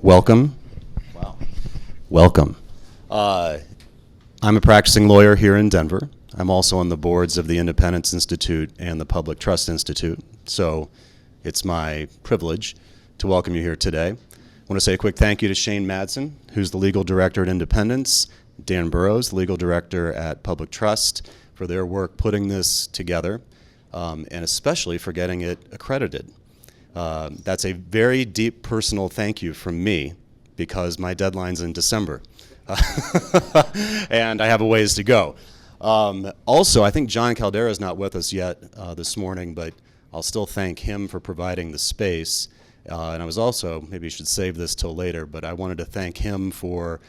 Welcome. Wow. Welcome. I'm a practicing lawyer here in Denver. I'm also on the boards of the Independence Institute and the Public Trust Institute, so it's my privilege to welcome you here today. I want to say a quick thank you to Shane Madsen, who's the legal director at Independence, Dan Burrows, legal director at Public Trust, for their work putting this together, and especially for getting it accredited. That's a very deep personal thank you from me, because my deadline's in December, and I have a ways to go. Also, I think John Caldera is not with us yet this morning, but I'll still thank him for providing the space. And I was also, maybe you should save this till later, but I wanted to thank him for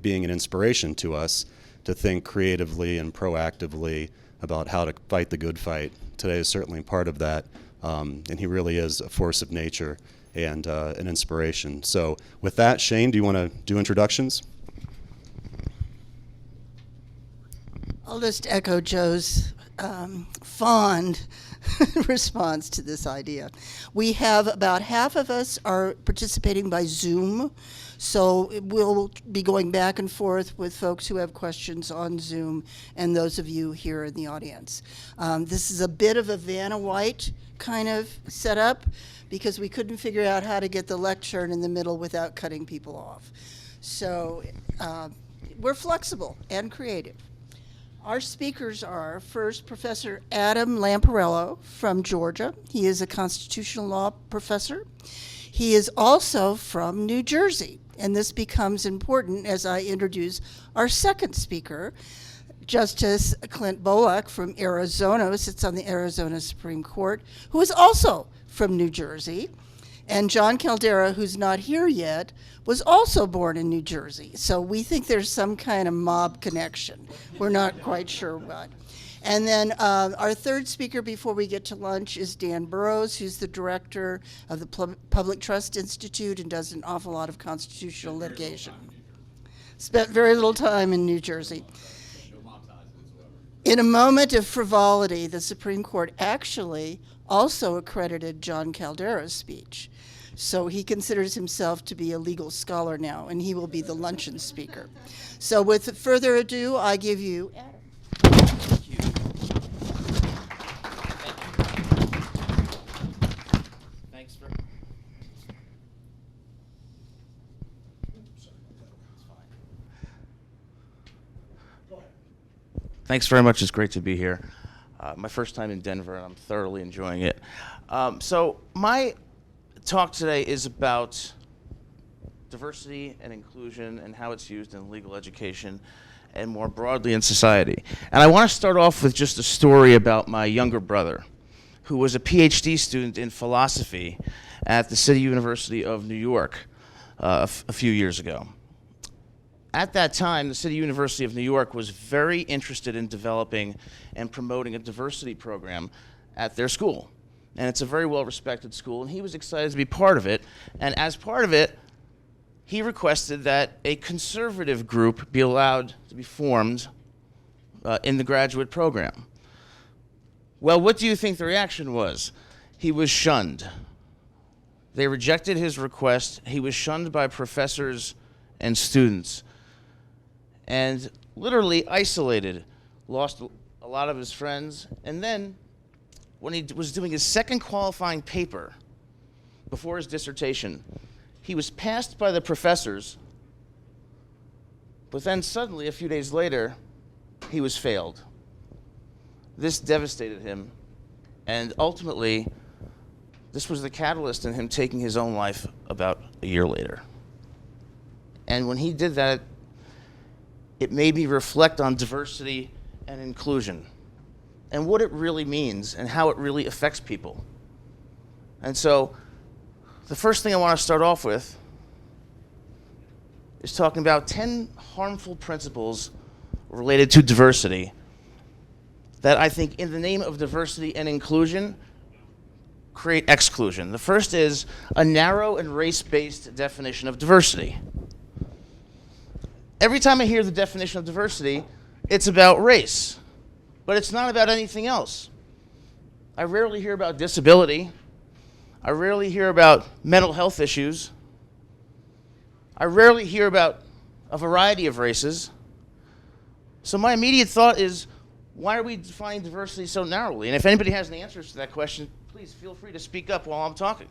being an inspiration to us to think creatively and proactively about how to fight the good fight. Today is certainly part of that, and he really is a force of nature and an inspiration. So with that, Shane, do you want to do introductions? I'll just echo Joe's fond response to this idea. We have about half of us are participating by Zoom, so we'll be going back and forth with folks who have questions on Zoom and those of you here in the audience. This is a bit of a Vanna White kind of setup because we couldn't figure out how to get the lectern in the middle without cutting people off. So we're flexible and creative. Our speakers are, first, Professor Adam Lamparello from Georgia. He is a constitutional law professor. He is also from New Jersey, and this becomes important as I introduce our second speaker, Justice Clint Bolek from Arizona, who sits on the Arizona Supreme Court, who is also from New Jersey. And John Caldera, who's not here yet, was also born in New Jersey. So we think there's some kind of mob connection. We're not quite sure what. And then our third speaker before we get to lunch is Dan Burrows, who's the director of the Public Trust Institute and does an awful lot of constitutional litigation. Spent very little time in New Jersey. In a moment of frivolity, the Supreme Court actually also accredited John Caldera's speech. So he considers himself to be a legal scholar now, and he will be the luncheon speaker. So with further ado, I give you Adam. Thank you. Thanks for... Thanks very much. It's great to be here. My first time in Denver, and I'm thoroughly enjoying it. So my talk today is about diversity and inclusion and how it's used in legal education and more broadly in society. And I want to start off with just a story about my younger brother, who was a PhD student in philosophy at the City University of New York a few years ago. At that time, the City University of New York was very interested in developing and promoting a diversity program at their school. And it's a very well-respected school, and he was excited to be part of it. And as part of it, he requested that a conservative group be allowed to be formed in the graduate program. Well, what do you think the reaction was? He was shunned. They rejected his request. He was shunned by professors and students, and literally isolated, lost a lot of his friends. And then when he was doing his second qualifying paper before his dissertation, he was passed by the professors, but then suddenly, a few days later, he was failed. This devastated him, and ultimately, this was the catalyst in him taking his own life about a year later. And when he did that, it made me reflect on diversity and inclusion and what it really means and how it really affects people. And so the first thing I want to start off with is talking about 10 harmful principles related to diversity that I think, in the name of diversity and inclusion, create exclusion. The first is a narrow and race-based definition of diversity. Every time I hear the definition of diversity, it's about race, but it's not about anything else. I rarely hear about disability. I rarely hear about mental health issues. I rarely hear about a variety of races. So my immediate thought is, why are we defining diversity so narrowly? And if anybody has any answers to that question, please feel free to speak up while I'm talking.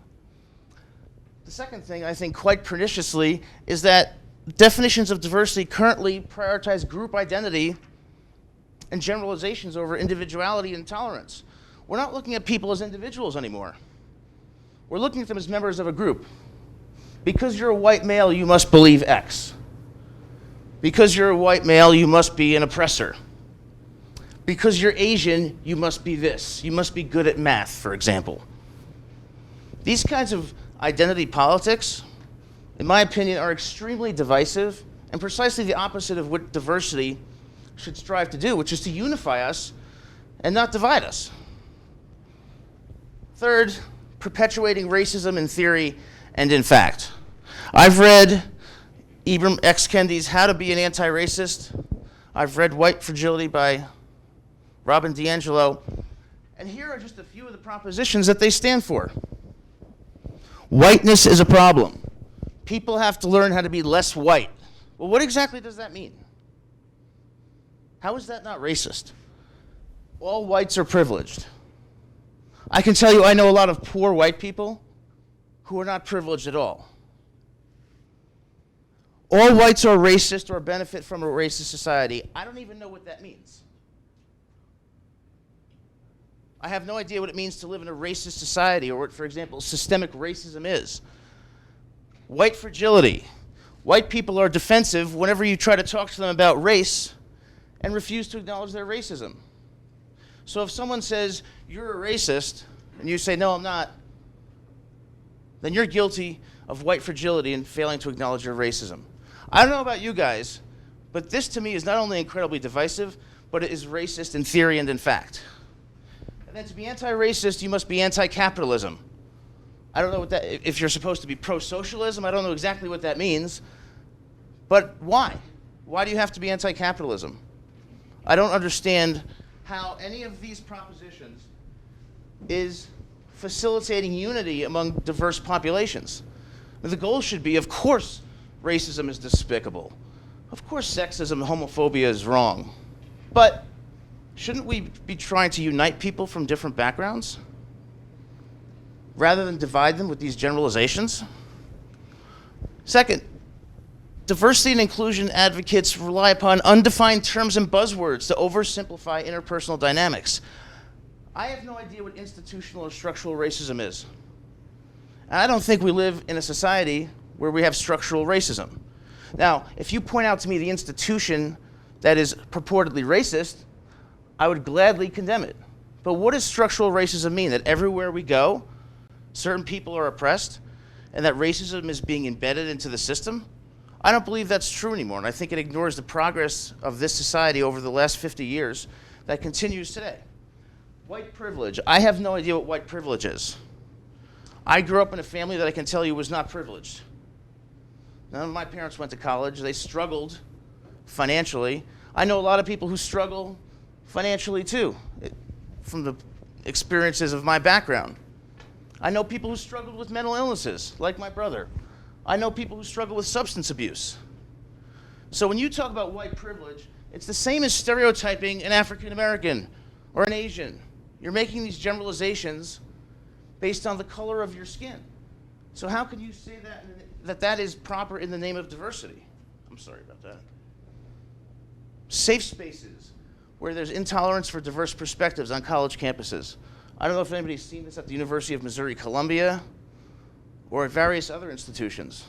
The second thing, I think quite perniciously, is that definitions of diversity currently prioritize group identity and generalizations over individuality and tolerance. We're not looking at people as individuals anymore. We're looking at them as members of a group. Because you're a white male, you must believe X. Because you're a white male, you must be an oppressor. Because you're Asian, you must be this. You must be good at math, for example. These kinds of identity politics, in my opinion, are extremely divisive and precisely the opposite of what diversity should strive to do, which is to unify us and not divide us. Third, perpetuating racism in theory and in fact. I've read Ibram X. Kendi's How to Be an Anti-Racist. I've read White Fragility by Robin DiAngelo. And here are just a few of the propositions that they stand for. Whiteness is a problem. People have to learn how to be less white. Well, what exactly does that mean? How is that not racist? All whites are privileged. I can tell you I know a lot of poor white people who are not privileged at all. All whites are racist or benefit from a racist society. I don't even know what that means. I have no idea what it means to live in a racist society or what, for example, systemic racism is. White fragility. White people are defensive whenever you try to talk to them about race and refuse to acknowledge their racism. So if someone says, you're a racist, and you say, no, I'm not, then you're guilty of white fragility and failing to acknowledge your racism. I don't know about you guys, but this to me is not only incredibly divisive, but it is racist in theory and in fact. And then to be anti-racist, you must be anti-capitalism. I don't know what that, if you're supposed to be pro-socialism, I don't know exactly what that means. But why? Why do you have to be anti-capitalism? I don't understand how any of these propositions is facilitating unity among diverse populations. The goal should be, of course, racism is despicable. Of course, sexism and homophobia is wrong. But shouldn't we be trying to unite people from different backgrounds rather than divide them with these generalizations? Second, diversity and inclusion advocates rely upon undefined terms and buzzwords to oversimplify interpersonal dynamics. I have no idea what institutional or structural racism is. And I don't think we live in a society where we have structural racism. Now, if you point out to me the institution that is purportedly racist, I would gladly condemn it. But what does structural racism mean? That everywhere we go, certain people are oppressed, and that racism is being embedded into the system? I don't believe that's true anymore, and I think it ignores the progress of this society over the last 50 years that continues today. White privilege. I have no idea what white privilege is. I grew up in a family that I can tell you was not privileged. None of my parents went to college. They struggled financially. I know a lot of people who struggle financially too, from the experiences of my background. I know people who struggled with mental illnesses, like my brother. I know people who struggle with substance abuse. So when you talk about white privilege, it's the same as stereotyping an African American or an Asian. You're making these generalizations based on the color of your skin. So how can you say that is proper in the name of diversity? I'm sorry about that. Safe spaces where there's intolerance for diverse perspectives on college campuses. I don't know if anybody's seen this at the University of Missouri-Columbia or at various other institutions.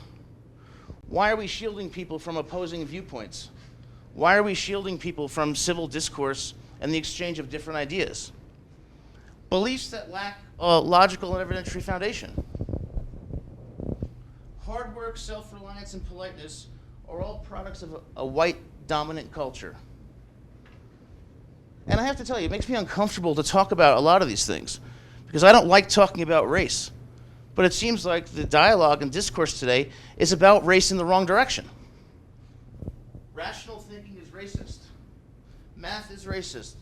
Why are we shielding people from opposing viewpoints? Why are we shielding people from civil discourse and the exchange of different ideas? Beliefs that lack a logical and evidentiary foundation. Hard work, self-reliance, and politeness are all products of a white dominant culture. And I have to tell you, it makes me uncomfortable to talk about a lot of these things because I don't like talking about race. But it seems like the dialogue and discourse today is about race in the wrong direction. Rational thinking is racist. Math is racist.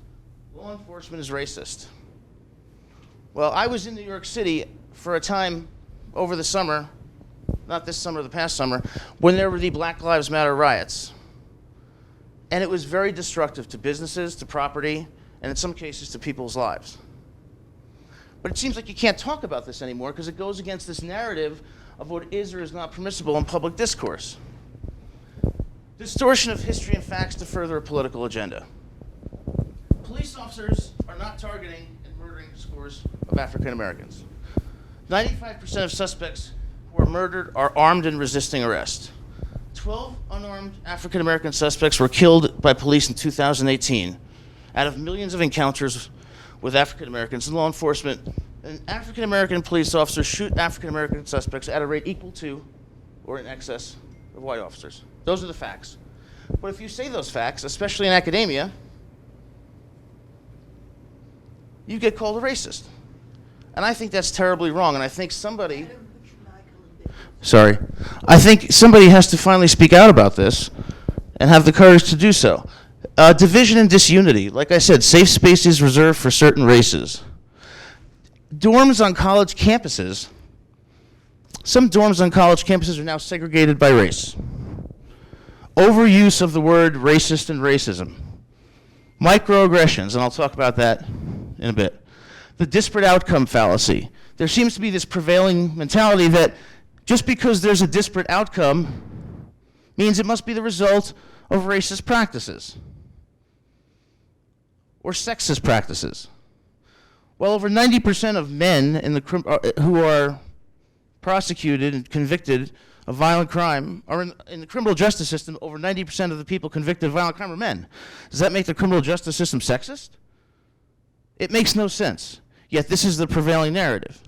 Law enforcement is racist. Well, I was in New York City for a time over the summer not this summer, the past summer, when there were the Black Lives Matter riots. And it was very destructive to businesses, to property, and in some cases to people's lives. But it seems like you can't talk about this anymore because it goes against this narrative of what is or is not permissible in public discourse. Distortion of history and facts to further a political agenda. Police officers are not targeting and murdering scores of African Americans. 95% of suspects who are murdered are armed and resisting arrest. 12 unarmed African American suspects were killed by police in 2018 out of millions of encounters with African Americans in law enforcement. And African American police officers shoot African American suspects at a rate equal to or in excess of white officers. Those are the facts. But if you say those facts, especially in academia, you get called a racist. And I think that's terribly wrong, and I think somebody... Sorry. I think somebody has to finally speak out about this and have the courage to do so. Division and disunity. Like I said, safe spaces reserved for certain races. Dorms on college campuses. Some dorms on college campuses are now segregated by race. Overuse of the word racist and racism. Microaggressions, and I'll talk about that in a bit. The disparate outcome fallacy. There seems to be this prevailing mentality that just because there's a disparate outcome means it must be the result of racist practices or sexist practices. Well, over 90% of men who are prosecuted and convicted of violent crime are in the criminal justice system. Over 90% of the people convicted of violent crime are men. Does that make the criminal justice system sexist? It makes no sense. Yet this is the prevailing narrative.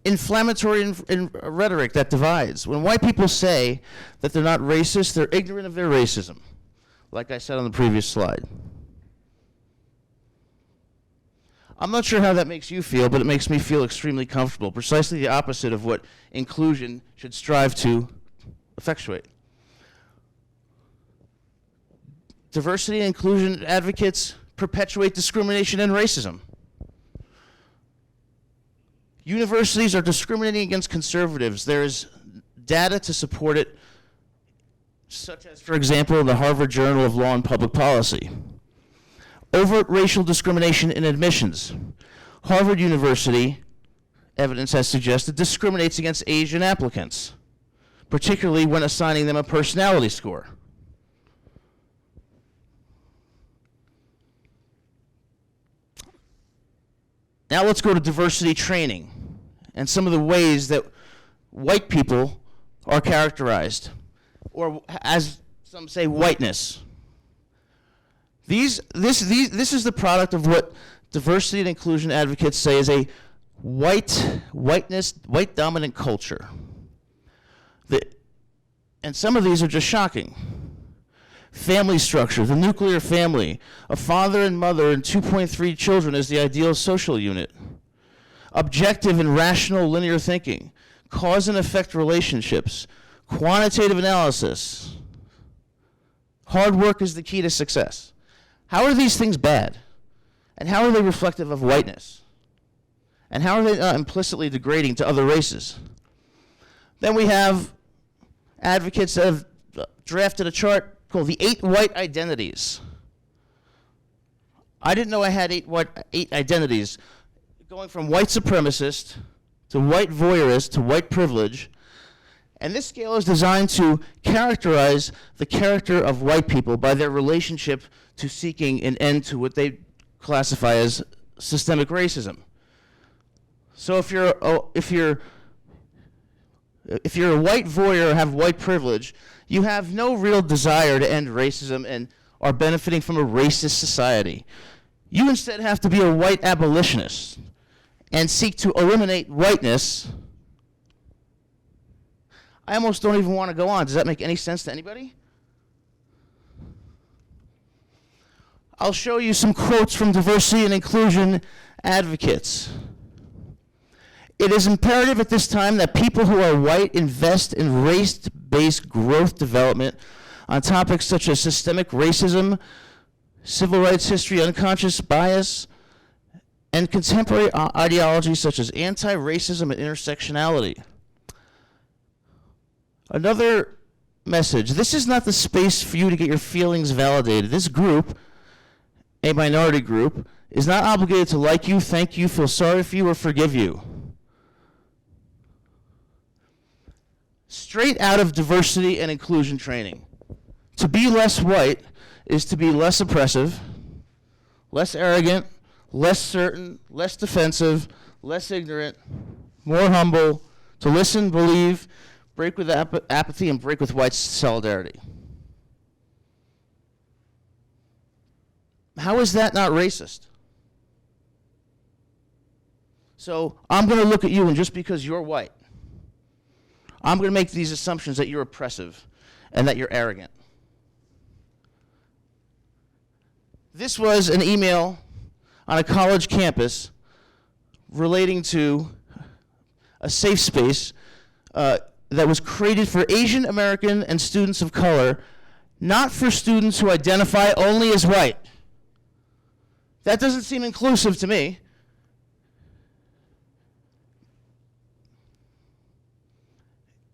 Inflammatory rhetoric that divides. When white people say that they're not racist, they're ignorant of their racism, like I said on the previous slide. I'm not sure how that makes you feel, but it makes me feel extremely comfortable, precisely the opposite of what inclusion should strive to effectuate. Diversity and inclusion advocates perpetuate discrimination and racism. Universities are discriminating against conservatives. There is data to support it, such as, for example, in the Harvard Journal of Law and Public Policy. Overt racial discrimination in admissions. Harvard University, evidence has suggested, discriminates against Asian applicants, particularly when assigning them a personality score. Now let's go to diversity training and some of the ways that white people are characterized, or as some say, whiteness. This is the product of what diversity and inclusion advocates say is a white dominant culture. And some of these are just shocking. Family structure, the nuclear family, a father and mother and 2.3 children is the ideal social unit. Objective and rational linear thinking, cause and effect relationships, quantitative analysis. Hard work is the key to success. How are these things bad? And how are they reflective of whiteness? And how are they not implicitly degrading to other races? Then we have advocates that have drafted a chart called the 8 white identities. I didn't know I had 8 identities, going from white supremacist to white voyeurist to white privilege. And this scale is designed to characterize the character of white people by their relationship to seeking an end to what they classify as systemic racism. So if you're a white voyeur or have white privilege, you have no real desire to end racism and are benefiting from a racist society. You instead have to be a white abolitionist and seek to eliminate whiteness. I almost don't even want to go on. Does that make any sense to anybody? I'll show you some quotes from diversity and inclusion advocates. It is imperative at this time that people who are white invest in race-based growth development on topics such as systemic racism, civil rights history, unconscious bias, and contemporary ideologies such as anti-racism and intersectionality. Another message. This is not the space for you to get your feelings validated. This group, a minority group, is not obligated to like you, thank you, feel sorry for you, or forgive you. Straight out of diversity and inclusion training. To be less white is to be less oppressive, less arrogant, less certain, less defensive, less ignorant, more humble, to listen, believe, break with apathy, and break with white solidarity. How is that not racist? So I'm going to look at you, and just because you're white, I'm going to make these assumptions that you're oppressive and that you're arrogant. This was an email on a college campus relating to a safe space that was created for Asian American and students of color, not for students who identify only as white. That doesn't seem inclusive to me.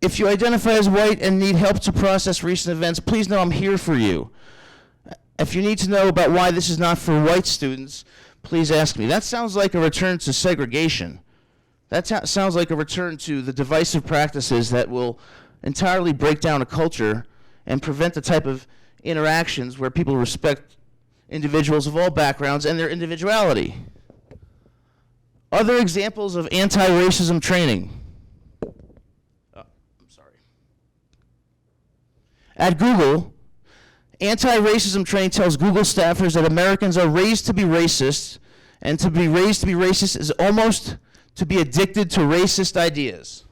If you identify as white and need help to process recent events, please know I'm here for you. If you need to know about why this is not for white students, please ask me. That sounds like a return to segregation. That sounds like a return to the divisive practices that will entirely break down a culture and prevent the type of interactions where people respect individuals of all backgrounds and their individuality. Other examples of anti-racism training. At Google, anti-racism training tells Google staffers that Americans are raised to be racist, and to be raised to be racist is almost to be addicted to racist ideas.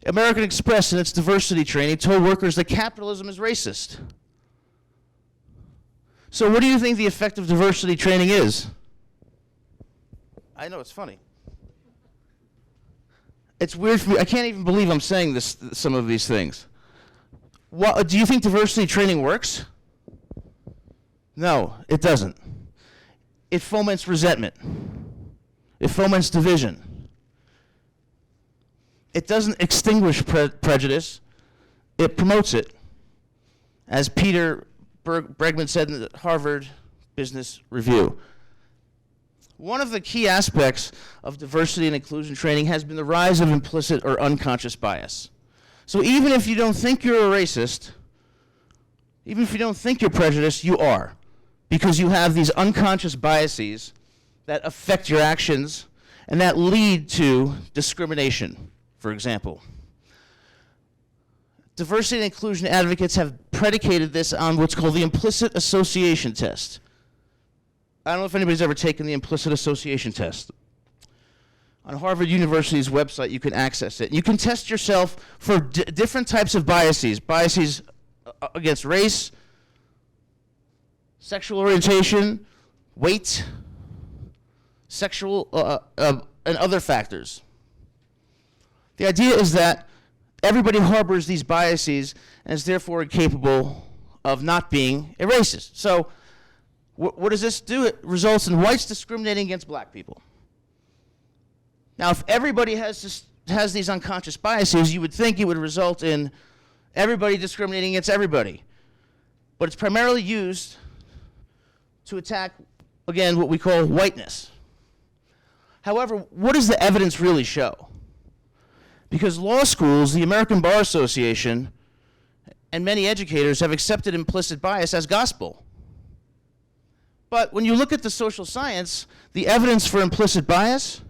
American Express, in its diversity training, told workers that capitalism is racist. So what do you think the effect of diversity training is? I know, it's funny. It's weird for me. I can't even believe I'm saying this, some of these things. What, do you think diversity training works? No, it doesn't. It foments resentment. It foments division. It doesn't extinguish prejudice. It promotes it. As Peter Bregman said in the Harvard Business Review. One of the key aspects of diversity and inclusion training has been the rise of implicit or unconscious bias. So even if you don't think you're a racist, even if you don't think you're prejudiced, you are. Because you have these unconscious biases that affect your actions and that lead to discrimination, for example. Diversity and inclusion advocates have predicated this on what's called the implicit association test. I don't know if anybody's ever taken the implicit association test. On Harvard University's website, you can access it. You can test yourself for different types of biases. Biases against race, sexual orientation, weight, sexual, and other factors. The idea is that everybody harbors these biases and is therefore incapable of not being a racist. So what does this do? It results in whites discriminating against black people. Now, if everybody has these unconscious biases, you would think it would result in everybody discriminating against everybody. But it's primarily used to attack, again, what we call whiteness. However, what does the evidence really show? Because law schools, the American Bar Association, and many educators have accepted implicit bias as gospel. But when you look at the social science, the evidence for implicit bias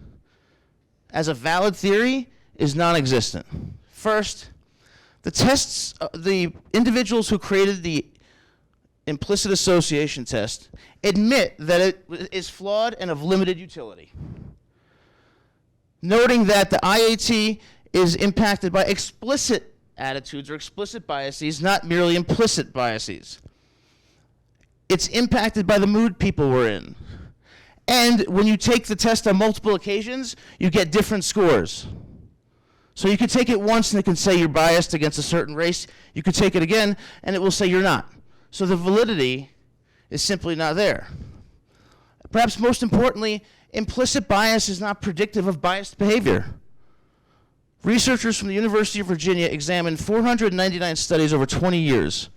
as a valid theory is non-existent. First, the individuals who created the implicit association test admit that it is flawed and of limited utility, noting that the IAT is impacted by explicit attitudes or explicit biases, not merely implicit biases. It's impacted by the mood people were in. And when you take the test on multiple occasions, you get different scores. So you could take it once and it can say you're biased against a certain race. You could take it again and it will say you're not. So the validity is simply not there. Perhaps most importantly, implicit bias is not predictive of biased behavior. Researchers from the University of Virginia examined 499 studies over 20 years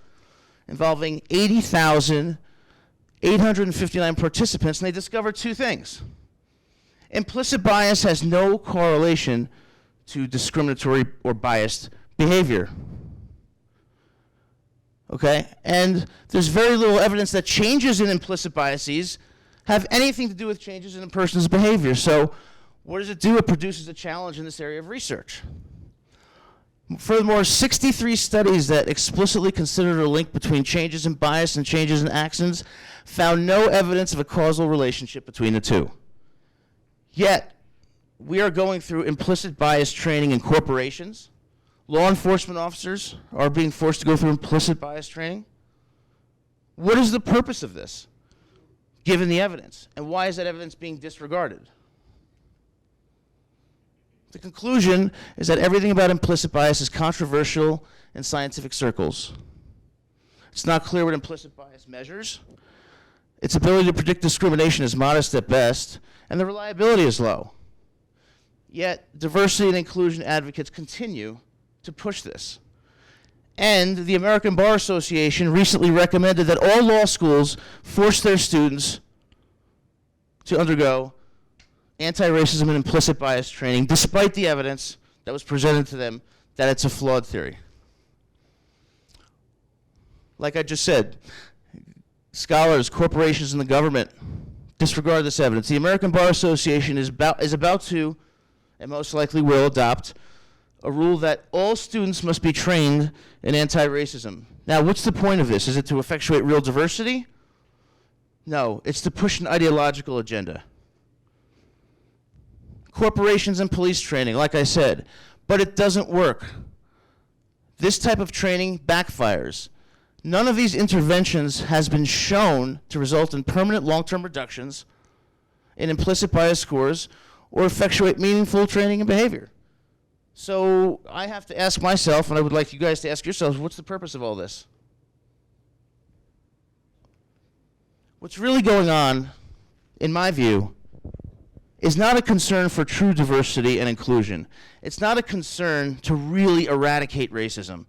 involving 80,859 participants, and they discovered two things. Implicit bias has no correlation to discriminatory or biased behavior. Okay? And there's very little evidence that changes in implicit biases have anything to do with changes in a person's behavior. So what does it do? It produces a challenge in this area of research. Furthermore, 63 studies that explicitly considered a link between changes in bias and changes in actions found no evidence of a causal relationship between the two. Yet, we are going through implicit bias training in corporations. Law enforcement officers are being forced to go through implicit bias training. What is the purpose of this, given the evidence? And why is that evidence being disregarded? The conclusion is that everything about implicit bias is controversial in scientific circles. It's not clear what implicit bias measures. Its ability to predict discrimination is modest at best, and the reliability is low. Yet, diversity and inclusion advocates continue to push this. And the American Bar Association recently recommended that all law schools force their students to undergo anti-racism and implicit bias training, despite the evidence that was presented to them that it's a flawed theory. Like I just said, scholars, corporations, and the government disregard this evidence. The American Bar Association is about to, and most likely will, adopt a rule that all students must be trained in anti-racism. Now, what's the point of this? Is it to effectuate real diversity? No, it's to push an ideological agenda. Corporations and police training, like I said, but it doesn't work. This type of training backfires. None of these interventions has been shown to result in permanent long-term reductions in implicit bias scores or effectuate meaningful training and behavior. So I have to ask myself, and I would like you guys to ask yourselves, what's the purpose of all this? What's really going on, in my view, is not a concern for true diversity and inclusion. It's not a concern to really eradicate racism.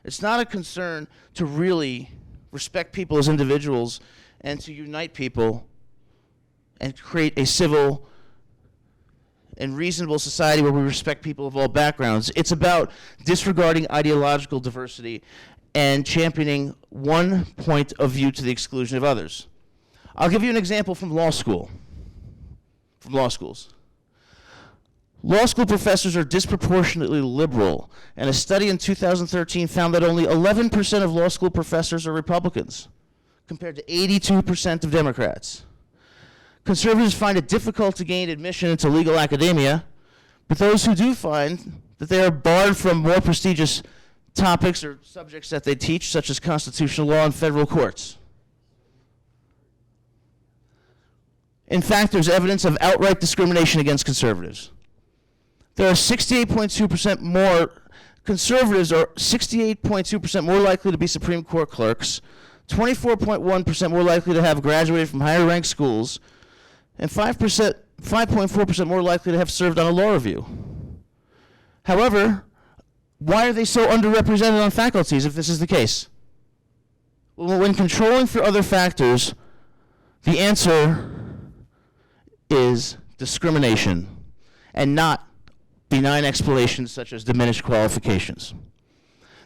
It's not a concern to really respect people as individuals and to unite people and create a civil and reasonable society where we respect people of all backgrounds. It's about disregarding ideological diversity and championing one point of view to the exclusion of others. I'll give you an example from law school. From law schools. Law school professors are disproportionately liberal, and a study in 2013 found that only 11% of law school professors are Republicans, compared to 82% of Democrats. Conservatives find it difficult to gain admission into legal academia, but those who do find that they are barred from more prestigious topics or subjects that they teach, such as constitutional law and federal courts. In fact, there's evidence of outright discrimination against conservatives. There are 68.2% more, conservatives are 68.2% more likely to be Supreme Court clerks, 24.1% more likely to have graduated from higher ranked schools, and 5.4% more likely to have served on a law review. However, why are they so underrepresented on faculties if this is the case? Well, when controlling for other factors, the answer is discrimination and not benign explanations such as diminished qualifications.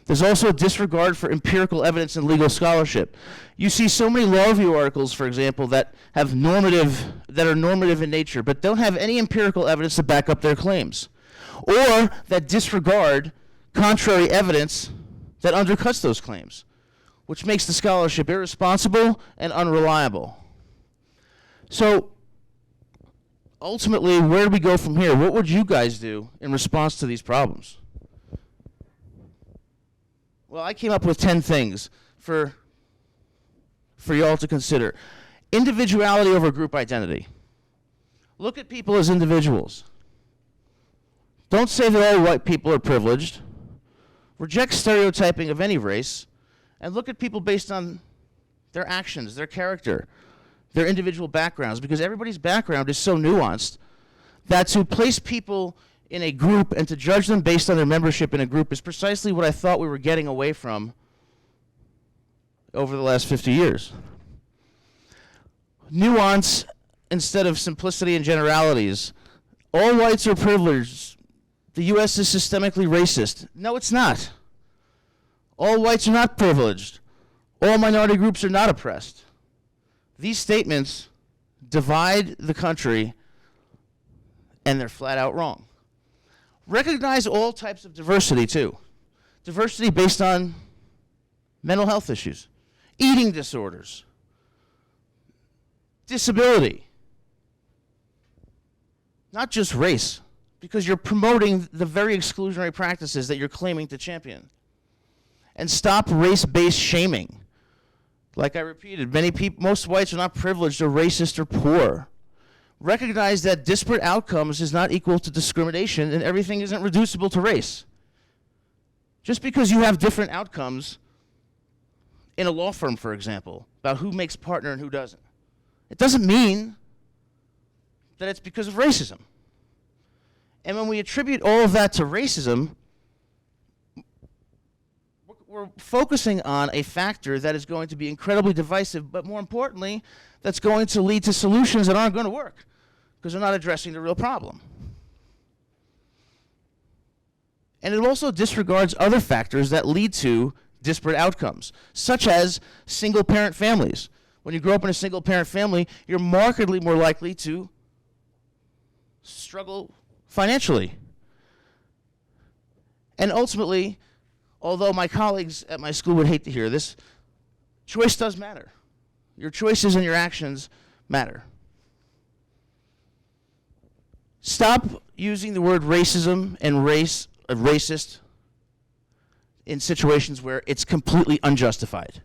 There's also a disregard for empirical evidence in legal scholarship. You see so many law review articles, for example, that are normative in nature, but don't have any empirical evidence to back up their claims, or that disregard contrary evidence that undercuts those claims, which makes the scholarship irresponsible and unreliable. So ultimately, where do we go from here? What would you guys do in response to these problems? Well, I came up with 10 things for y'all to consider. Individuality over group identity. Look at people as individuals. Don't say that all white people are privileged. Reject stereotyping of any race, and look at people based on their actions, their character, their individual backgrounds, because everybody's background is so nuanced that to place people in a group and to judge them based on their membership in a group is precisely what I thought we were getting away from over the last 50 years. Nuance instead of simplicity and generalities. All whites are privileged. The U.S. is systemically racist. No, it's not. All whites are not privileged. All minority groups are not oppressed. These statements divide the country, and they're flat out wrong. Recognize all types of diversity, too. Diversity based on mental health issues, eating disorders, disability, not just race, because you're promoting the very exclusionary practices that you're claiming to champion. And stop race-based shaming. Like I repeated, most whites are not privileged or racist or poor. Recognize that disparate outcomes is not equal to discrimination, and everything isn't reducible to race. Just because you have different outcomes in a law firm, for example, about who makes partner and who doesn't, it doesn't mean that it's because of racism. And when we attribute all of that to racism, we're focusing on a factor that is going to be incredibly divisive, but more importantly, that's going to lead to solutions that aren't going to work because they're not addressing the real problem. And it also disregards other factors that lead to disparate outcomes, such as single-parent families. When you grow up in a single-parent family, you're markedly more likely to struggle financially. And ultimately, although my colleagues at my school would hate to hear this, choice does matter. Your choices and your actions matter. Stop using the word racism and racist in situations where it's completely unjustified.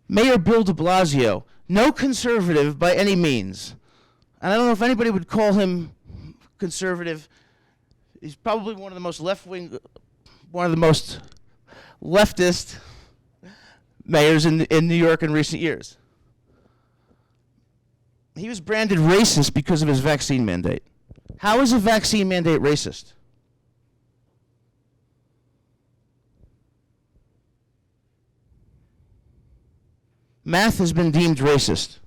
Mayor Bill de Blasio, no conservative by any means. And I don't know if anybody would call him conservative. He's probably one of the most left-wing, one of the most leftist mayors in New York in recent years. He was branded racist because of his vaccine mandate. How is a vaccine mandate racist? Math has been deemed racist.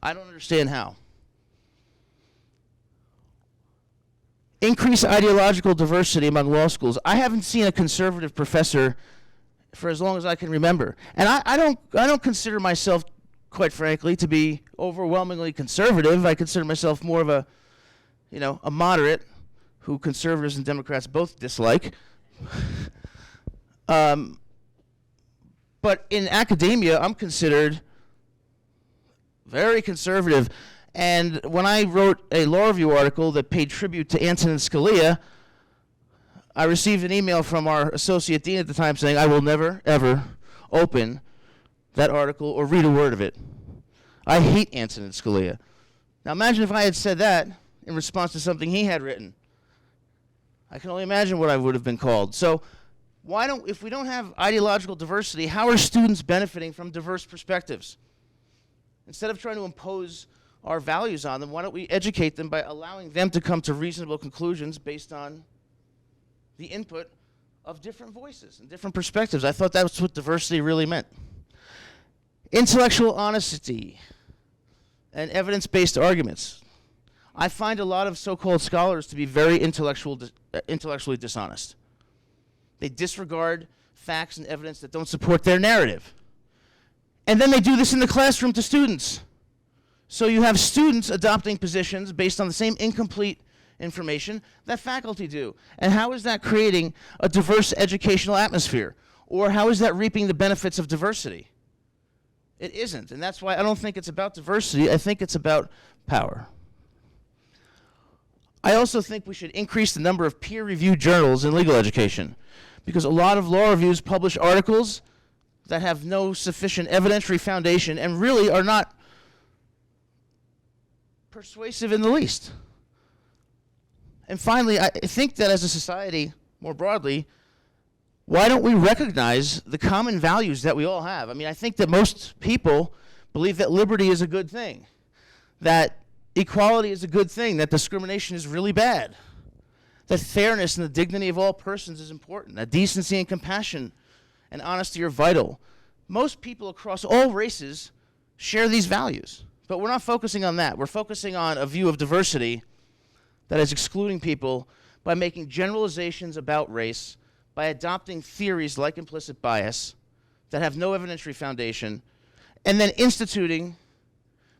I don't understand how. Increase ideological diversity among law schools. I haven't seen a conservative professor for as long as I can remember. And I don't consider myself, quite frankly, to be overwhelmingly conservative. I consider myself more of a moderate who conservatives and Democrats both dislike. But in academia, I'm considered very conservative. And when I wrote a law review article that paid tribute to Antonin Scalia, I received an email from our associate dean at the time saying, I will never, ever open that article or read a word of it. I hate Antonin Scalia. Now imagine if I had said that in response to something he had written. I can only imagine what I would have been called. So if we don't have ideological diversity, how are students benefiting from diverse perspectives? Instead of trying to impose our values on them, why don't we educate them by allowing them to come to reasonable conclusions based on the input of different voices and different perspectives? I thought that's what diversity really meant. Intellectual honesty and evidence-based arguments. I find a lot of so-called scholars to be very intellectually dishonest. They disregard facts and evidence that don't support their narrative. And then they do this in the classroom to students. So you have students adopting positions based on the same incomplete information that faculty do. And how is that creating a diverse educational atmosphere? Or how is that reaping the benefits of diversity? It isn't. And that's why I don't think it's about diversity. I think it's about power. I also think we should increase the number of peer-reviewed journals in legal education, because a lot of law reviews publish articles that have no sufficient evidentiary foundation and really are not persuasive in the least. And finally, I think that as a society, more broadly, why don't we recognize the common values that we all have? I mean, I think that most people believe that liberty is a good thing, that equality is a good thing, that discrimination is really bad, that fairness and the dignity of all persons is important, that decency and compassion and honesty are vital. Most people across all races share these values, but we're not focusing on that. We're focusing on a view of diversity that is excluding people by making generalizations about race, by adopting theories like implicit bias that have no evidentiary foundation, and then instituting,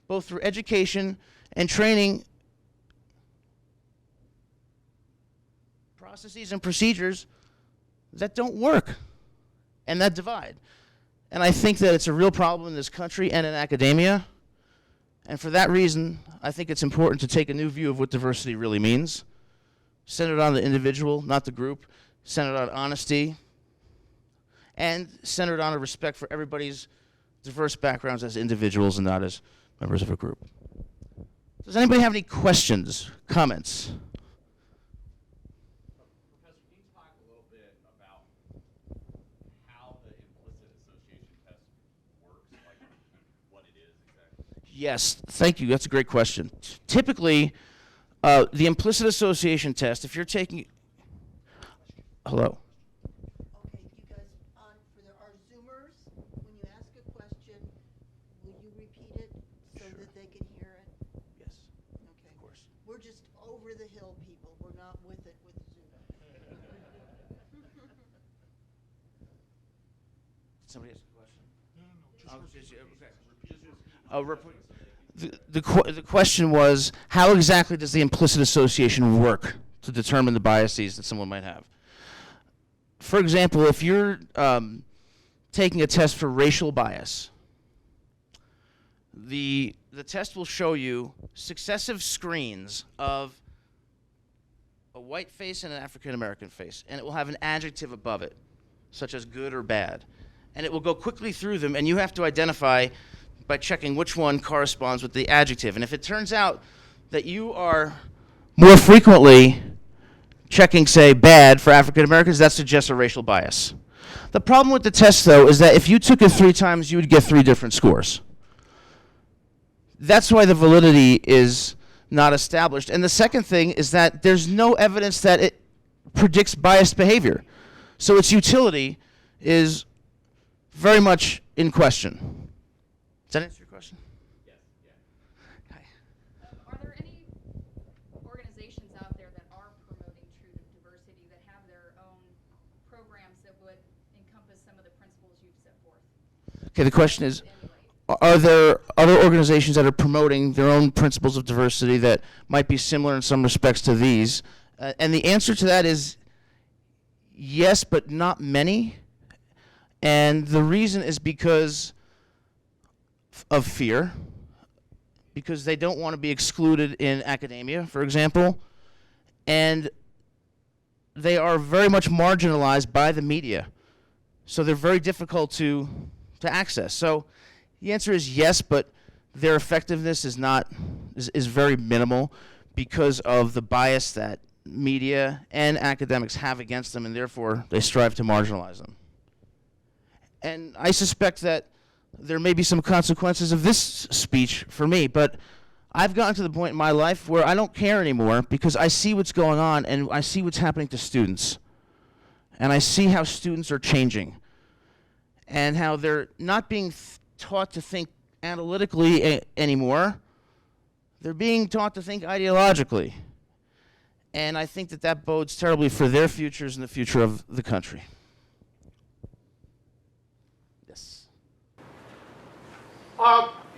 both through education and training, processes and procedures that don't work and that divide. And I think that it's a real problem in this country and in academia. And for that reason, I think it's important to take a new view of what diversity really means, centered on the individual, not the group, centered on honesty, and centered on a respect for everybody's diverse backgrounds as individuals and not as members of a group. Does anybody have any questions, comments? Professor, can you talk a little bit about how the implicit association test works, like what it is exactly? Yes, thank you. That's a great question. Typically, the implicit association test, if you're taking... Hello? Okay, you guys, for our Zoomers, when you ask a question, will you repeat it so Sure. that they can hear it? Yes, Okay. of course. We're just over the hill people. We're not with it with Zoom. Somebody ask a question? The question was, how exactly does the implicit association work to determine the biases that someone might have? For example, if you're taking a test for racial bias, the test will show you successive screens of a white face and an African American face, and it will have an adjective above it, such as good or bad. And it will go quickly through them, and you have to identify by checking which one corresponds with the adjective. And if it turns out that you are more frequently checking, say, bad for African Americans, that suggests a racial bias. The problem with the test, though, is that if you took it 3 times, you would get 3 different scores. That's why the validity is not established. And the second thing is that there's no evidence that it predicts biased behavior. So its utility is very much in question. Does that answer your question? Yes, yeah. Okay. Are there any organizations out there that are promoting true diversity that have their own programs that would encompass some of the principles you've set forth? Okay, the question is, Emulate. are there other organizations that are promoting their own principles of diversity that might be similar in some respects to these? And the answer to that is yes, but not many. And the reason is because of fear, because they don't want to be excluded in academia, for example, and they are very much marginalized by the media. So they're very difficult to access. So the answer is yes, but their effectiveness is very minimal because of the bias that media and academics have against them, and therefore they strive to marginalize them. And I suspect that there may be some consequences of this speech for me, but I've gotten to the point in my life where I don't care anymore because I see what's going on and I see what's happening to students. And I see how students are changing and how they're not being taught to think analytically anymore. They're being taught to think ideologically. And I think that that bodes terribly for their futures and the future of the country. Yes.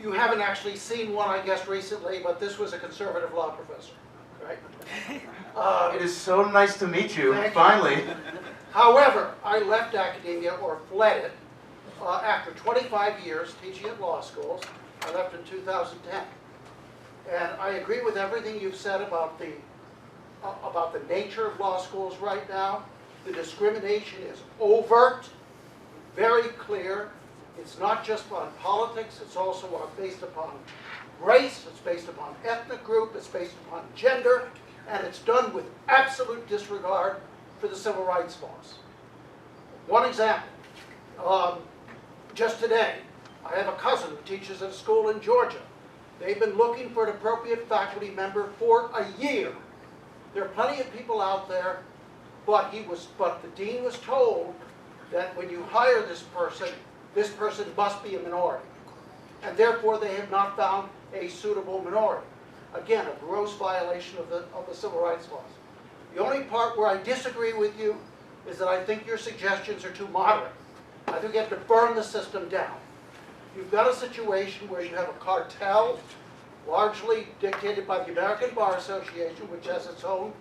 You haven't actually seen one, I guess, recently, but this was a conservative law professor, right? It is so nice to meet you, Thank you. finally. However, I left academia, or fled it, after 25 years teaching at law schools. I left in 2010. And I agree with everything you've said about the nature of law schools right now. The discrimination is overt, very clear. It's not just on politics, it's also based upon race, it's based upon ethnic group, it's based upon gender, and it's done with absolute disregard for the civil rights laws. One example, just today, I have a cousin who teaches at a school in Georgia, They've been looking for an appropriate faculty member for a year. There are plenty of people out there, but the dean was told that when you hire this person must be a minority. And therefore they have not found a suitable minority. Again, a gross violation of the civil rights laws. The only part where I disagree with you is that I think your suggestions are too moderate. I think you have to burn the system down. You've got a situation where you have a cartel, largely dictated by the American Bar Association, which has its own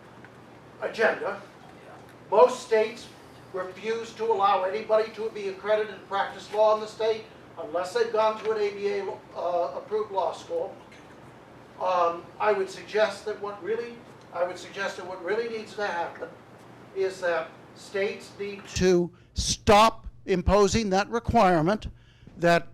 agenda. Most states refuse to allow anybody to be accredited to practice law in the state unless they've gone to an ABA approved law school. I would suggest that what really needs to happen is that states need to stop imposing that requirement that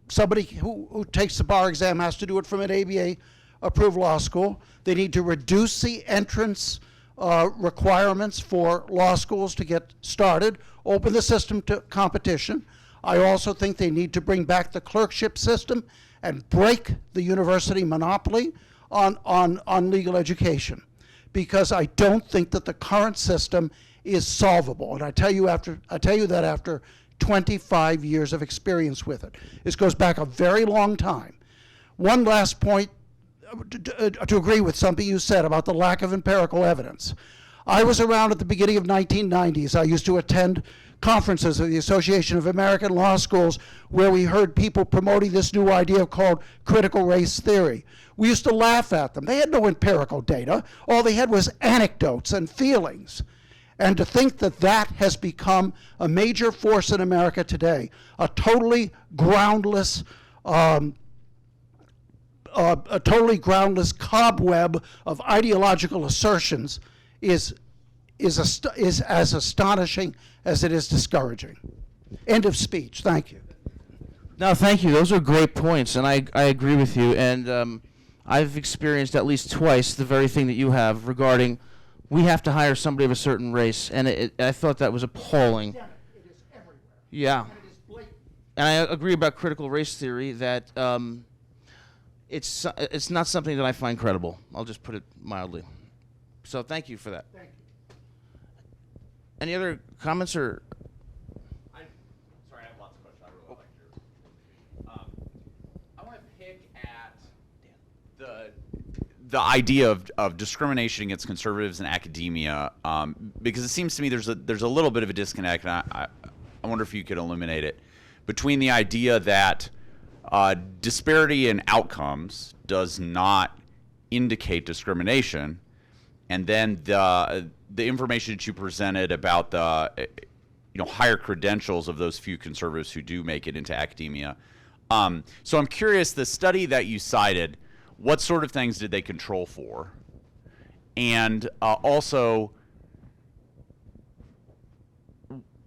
somebody who takes the bar exam has to do it from an ABA approved law school. They need to reduce the entrance requirements for law schools to get started, open the system to competition. I also think they need to bring back the clerkship system and break the university monopoly on legal education, because I don't think that the current system is solvable. And I tell you that after 25 years of experience with it. This goes back a very long time. One last point to agree with something you said about the lack of empirical evidence. I was around at the beginning of 1990s. I used to attend conferences of the Association of American Law Schools where we heard people promoting this new idea called critical race theory. We used to laugh at them. They had no empirical data. All they had was anecdotes and feelings. And to think that that has become a major force in America today, a totally groundless cobweb of ideological assertions is as astonishing as it is discouraging. End of speech. Thank you. No, thank you. Those are great points, and I agree with you. And I've experienced at least twice the very thing that you have regarding we have to hire somebody of a certain race, and I thought that was appalling. It is everywhere. Yeah. And it is blatant. And I agree about critical race theory that it's not something that I find credible. I'll just put it mildly. So thank you for that. Thank you. Any other comments or? Sorry, I have lots of questions. I really like your. I want to pick at the idea of discrimination against conservatives in academia, because it seems to me there's a little bit of a disconnect, and I wonder if you could illuminate it, between the idea that disparity in outcomes does not indicate discrimination, and then the information that you presented about the higher credentials of those few conservatives who do make it into academia. So I'm curious, the study that you cited, what sort of things did they control for? And also,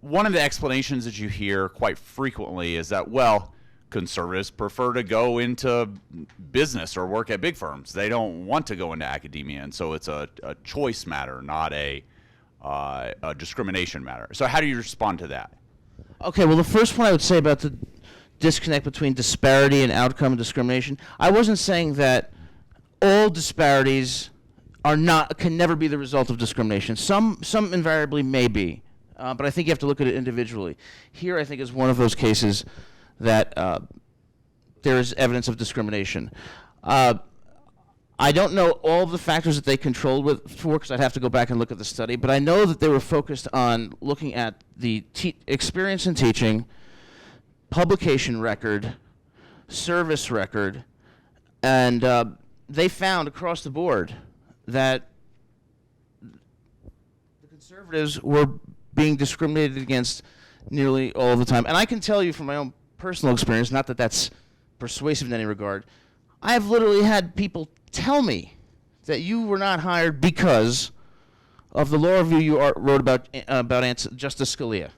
one of the explanations that you hear quite frequently is that, well, conservatives prefer to go into business or work at big firms. They don't want to go into academia, and so it's a choice matter, not a discrimination matter. So how do you respond to that? Okay, well, the first one I would say about the disconnect between disparity and outcome and discrimination, I wasn't saying that all disparities can never be the result of discrimination. Some invariably may be, but I think you have to look at it individually. Here, I think, is one of those cases that there is evidence of discrimination. I don't know all the factors that they controlled for, because I'd have to go back and look at the study, but I know that they were focused on looking at the experience in teaching, publication record, service record, and they found across the board that the conservatives were being discriminated against nearly all the time. And I can tell you from my own personal experience, not that that's persuasive in any regard, I've literally had people tell me that you were not hired because of the law review you wrote about Justice Scalia.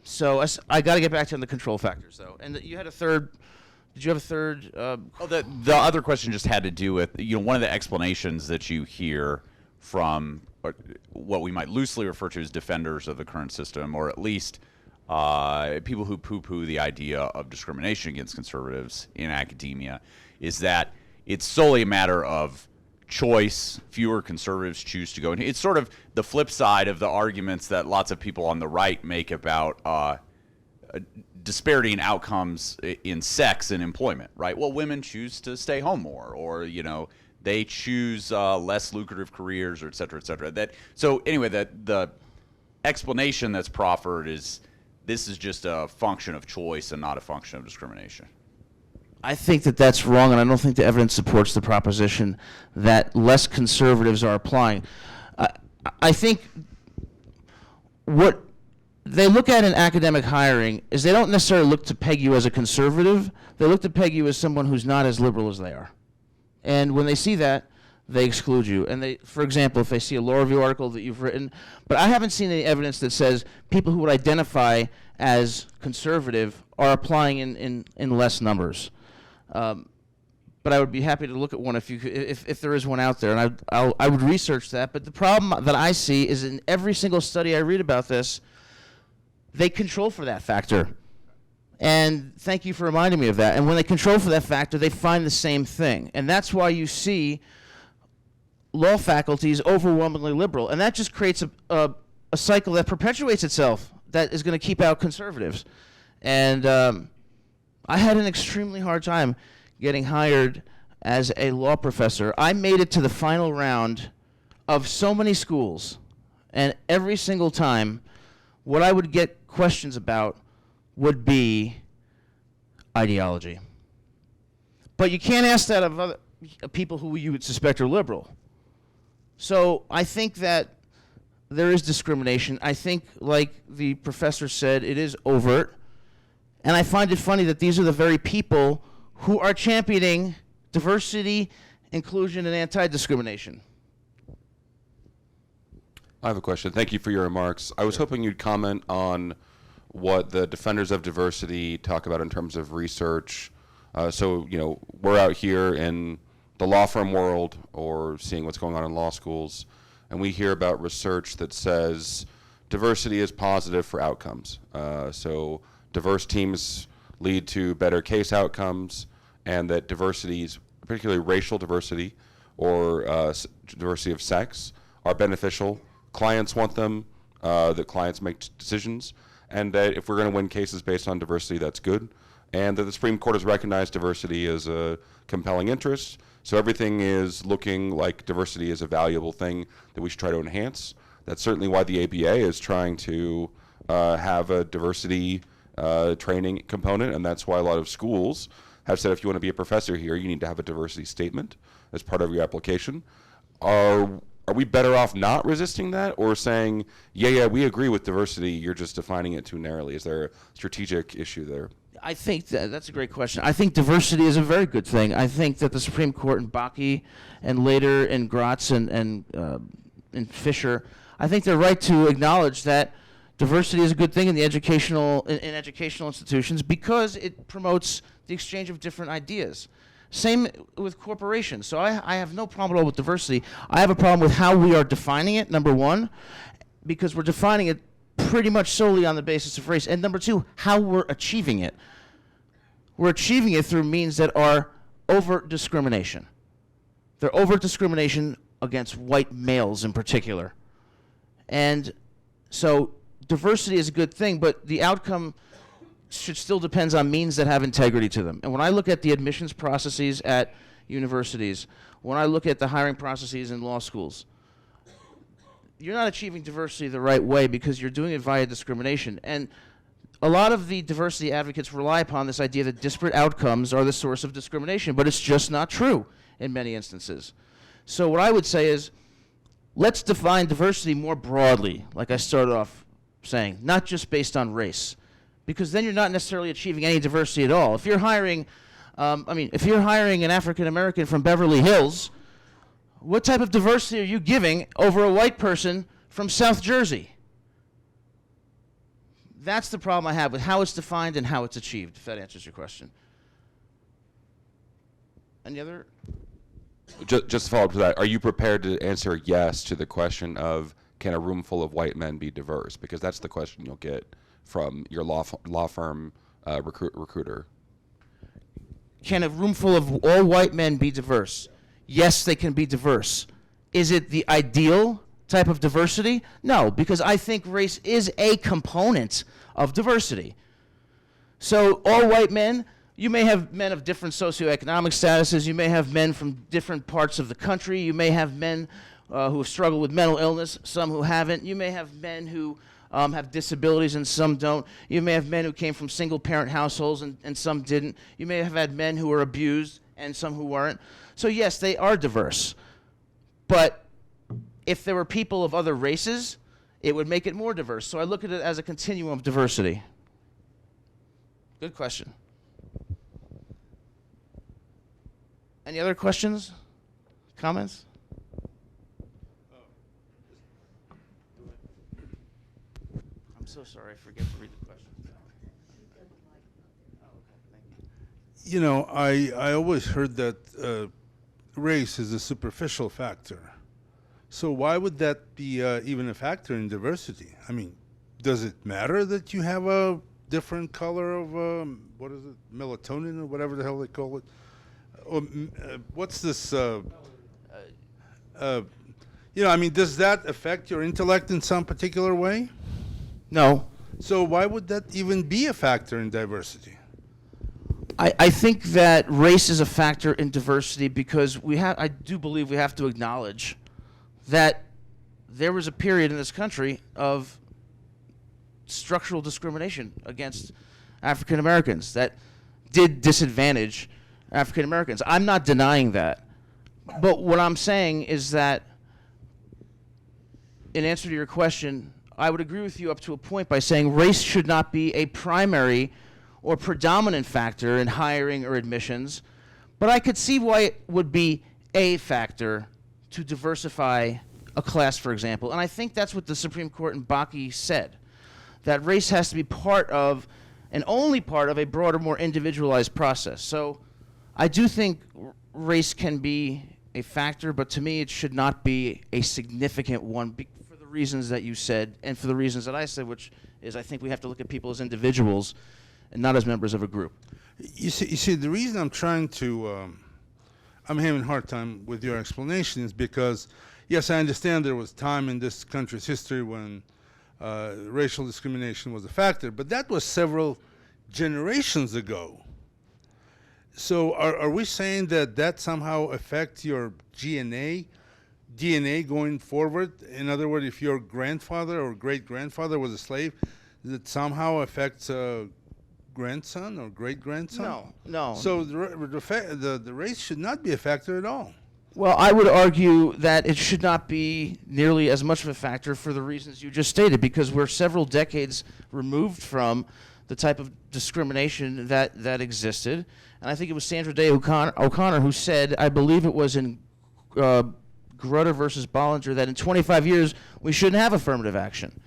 So I got to get back to the control factors, though. And you had a third. Did you have a third? The other question just had to do with one of the explanations that you hear from what we might loosely refer to as defenders of the current system, or at least people who poo-poo the idea of discrimination against conservatives in academia is that it's solely a matter of choice. Fewer conservatives choose to go. And it's sort of the flip side of the arguments that lots of people on the right make about disparity in outcomes in sex and employment, right? Well, women choose to stay home more, or, you know, they choose less lucrative careers, or et cetera, et cetera. So anyway, the explanation that's proffered is this is just a function of choice and not a function of discrimination. I think that that's wrong, and I don't think the evidence supports the proposition that less conservatives are applying. I think what they look at in academic hiring is they don't necessarily look to peg you as a conservative. They look to peg you as someone who's not as liberal as they are. And when they see that, they exclude you. And they, for example, if they see a law review article that you've written, but I haven't seen any evidence that says people who would identify as conservative are applying in less numbers. But I would be happy to look at one if there is one out there, and I would research that. But the problem that I see is in every single study I read about this, they control for that factor. And thank you for reminding me of that. And when they control for that factor, they find the same thing. And that's why you see law faculties overwhelmingly liberal. And that just creates a cycle that perpetuates itself that is going to keep out conservatives. And I had an extremely hard time getting hired as a law professor. I made it to the final round of so many schools, and every single time, what I would get questions about would be ideology. But you can't ask that of other people who you would suspect are liberal. So I think that there is discrimination. I think, like the professor said, it is overt. And I find it funny that these are the very people who are championing diversity, inclusion, and anti-discrimination. I have a question. Thank you for your remarks. I was hoping you'd comment on what the defenders of diversity talk about in terms of research. So, you know, we're out here in the law firm world or seeing what's going on in law schools, and we hear about research that says diversity is positive for outcomes. So diverse teams lead to better case outcomes, and that diversities, particularly racial diversity or diversity of sex, are beneficial. Clients want them, that clients make decisions, and that if we're going to win cases based on diversity, that's good. And that the Supreme Court has recognized diversity as a compelling interest, so everything is looking like diversity is a valuable thing that we should try to enhance. That's certainly why the ABA is trying to have a diversity training component, and that's why a lot of schools have said if you want to be a professor here, you need to have a diversity statement as part of your application. Are we better off not resisting that, or saying, yeah, we agree with diversity, you're just defining it too narrowly? Is there a strategic issue there? I think that's a great question. I think diversity is a very good thing. I think that the Supreme Court in Bakke and later in Gratz and Fisher, I think they're right to acknowledge that diversity is a good thing in the educational institutions because it promotes the exchange of different ideas. Same with corporations. So I have no problem at all with diversity. I have a problem with how we are defining it, number one, because we're defining it pretty much solely on the basis of race. And number two, how we're achieving it. We're achieving it through means that are overt discrimination. They're overt discrimination against white males in particular. And so diversity is a good thing, but the outcome should still depends on means that have integrity to them. And when I look at the admissions processes at universities, when I look at the hiring processes in law schools, you're not achieving diversity the right way because you're doing it via discrimination. And a lot of the diversity advocates rely upon this idea that disparate outcomes are the source of discrimination, but it's just not true in many instances. So what I would say is, let's define diversity more broadly, like I started off saying, not just based on race, because then you're not necessarily achieving any diversity at all. If you're hiring, if you're hiring an African American from Beverly Hills, what type of diversity are you giving over a white person from South Jersey? That's the problem I have with how it's defined and how it's achieved, if that answers your question. Any other? Just to follow up to that, are you prepared to answer yes to the question of can a room full of white men be diverse? Because that's the question you'll get from your law firm recruiter? Can a room full of all white men be diverse? Yes, they can be diverse. Is it the ideal type of diversity? No, because I think race is a component of diversity. So all white men, you may have men of different socioeconomic statuses, you may have men from different parts of the country, you may have men who have struggled with mental illness, some who haven't, you may have men who have disabilities and some don't, you may have men who came from single parent households and some didn't, you may have had men who were abused and some who weren't. So yes, they are diverse. But if there were people of other races, it would make it more diverse. So I look at it as a continuum of diversity. Good question. Any other questions? Comments? I'm so sorry, I forget to read the question. You know, I always heard that race is a superficial factor. So why would that be even a factor in diversity? I mean, does it matter that you have a different color of, what is it, melatonin or whatever the hell they call it? What's this? You know, I mean, does that affect your intellect in some particular way? No. So why would that even be a factor in diversity? I think that race is a factor in diversity because I do believe we have to acknowledge that there was a period in this country of structural discrimination against African Americans that did disadvantage African Americans. I'm not denying that. But what I'm saying is that, in answer to your question, I would agree with you up to a point by saying race should not be a primary or predominant factor in hiring or admissions, but I could see why it would be a factor to diversify a class, for example. And I think that's what the Supreme Court in Bakke said, that race has to be part of, and only part of, a broader, more individualized process. So I do think race can be a factor, but to me it should not be a significant one for the reasons that you said and for the reasons that I said, which is I think we have to look at people as individuals and not as members of a group. You see, the reason I'm trying to, I'm having a hard time with your explanation is because, yes, I understand there was time in this country's history when racial discrimination was a factor, but that was several generations ago. So are we saying that that somehow affects your DNA going forward? In other words, if your grandfather or great-grandfather was a slave, that somehow affects grandson or great-grandson? No. So the race should not be a factor at all. Well, I would argue that it should not be nearly as much of a factor for the reasons you just stated, because we're several decades removed from the type of discrimination that existed. And I think it was Sandra Day O'Connor who said, I believe it was in Grutter versus Bollinger, that in 25 years we shouldn't have affirmative action.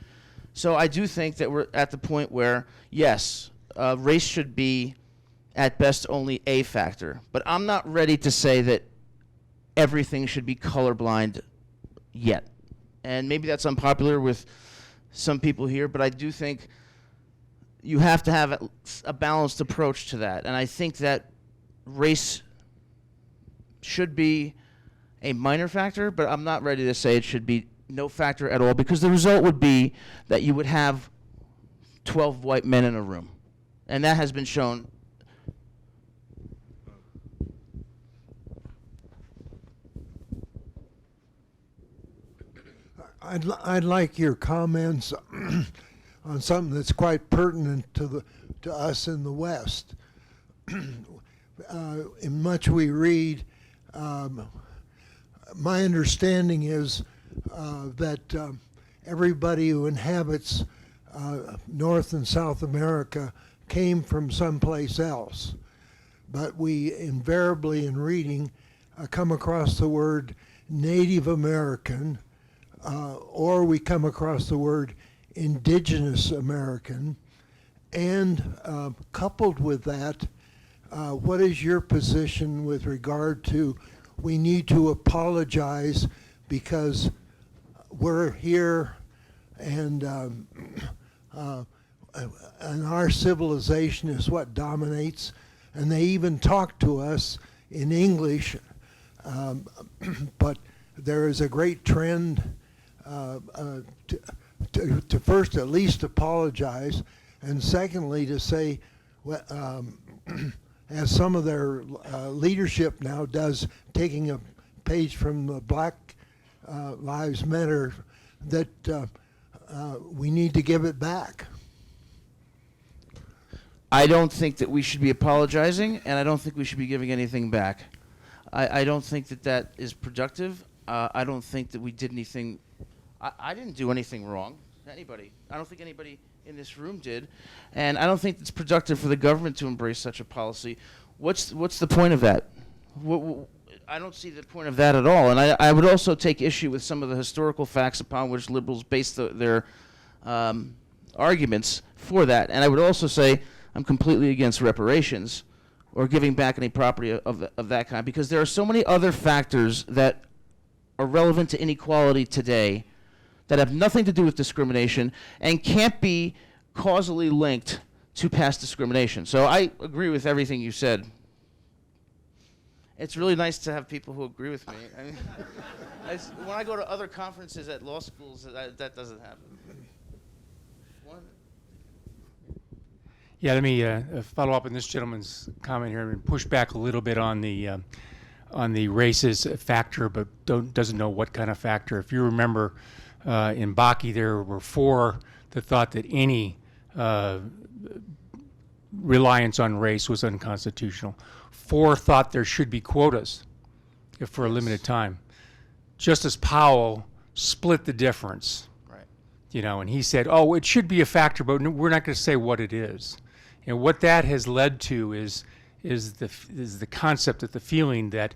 So I do think that we're at the point where, yes, race should be at best only a factor. But I'm not ready to say that everything should be colorblind yet. And maybe that's unpopular with some people here, but I do think you have to have a balanced approach to that. And I think that race should be a minor factor, but I'm not ready to say it should be no factor at all, because the result would be that you would have 12 white men in a room. And that has been shown. I'd like your comments on something that's quite pertinent to us in the West. In much we read, my understanding is that everybody who inhabits North and South America came from someplace else. But we invariably, in reading, come across the word Native American, or we come across the word Indigenous American, and coupled with that, what is your position with regard to we need to apologize because we're here and and our civilization is what dominates, and they even talk to us in English, but there is a great trend to first at least apologize, and secondly to say, as some of their leadership now does, taking a page from the Black Lives Matter, that we need to give it back. I don't think that we should be apologizing, and I don't think we should be giving anything back. I don't think that that is productive. I don't think that we did anything. I didn't do anything wrong to anybody. I don't think anybody in this room did, and I don't think it's productive for the government to embrace such a policy. What's the point of that? I don't see the point of that at all, and I would also take issue with some of the historical facts upon which liberals base their arguments for that, and I would also say I'm completely against reparations or giving back any property of that kind, because there are so many other factors that are relevant to inequality today that have nothing to do with discrimination and can't be causally linked to past discrimination. So I agree with everything you said. It's really nice to have people who agree with me. I mean, when I go to other conferences at law schools, that doesn't happen. Yeah, let me follow up on this gentleman's comment here and push back a little bit on the racist factor, but doesn't know what kind of factor. If you remember, in Bakke, there were 4 that thought that any reliance on race was unconstitutional. 4 thought there should be quotas for a limited time. Justice Powell split the difference. Right. And he said, "Oh, it should be a factor, but we're not going to say what it is." And what that has led to is the concept, that the feeling that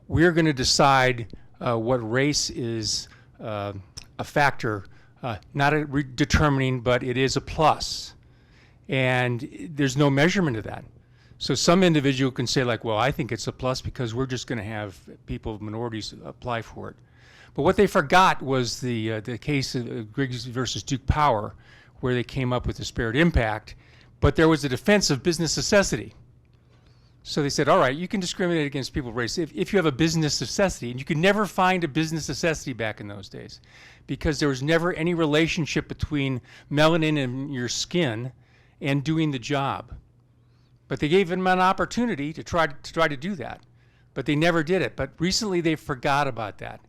we're going to decide what race is a factor, not determining, but it is a plus. And there's no measurement of that. So some individual can say, like, well, I think it's a plus because we're just going to have people, minorities, apply for it. But what they forgot was the case of Griggs versus Duke Power, where they came up with disparate impact, but there was a defense of business necessity. So they said, all right, you can discriminate against people of race if you have a business necessity, and you could never find a business necessity back in those days, because there was never any relationship between melanin in your skin and doing the job. But they gave them an opportunity to try to do that, but they never did it. But recently they forgot about that.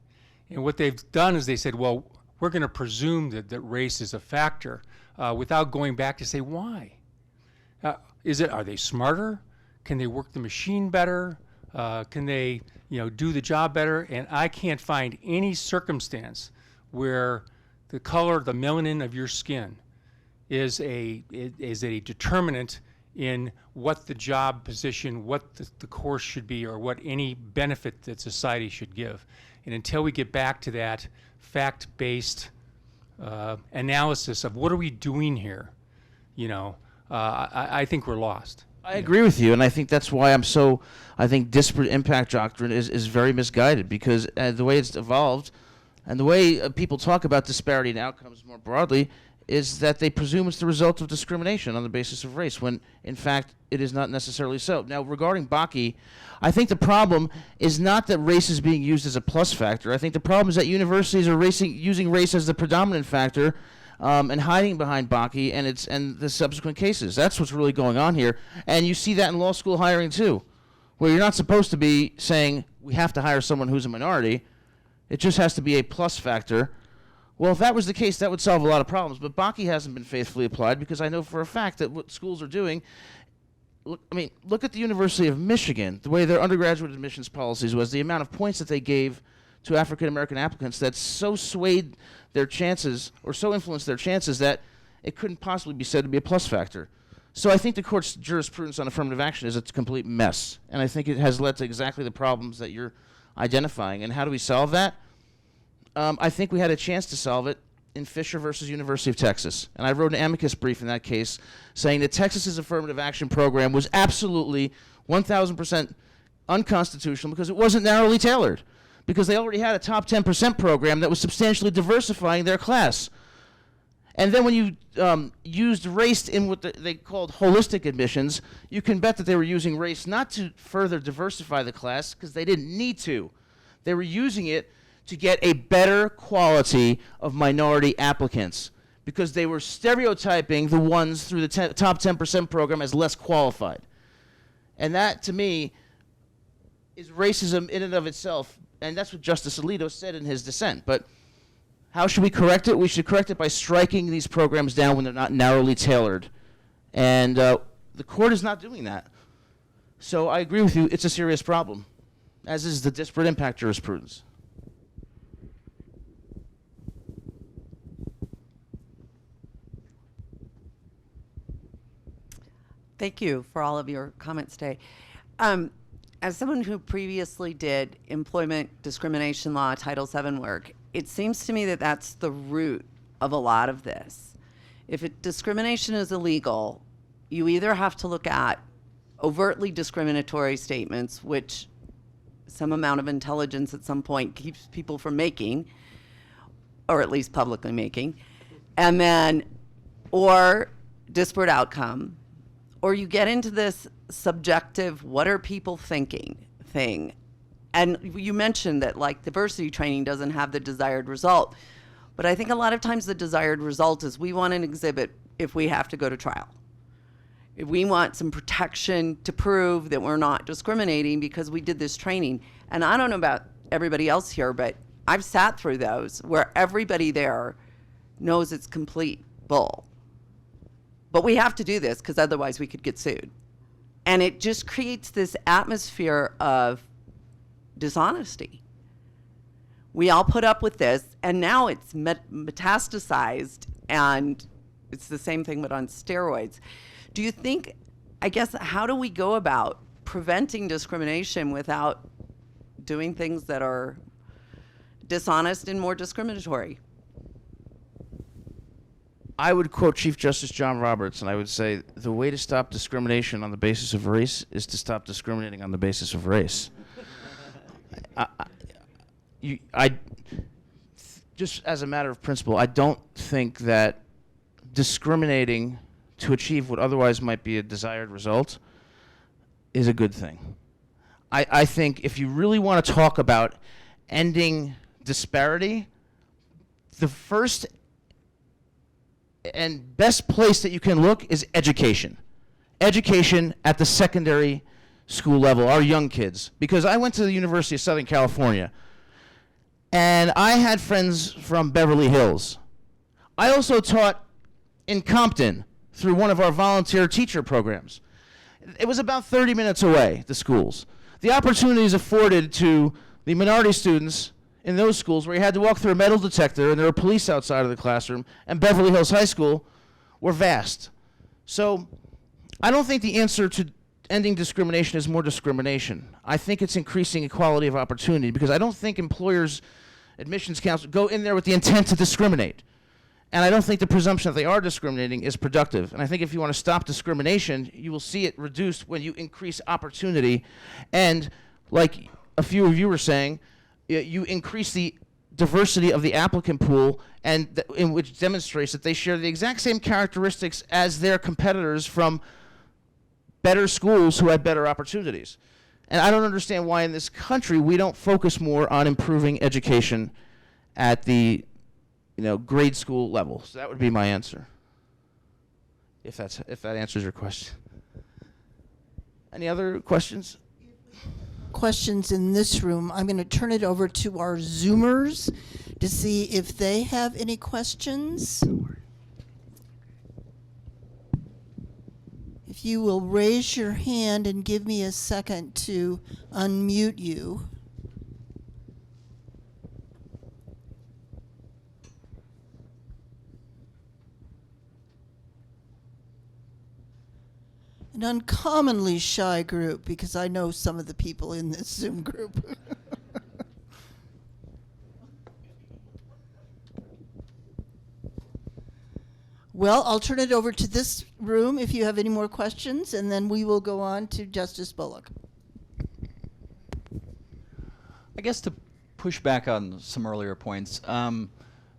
And what they've done is they said, well, we're going to presume that race is a factor without going back to say why. Are they smarter? Can they work the machine better? Can they do the job better? And I can't find any circumstance where the color, the melanin of your skin is a determinant in what the job position, what the course should be, or what any benefit that society should give. And until we get back to that fact-based analysis of what are we doing here, I think we're lost. I agree with you, and I think that's why I think disparate impact doctrine is very misguided, because the way it's evolved and the way people talk about disparity in outcomes more broadly is that they presume it's the result of discrimination on the basis of race, when in fact it is not necessarily so. Now, regarding Bakke, I think the problem is not that race is being used as a plus factor. I think the problem is that universities are using race as the predominant factor and hiding behind Bakke and the subsequent cases. That's what's really going on here. And you see that in law school hiring too, where you're not supposed to be saying we have to hire someone who's a minority. It just has to be a plus factor. Well, if that was the case, that would solve a lot of problems. But Bakke hasn't been faithfully applied, because I know for a fact that what schools are doing, look at the University of Michigan, the way their undergraduate admissions policies was, the amount of points that they gave to African-American applicants that so swayed their chances, or so influenced their chances, that it couldn't possibly be said to be a plus factor. So I think the court's jurisprudence on affirmative action is a complete mess. And I think it has led to exactly the problems that you're identifying. And how do we solve that? I think we had a chance to solve it in Fisher versus University of Texas. And I wrote an amicus brief in that case saying that Texas's affirmative action program was absolutely 1,000% unconstitutional because it wasn't narrowly tailored, because they already had a top 10% program that was substantially diversifying their class. And then when you used race in what they called holistic admissions, you can bet that they were using race not to further diversify the class, because they didn't need to. They were using it to get a better quality of minority applicants, because they were stereotyping the ones through the top 10% program as less qualified. And that, to me, is racism in and of itself, and that's what Justice Alito said in his dissent. But how should we correct it? We should correct it by striking these programs down when they're not narrowly tailored. And the court is not doing that. So I agree with you, it's a serious problem, as is the disparate impact jurisprudence. Thank you for all of your comments today. As someone who previously did employment discrimination law, Title VII work, it seems to me that that's the root of a lot of this. If discrimination is illegal, you either have to look at overtly discriminatory statements, which some amount of intelligence at some point keeps people from making, or at least publicly making, and then, or disparate outcome, or you get into this subjective, what are people thinking thing. And you mentioned that like diversity training doesn't have the desired result. But I think a lot of times the desired result is we want an exhibit if we have to go to trial. If we want some protection to prove that we're not discriminating because we did this training. And I don't know about everybody else here, but I've sat through those where everybody there knows it's complete bull. But we have to do this because otherwise we could get sued. And it just creates this atmosphere of dishonesty. We all put up with this, and now it's metastasized, and it's the same thing but on steroids. Do you think, I guess, how do we go about preventing discrimination without doing things that are dishonest and more discriminatory? I would quote Chief Justice John Roberts, and I would say the way to stop discrimination on the basis of race is to stop discriminating on the basis of race. Just as a matter of principle, I don't think that discriminating to achieve what otherwise might be a desired result is a good thing. I think if you really want to talk about ending disparity, the first and best place that you can look is education. Education at the secondary school level, our young kids. Because I went to the University of Southern California, and I had friends from Beverly Hills. I also taught in Compton through one of our volunteer teacher programs. It was about 30 minutes away, the schools. The opportunities afforded to the minority students in those schools where you had to walk through a metal detector and there were police outside of the classroom, and Beverly Hills High School, were vast. So I don't think the answer to ending discrimination is more discrimination. I think it's increasing equality of opportunity, because I don't think employers, admissions council, go in there with the intent to discriminate. And I don't think the presumption that they are discriminating is productive. And I think if you want to stop discrimination, you will see it reduced when you increase opportunity. And like a few of you were saying, you increase the diversity of the applicant pool, and in which demonstrates that they share the exact same characteristics as their competitors from better schools who had better opportunities. And I don't understand why in this country we don't focus more on improving education at the grade school level. So that would be my answer, if that answers your question. Any other questions? Questions in this room. I'm going to turn it over to our Zoomers to see if they have any questions. If you will raise your hand and give me a second to unmute you. An uncommonly shy group, because I know some of the people in this Zoom group. Well, I'll turn it over to this room if you have any more questions, and then we will go on to Justice Bullock. I guess to push back on some earlier points,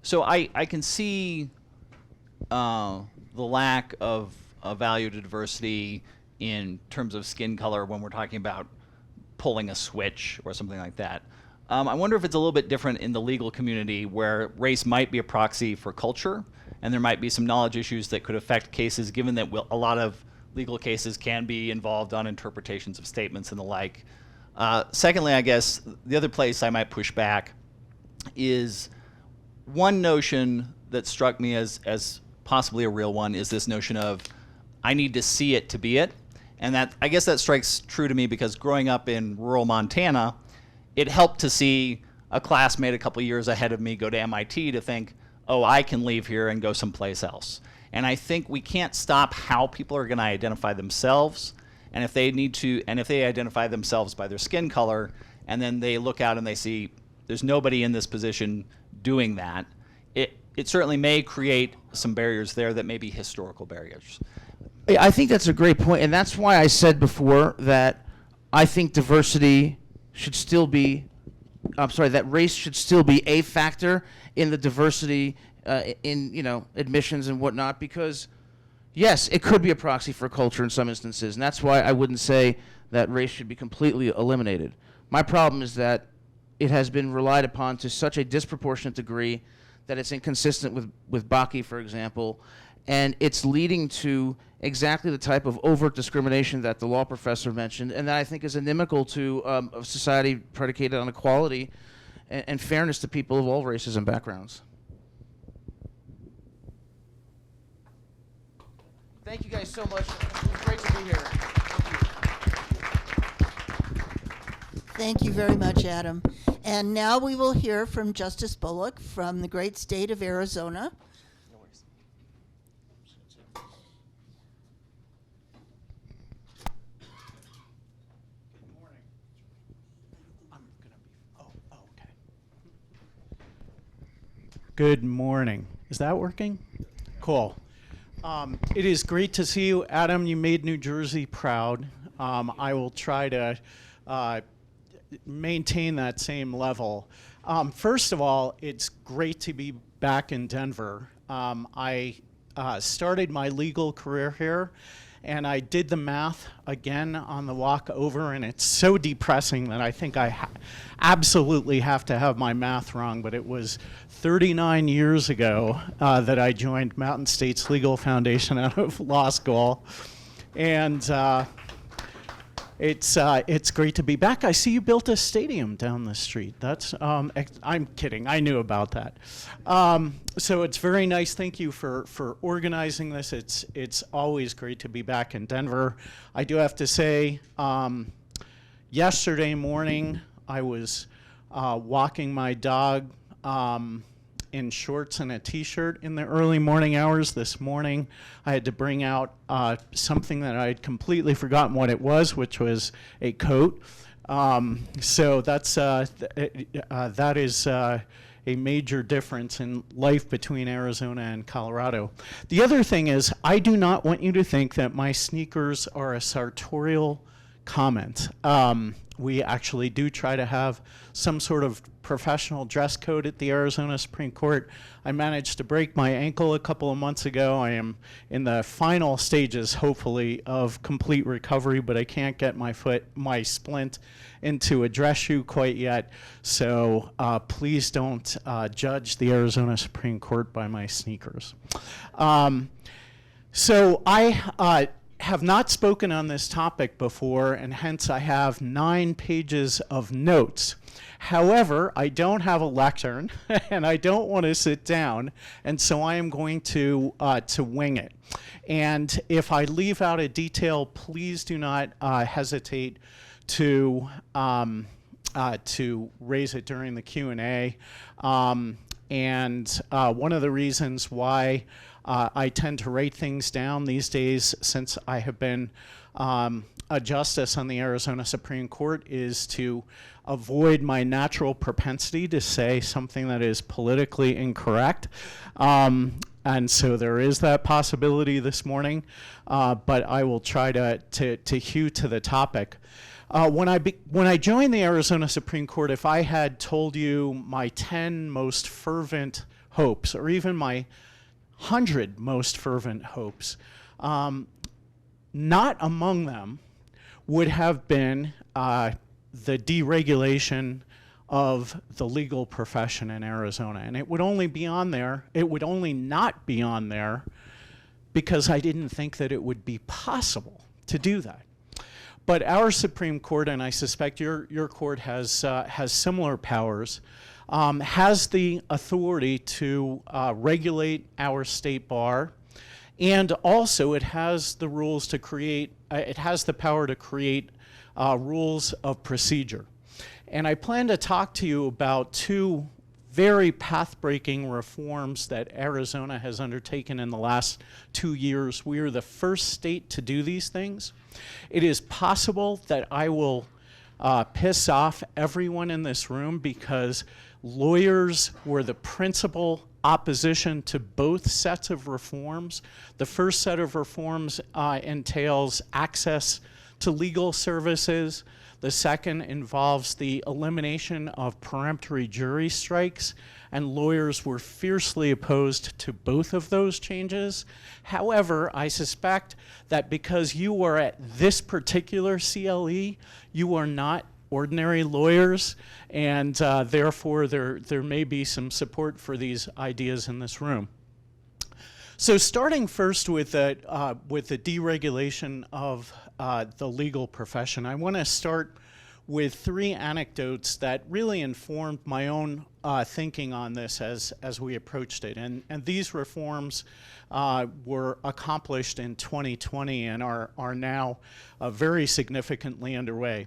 so I can see the lack of value to diversity in terms of skin color when we're talking about pulling a switch or something like that. I wonder if it's a little bit different in the legal community where race might be a proxy for culture, and there might be some knowledge issues that could affect cases, given that a lot of legal cases can be involved on interpretations of statements and the like. Secondly, I guess the other place I might push back is one notion that struck me as possibly a real one is this notion of I need to see it to be it. And that, I guess that strikes true to me because growing up in rural Montana, it helped to see a classmate a couple years ahead of me go to MIT to think, oh, I can leave here and go someplace else. And I think we can't stop how people are going to identify themselves. And if they identify themselves by their skin color, and then they look out and they see there's nobody in this position doing that, it certainly may create some barriers there that may be historical barriers. I think that's a great point, and that's why I said before that I think diversity should still be, that race should still be a factor in the diversity in admissions and whatnot, because yes, it could be a proxy for culture in some instances, and that's why I wouldn't say that race should be completely eliminated. My problem is that it has been relied upon to such a disproportionate degree that it's inconsistent with Bakke, for example, and it's leading to exactly the type of overt discrimination that the law professor mentioned, and that I think is inimical to a society predicated on equality and fairness to people of all races and backgrounds. Thank you guys so much. It was great to be here. Thank you very much, Adam. And now we will hear from Justice Bullock from the great state of Arizona. Good morning. Is that working? Cool. It is great to see you. Adam, you made New Jersey proud. I will try to maintain that same level. First of all, it's great to be back in Denver. I started my legal career here, and I did the math again on the walk over, and it's so depressing that I think I absolutely have to have my math wrong, but it was 39 years ago that I joined Mountain States Legal Foundation out of law school, and it's great to be back. I see you built a stadium down the street. That's I'm kidding. I knew about that. So it's very nice. Thank you for organizing this. It's always great to be back in Denver. I do have to say, yesterday morning I was walking my dog in shorts and a t-shirt in the early morning hours. This morning I had to bring out something that I had completely forgotten what it was, which was a coat. So that's that is a major difference in life between Arizona and Colorado. The other thing is, I do not want you to think that my sneakers are a sartorial comment. We actually do try to have some sort of professional dress code at the Arizona Supreme Court. I managed to break my ankle a couple of months ago. I am in the final stages, hopefully, of complete recovery, but I can't get my splint into a dress shoe quite yet. So please don't judge the Arizona Supreme Court by my sneakers. So I have not spoken on this topic before, and hence I have 9 pages of notes. However, I don't have a lectern, and I don't want to sit down, and so I am going to wing it. And if I leave out a detail, please do not hesitate to raise it during the Q&A. And one of the reasons why I tend to write things down these days, since I have been a justice on the Arizona Supreme Court, is to avoid my natural propensity to say something that is politically incorrect. And so there is that possibility this morning, but I will try to hew to the topic. When I joined the Arizona Supreme Court, if I had told you my 10 most fervent hopes, or even my 100 most fervent hopes. Not among them would have been the deregulation of the legal profession in Arizona. And it would only be on there, it would only not be on there because I didn't think that it would be possible to do that. But our Supreme Court, and I suspect your court has similar powers, has the authority to regulate our state bar, and also it has the rules to create, it has the power to create rules of procedure. And I plan to talk to you about two very path-breaking reforms that Arizona has undertaken in the last 2 years. We are the first state to do these things. It is possible that I will piss off everyone in this room because lawyers were the principal opposition to both sets of reforms. The first set of reforms entails access to legal services. The second involves the elimination of peremptory jury strikes, and lawyers were fiercely opposed to both of those changes. However, I suspect that because you are at this particular CLE, you are not ordinary lawyers, and therefore there may be some support for these ideas in this room. So starting first with the deregulation of the legal profession, I want to start with 3 anecdotes that really informed my own thinking on this as we approached it. And these reforms were accomplished in 2020 and are now very significantly underway.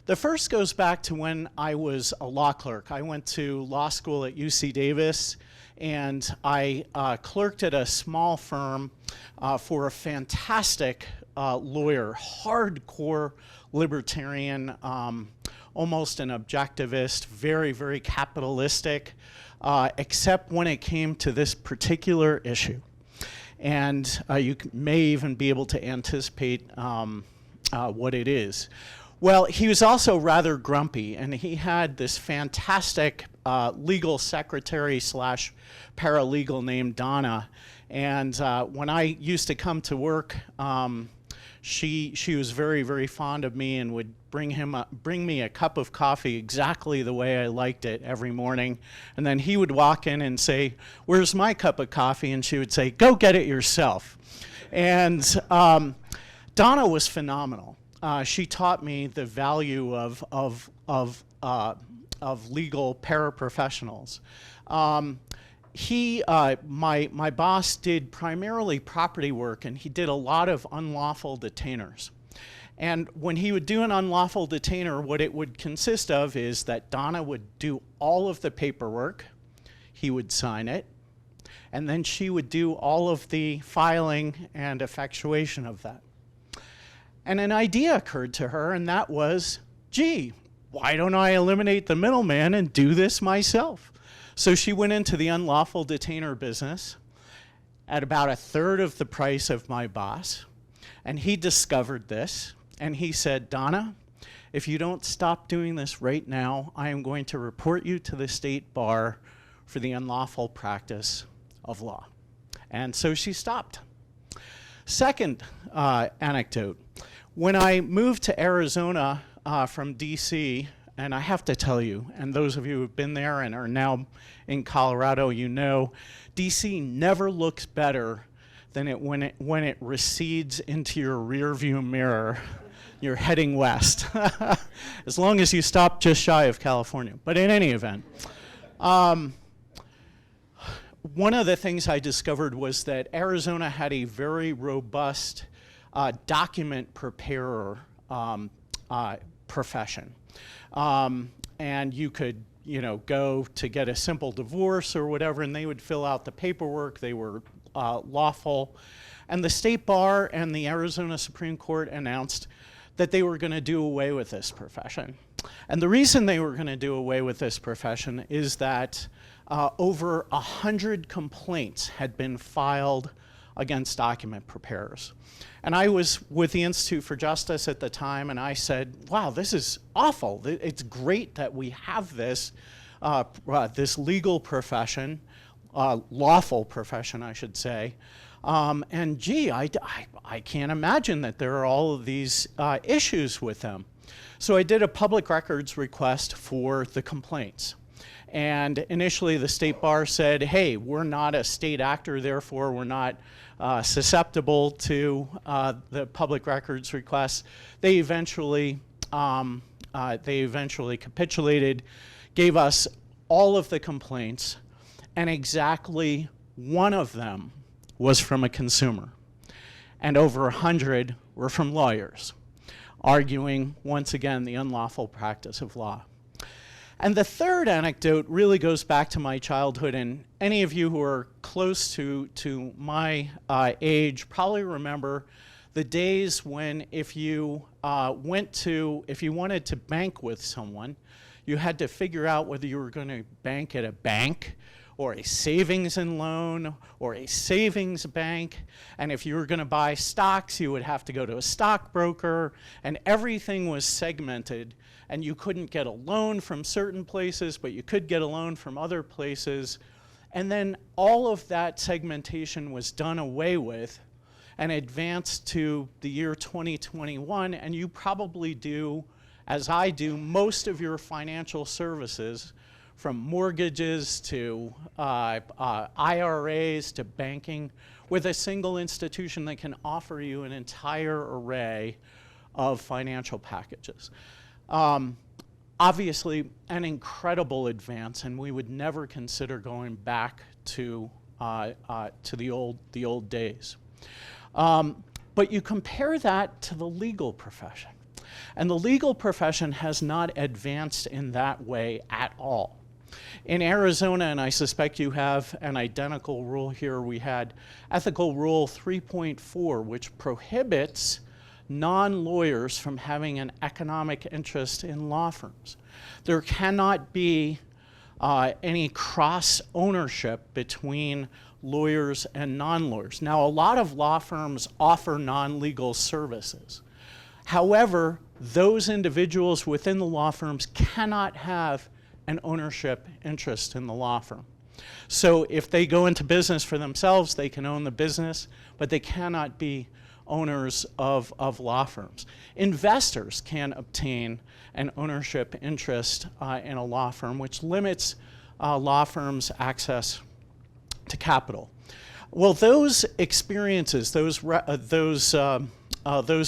The first goes back to when I was a law clerk. I went to law school at UC Davis, and I clerked at a small firm for a fantastic lawyer, hardcore libertarian, almost an objectivist, very, very capitalistic, except when it came to this particular issue. And you may even be able to anticipate what it is. Well, he was also rather grumpy, and he had this fantastic legal secretary slash paralegal named Donna. And when I used to come to work, she was very, very fond of me and would bring me a cup of coffee exactly the way I liked it every morning. And then he would walk in and say, "Where's my cup of coffee?" And she would say, "Go get it yourself." And Donna was phenomenal. She taught me the value of legal paraprofessionals. My boss did primarily property work, and he did a lot of unlawful detainers. And when he would do an unlawful detainer, what it would consist of is that Donna would do all of the paperwork, he would sign it, and then she would do all of the filing and effectuation of that. And an idea occurred to her, and that was, gee, why don't I eliminate the middleman and do this myself? So she went into the unlawful detainer business at about 1/3 of the price of my boss, and he discovered this, and he said, "Donna, if you don't stop doing this right now, I am going to report you to the state bar for the unlawful practice of law." And so she stopped. Second anecdote. When I moved to Arizona from DC, and I have to tell you, and those of you who've been there and are now in Colorado, you know, DC never looks better than when it recedes into your rearview mirror. You're heading west, as long as you stop just shy of California. But in any event, one of the things I discovered was that Arizona had a very robust document preparer profession. And you could, go to get a simple divorce or whatever, and they would fill out the paperwork. They were lawful. And the state bar and the Arizona Supreme Court announced that they were going to do away with this profession. And the reason they were going to do away with this profession is that over 100 complaints had been filed against document preparers. And I was with the Institute for Justice at the time, and I said, wow, this is awful. It's great that we have this, this legal profession, lawful profession, I should say. And gee, I can't imagine that there are all of these issues with them. So I did a public records request for the complaints. And initially the state bar said, hey, we're not a state actor, therefore we're not susceptible to the public records requests. They eventually capitulated, gave us all of the complaints, and exactly one of them was from a consumer. And over 100 were from lawyers, arguing, once again, the unlawful practice of law. And the third anecdote really goes back to my childhood, and any of you who are close to my age probably remember the days when if you wanted to bank with someone, you had to figure out whether you were going to bank at a bank or a savings and loan or a savings bank. And if you were going to buy stocks, you would have to go to a stockbroker, and everything was segmented. And you couldn't get a loan from certain places, but you could get a loan from other places. And then all of that segmentation was done away with and advanced to the year 2021. And you probably do, as I do, most of your financial services, from mortgages to IRAs to banking, with a single institution that can offer you an entire array of financial packages. Obviously, an incredible advance, and we would never consider going back to the old days. But you compare that to the legal profession, and the legal profession has not advanced in that way at all. In Arizona, and I suspect you have an identical rule here, we had Ethical Rule 3.4, which prohibits non-lawyers from having an economic interest in law firms. There cannot be any cross-ownership between lawyers and non-lawyers. Now, a lot of law firms offer non-legal services. However, those individuals within the law firms cannot have an ownership interest in the law firm. So if they go into business for themselves, they can own the business, but they cannot be owners of law firms. Investors can obtain an ownership interest in a law firm, which limits law firms' access to capital. Well, those experiences, those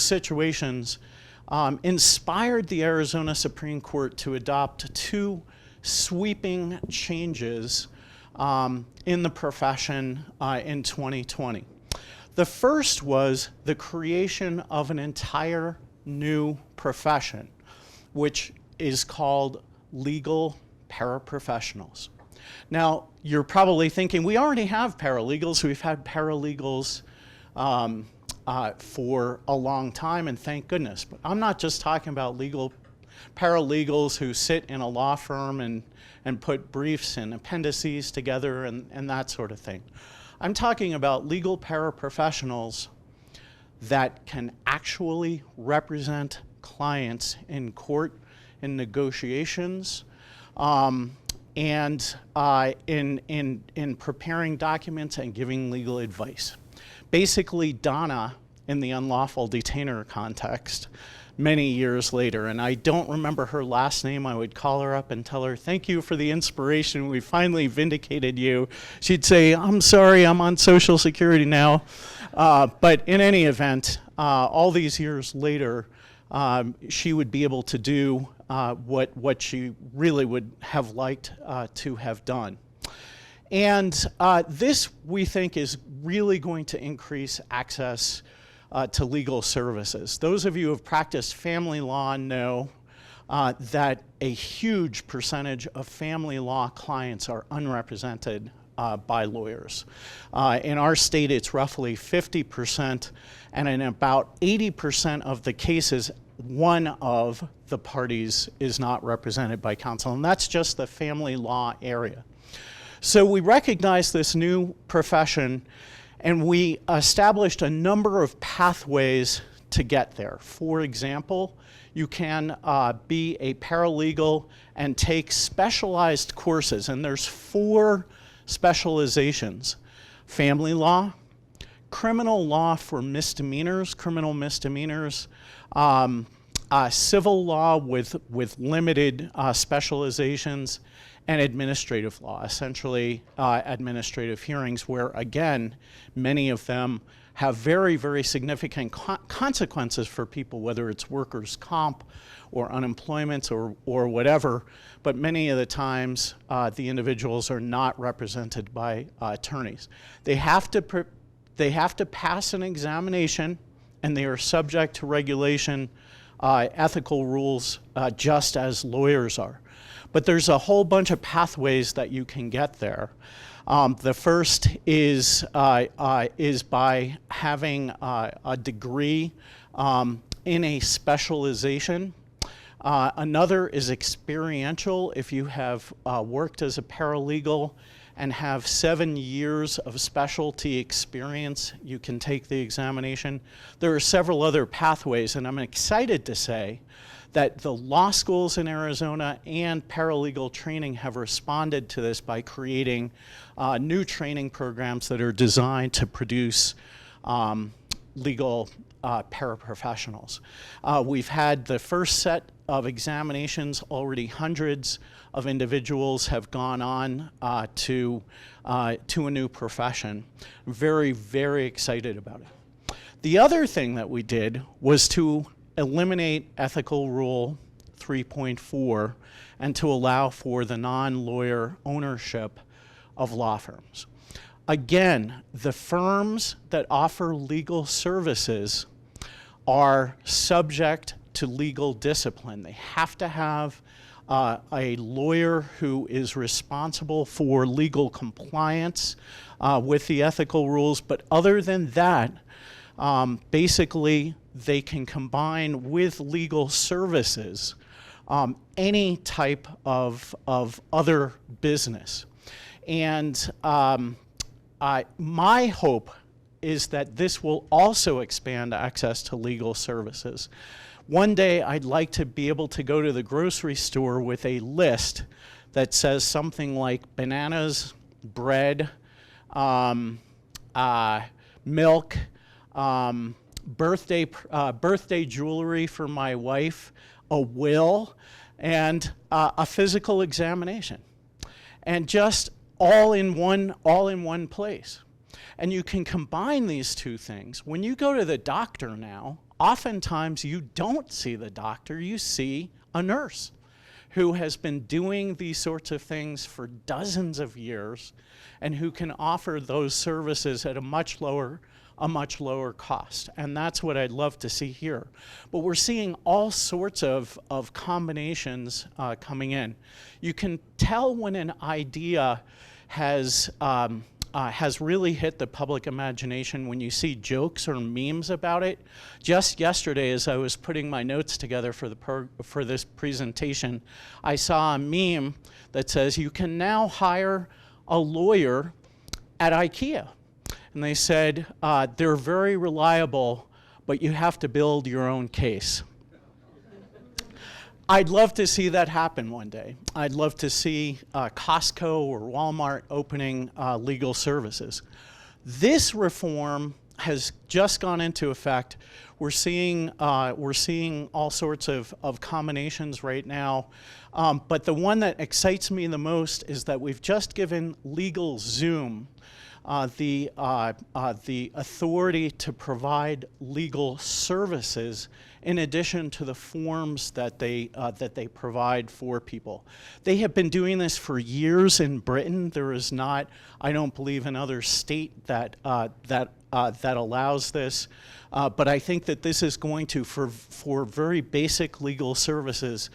situations inspired the Arizona Supreme Court to adopt two sweeping changes in the profession in 2020. The first was the creation of an entire new profession, which is called legal paraprofessionals. Now, you're probably thinking, we already have paralegals. We've had paralegals for a long time, and thank goodness. But I'm not just talking about paralegals who sit in a law firm and put briefs and appendices together and that sort of thing. I'm talking about legal paraprofessionals that can actually represent clients in court, in negotiations, and in preparing documents and giving legal advice. Basically, Donna, in the unlawful detainer context, many years later, and I don't remember her last name. I would call her up and tell her, thank you for the inspiration. We finally vindicated you. She'd say, I'm sorry, I'm on Social Security now. But in any event, all these years later, she would be able to do what she really would have liked to have done. And this, we think, is really going to increase access to legal services. Those of you who have practiced family law know that a huge percentage of family law clients are unrepresented by lawyers. In our state, it's roughly 50%, and in about 80% of the cases, one of the parties is not represented by counsel, and that's just the family law area. So we recognized this new profession, and we established a number of pathways to get there. For example, you can be a paralegal and take specialized courses, and there's 4 specializations: family law, criminal law for misdemeanors, criminal misdemeanors, civil law with limited specializations, and administrative law, essentially administrative hearings, where again, many of them have very, very significant consequences for people, whether it's workers' comp or unemployment or whatever. But many of the times, the individuals are not represented by attorneys. They have to pass an examination, and they are subject to regulation, ethical rules, just as lawyers are. But there's a whole bunch of pathways that you can get there. The first is by having a degree in a specialization. Another is experiential. If you have worked as a paralegal and have 7 years of specialty experience, you can take the examination. There are several other pathways, and I'm excited to say that the law schools in Arizona and paralegal training have responded to this by creating new training programs that are designed to produce legal paraprofessionals. We've had the first set of examinations. Already hundreds of individuals have gone on to a new profession. I'm very, very excited about it. The other thing that we did was to eliminate Ethical Rule 3.4 and to allow for the non-lawyer ownership of law firms. Again, the firms that offer legal services are subject to legal discipline. They have to have a lawyer who is responsible for legal compliance with the ethical rules, but other than that, basically, they can combine with legal services any type of other business. And my hope is that this will also expand access to legal services. One day, I'd like to be able to go to the grocery store with a list that says something like bananas, bread, milk, birthday jewelry for my wife, a will, and a physical examination, and just all in one place. And you can combine these two things. When you go to the doctor now, oftentimes you don't see the doctor, you see a nurse who has been doing these sorts of things for dozens of years and who can offer those services at a much lower cost. And that's what I'd love to see here. But we're seeing all sorts of combinations coming in. You can tell when an idea has really hit the public imagination when you see jokes or memes about it. Just yesterday, as I was putting my notes together for this presentation, I saw a meme that says, you can now hire a lawyer at IKEA. And they said, they're very reliable, but you have to build your own case. I'd love to see that happen one day. I'd love to see Costco or Walmart opening legal services. This reform has just gone into effect. We're seeing all sorts of combinations right now. But the one that excites me the most is that we've just given LegalZoom the authority to provide legal services in addition to the forms that they provide for people. They have been doing this for years in Britain. There is not, I don't believe, another state that allows this. But I think that this is going to, for very basic legal services,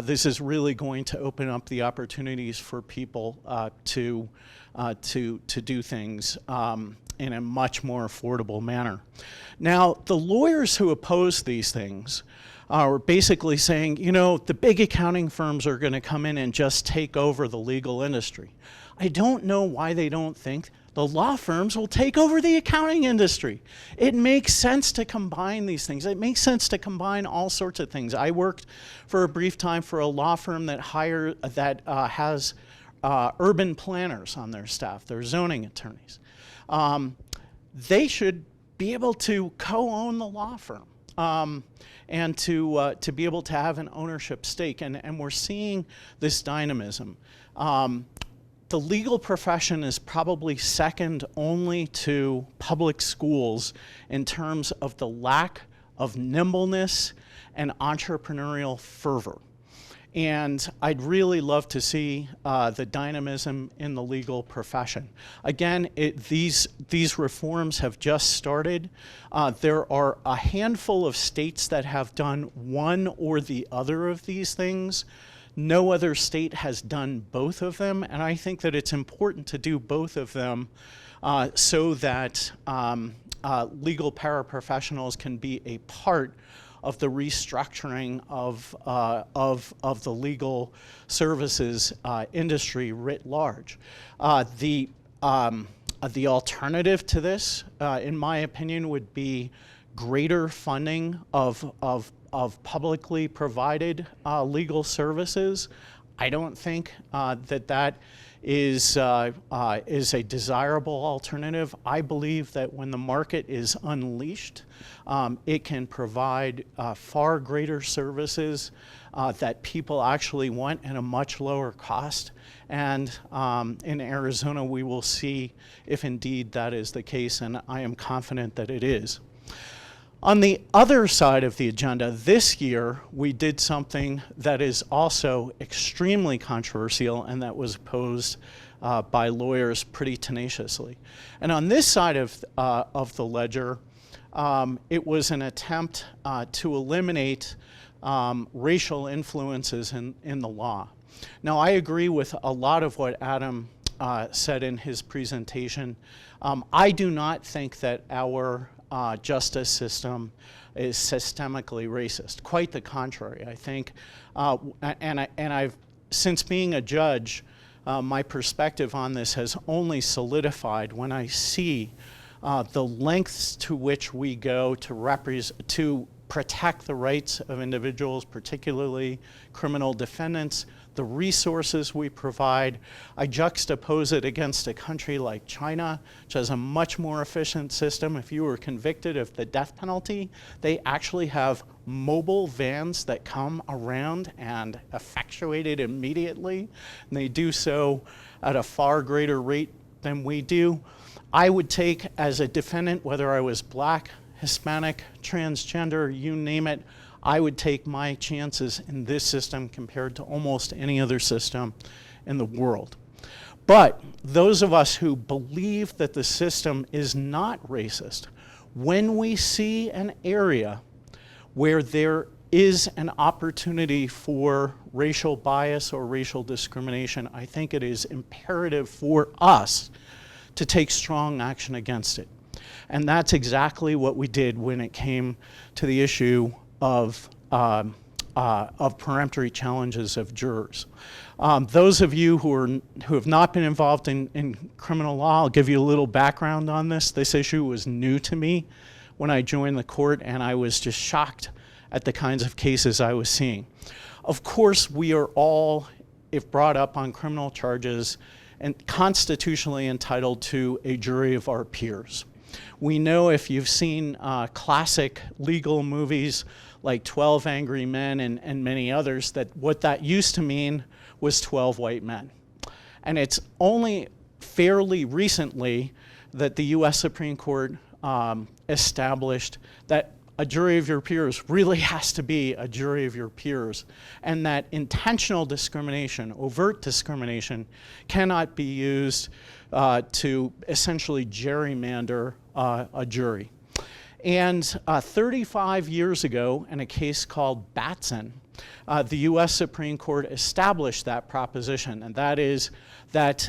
this is really going to open up the opportunities for people to do things in a much more affordable manner. Now, the lawyers who oppose these things are basically saying, you know, the big accounting firms are going to come in and just take over the legal industry. I don't know why they don't think the law firms will take over the accounting industry. It makes sense to combine these things. It makes sense to combine all sorts of things. I worked for a brief time for a law firm that has urban planners on their staff, their zoning attorneys. They should be able to co-own the law firm. And to be able to have an ownership stake. And we're seeing this dynamism. The legal profession is probably second only to public schools in terms of the lack of nimbleness and entrepreneurial fervor. And I'd really love to see the dynamism in the legal profession. Again, these reforms have just started. There are a handful of states that have done one or the other of these things. No other state has done both of them, and I think that it's important to do both of them so that legal paraprofessionals can be a part of the restructuring of the legal services industry writ large. The alternative to this, in my opinion, would be greater funding of publicly provided legal services. I don't think that is a desirable alternative. I believe that when the market is unleashed, it can provide far greater services that people actually want at a much lower cost. And in Arizona, we will see if indeed that is the case, and I am confident that it is. On the other side of the agenda, this year, we did something that is also extremely controversial and that was opposed by lawyers pretty tenaciously. And on this side of the ledger, it was an attempt to eliminate racial influences in the law. Now, I agree with a lot of what Adam said in his presentation. I do not think that our justice system is systemically racist. Quite the contrary. I think, I've since being a judge, my perspective on this has only solidified when I see the lengths to which we go to protect the rights of individuals, particularly criminal defendants, the resources we provide. I juxtapose it against a country like China, which has a much more efficient system. If you were convicted of the death penalty, they actually have mobile vans that come around and effectuate it immediately. And they do so at a far greater rate than we do. I would take, as a defendant, whether I was black, Hispanic, transgender, you name it, I would take my chances in this system compared to almost any other system in the world. But those of us who believe that the system is not racist, when we see an area where there is an opportunity for racial bias or racial discrimination, I think it is imperative for us to take strong action against it. And that's exactly what we did when it came to the issue of peremptory challenges of jurors. Those of you who have not been involved in criminal law, I'll give you a little background on this. This issue was new to me when I joined the court, and I was just shocked at the kinds of cases I was seeing. Of course, we are all, if brought up on criminal charges, and constitutionally entitled to a jury of our peers. We know, if you've seen classic legal movies like 12 Angry Men and many others, that what that used to mean was 12 white men. And it's only fairly recently that the US Supreme Court established that a jury of your peers really has to be a jury of your peers, and that intentional discrimination, overt discrimination, cannot be used to essentially gerrymander a jury. And 35 years ago, in a case called Batson, the US Supreme Court established that proposition, and that is that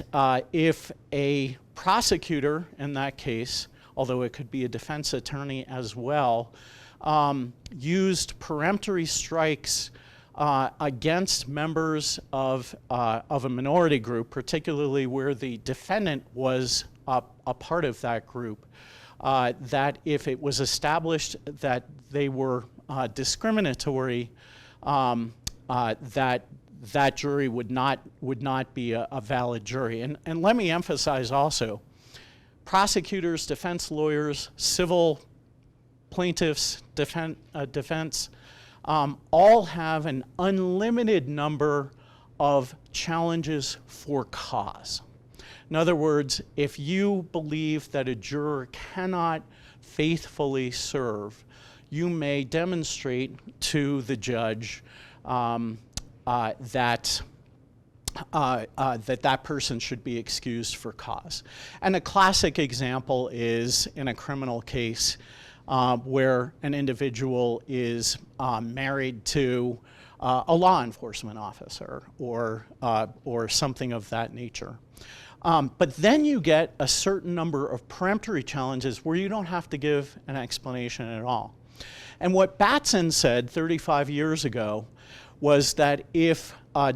if a prosecutor in that case, although it could be a defense attorney as well, used peremptory strikes against members of a minority group, particularly where the defendant was a part of that group, that if it was established that they were discriminatory, that that jury would not be a valid jury. And let me emphasize also, prosecutors, defense lawyers, civil plaintiffs, defense, all have an unlimited number of challenges for cause. In other words, if you believe that a juror cannot faithfully serve, you may demonstrate to the judge that person should be excused for cause. And a classic example is in a criminal case where an individual is married to a law enforcement officer or something of that nature. But then you get a certain number of peremptory challenges where you don't have to give an explanation at all. And what Batson said 35 years ago was that if a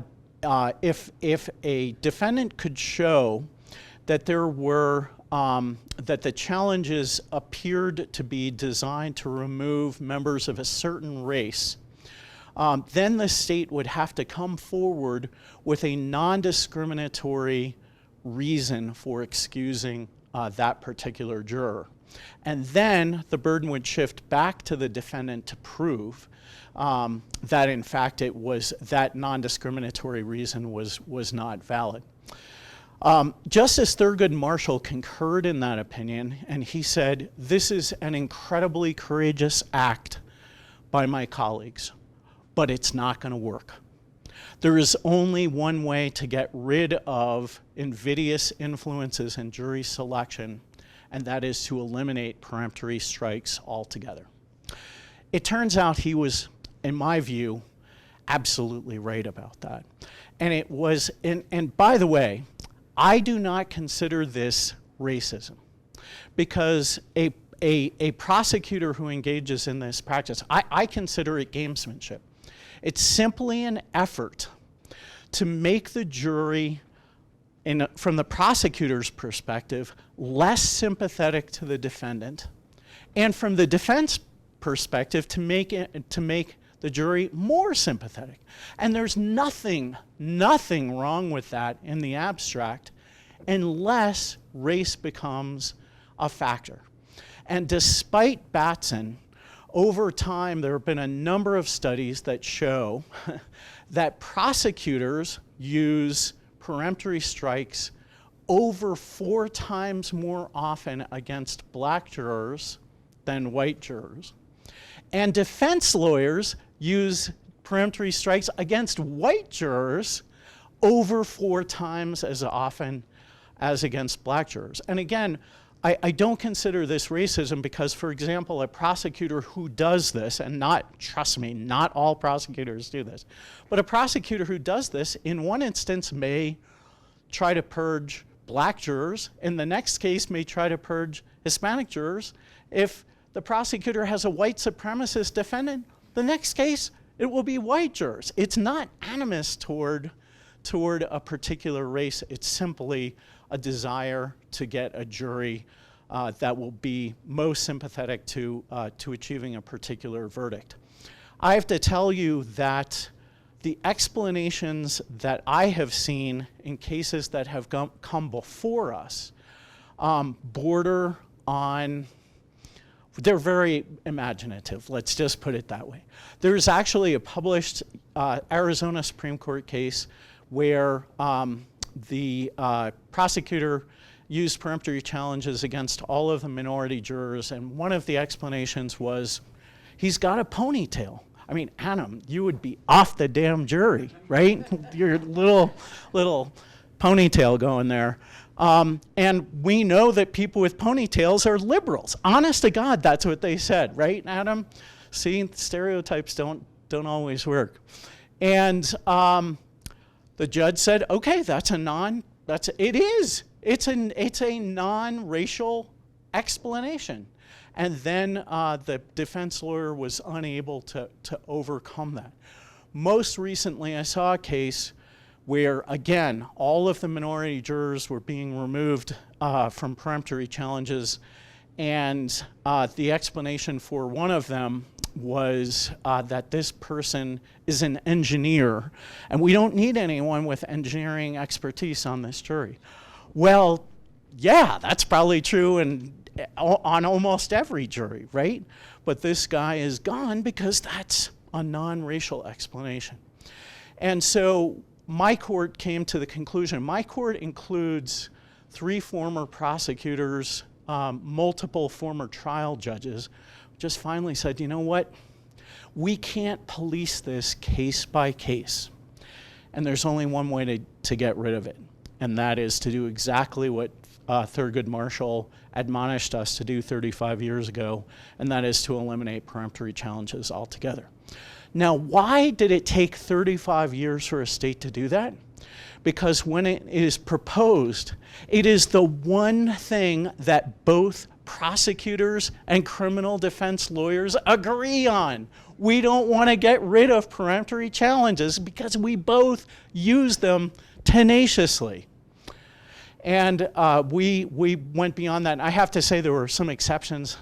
defendant could show that there were that the challenges appeared to be designed to remove members of a certain race, then the state would have to come forward with a non-discriminatory reason for excusing that particular juror. And then the burden would shift back to the defendant to prove that in fact it was that non-discriminatory reason was not valid. Justice Thurgood Marshall concurred in that opinion, and he said, "This is an incredibly courageous act by my colleagues, but it's not going to work. There is only one way to get rid of invidious influences in jury selection, and that is to eliminate peremptory strikes altogether." It turns out he was, in my view, absolutely right about that. And it was, and by the way, I do not consider this racism, because a prosecutor who engages in this practice, I consider it gamesmanship. It's simply an effort to make the jury, from the prosecutor's perspective, less sympathetic to the defendant, and from the defense perspective, to make the jury more sympathetic. And there's nothing wrong with that in the abstract, unless race becomes a factor. And despite Batson, over time there have been a number of studies that show that prosecutors use peremptory strikes over 4 times more often against black jurors than white jurors. And defense lawyers use peremptory strikes against white jurors over 4 times as often as against black jurors. And again, I don't consider this racism because, for example, a prosecutor who does this, and not, trust me, not all prosecutors do this, but a prosecutor who does this, in one instance may try to purge black jurors, in the next case may try to purge Hispanic jurors. If the prosecutor has a white supremacist defendant, the next case, it will be white jurors. It's not animus toward a particular race. It's simply a desire to get a jury that will be most sympathetic to achieving a particular verdict. I have to tell you that the explanations that I have seen in cases that have come before us border on, they're very imaginative, let's just put it that way. There's actually a published Arizona Supreme Court case where the prosecutor used peremptory challenges against all of the minority jurors, and one of the explanations was, he's got a ponytail. I mean, Adam, you would be off the damn jury, right? Your little ponytail going there. And we know that people with ponytails are liberals. Honest to God, that's what they said, right, Adam? See, stereotypes don't always work. And the judge said, okay, it's a non-racial explanation. And then the defense lawyer was unable to overcome that. Most recently, I saw a case where, again, all of the minority jurors were being removed from peremptory challenges, and the explanation for one of them was that this person is an engineer, and we don't need anyone with engineering expertise on this jury. Well, yeah, that's probably true on almost every jury, right? But this guy is gone because that's a non-racial explanation. And so my court came to the conclusion. My court includes 3 former prosecutors, multiple former trial judges, just finally said, you know what? We can't police this case by case. And there's only one way to get rid of it, and that is to do exactly what Thurgood Marshall admonished us to do 35 years ago, and that is to eliminate peremptory challenges altogether. Now, why did it take 35 years for a state to do that? Because when it is proposed, it is the one thing that both prosecutors and criminal defense lawyers agree on. We don't want to get rid of peremptory challenges because we both use them tenaciously. And we went beyond that. And I have to say there were some exceptions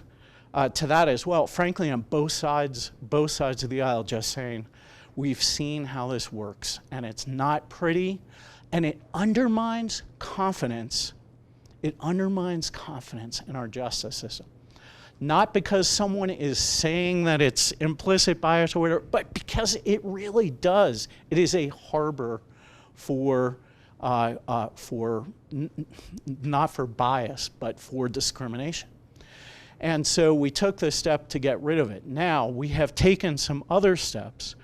to that as well. Frankly, on both sides of the aisle, just saying, we've seen how this works, and it's not pretty, and it undermines confidence. It undermines confidence in our justice system. Not because someone is saying that it's implicit bias or whatever, but because it really does. It is a harbor for not for bias, but for discrimination. And so we took the step to get rid of it. Now we have taken some other steps.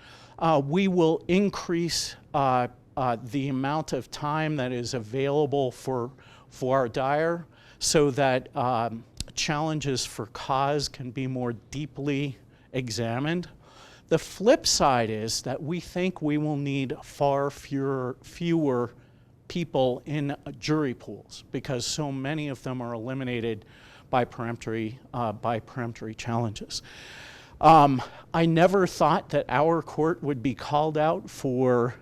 We will increase the amount of time that is available for voir dire so that challenges for cause can be more deeply examined. The flip side is that we think we will need far fewer people in jury pools because so many of them are eliminated by peremptory challenges. I never thought that our court would be called out for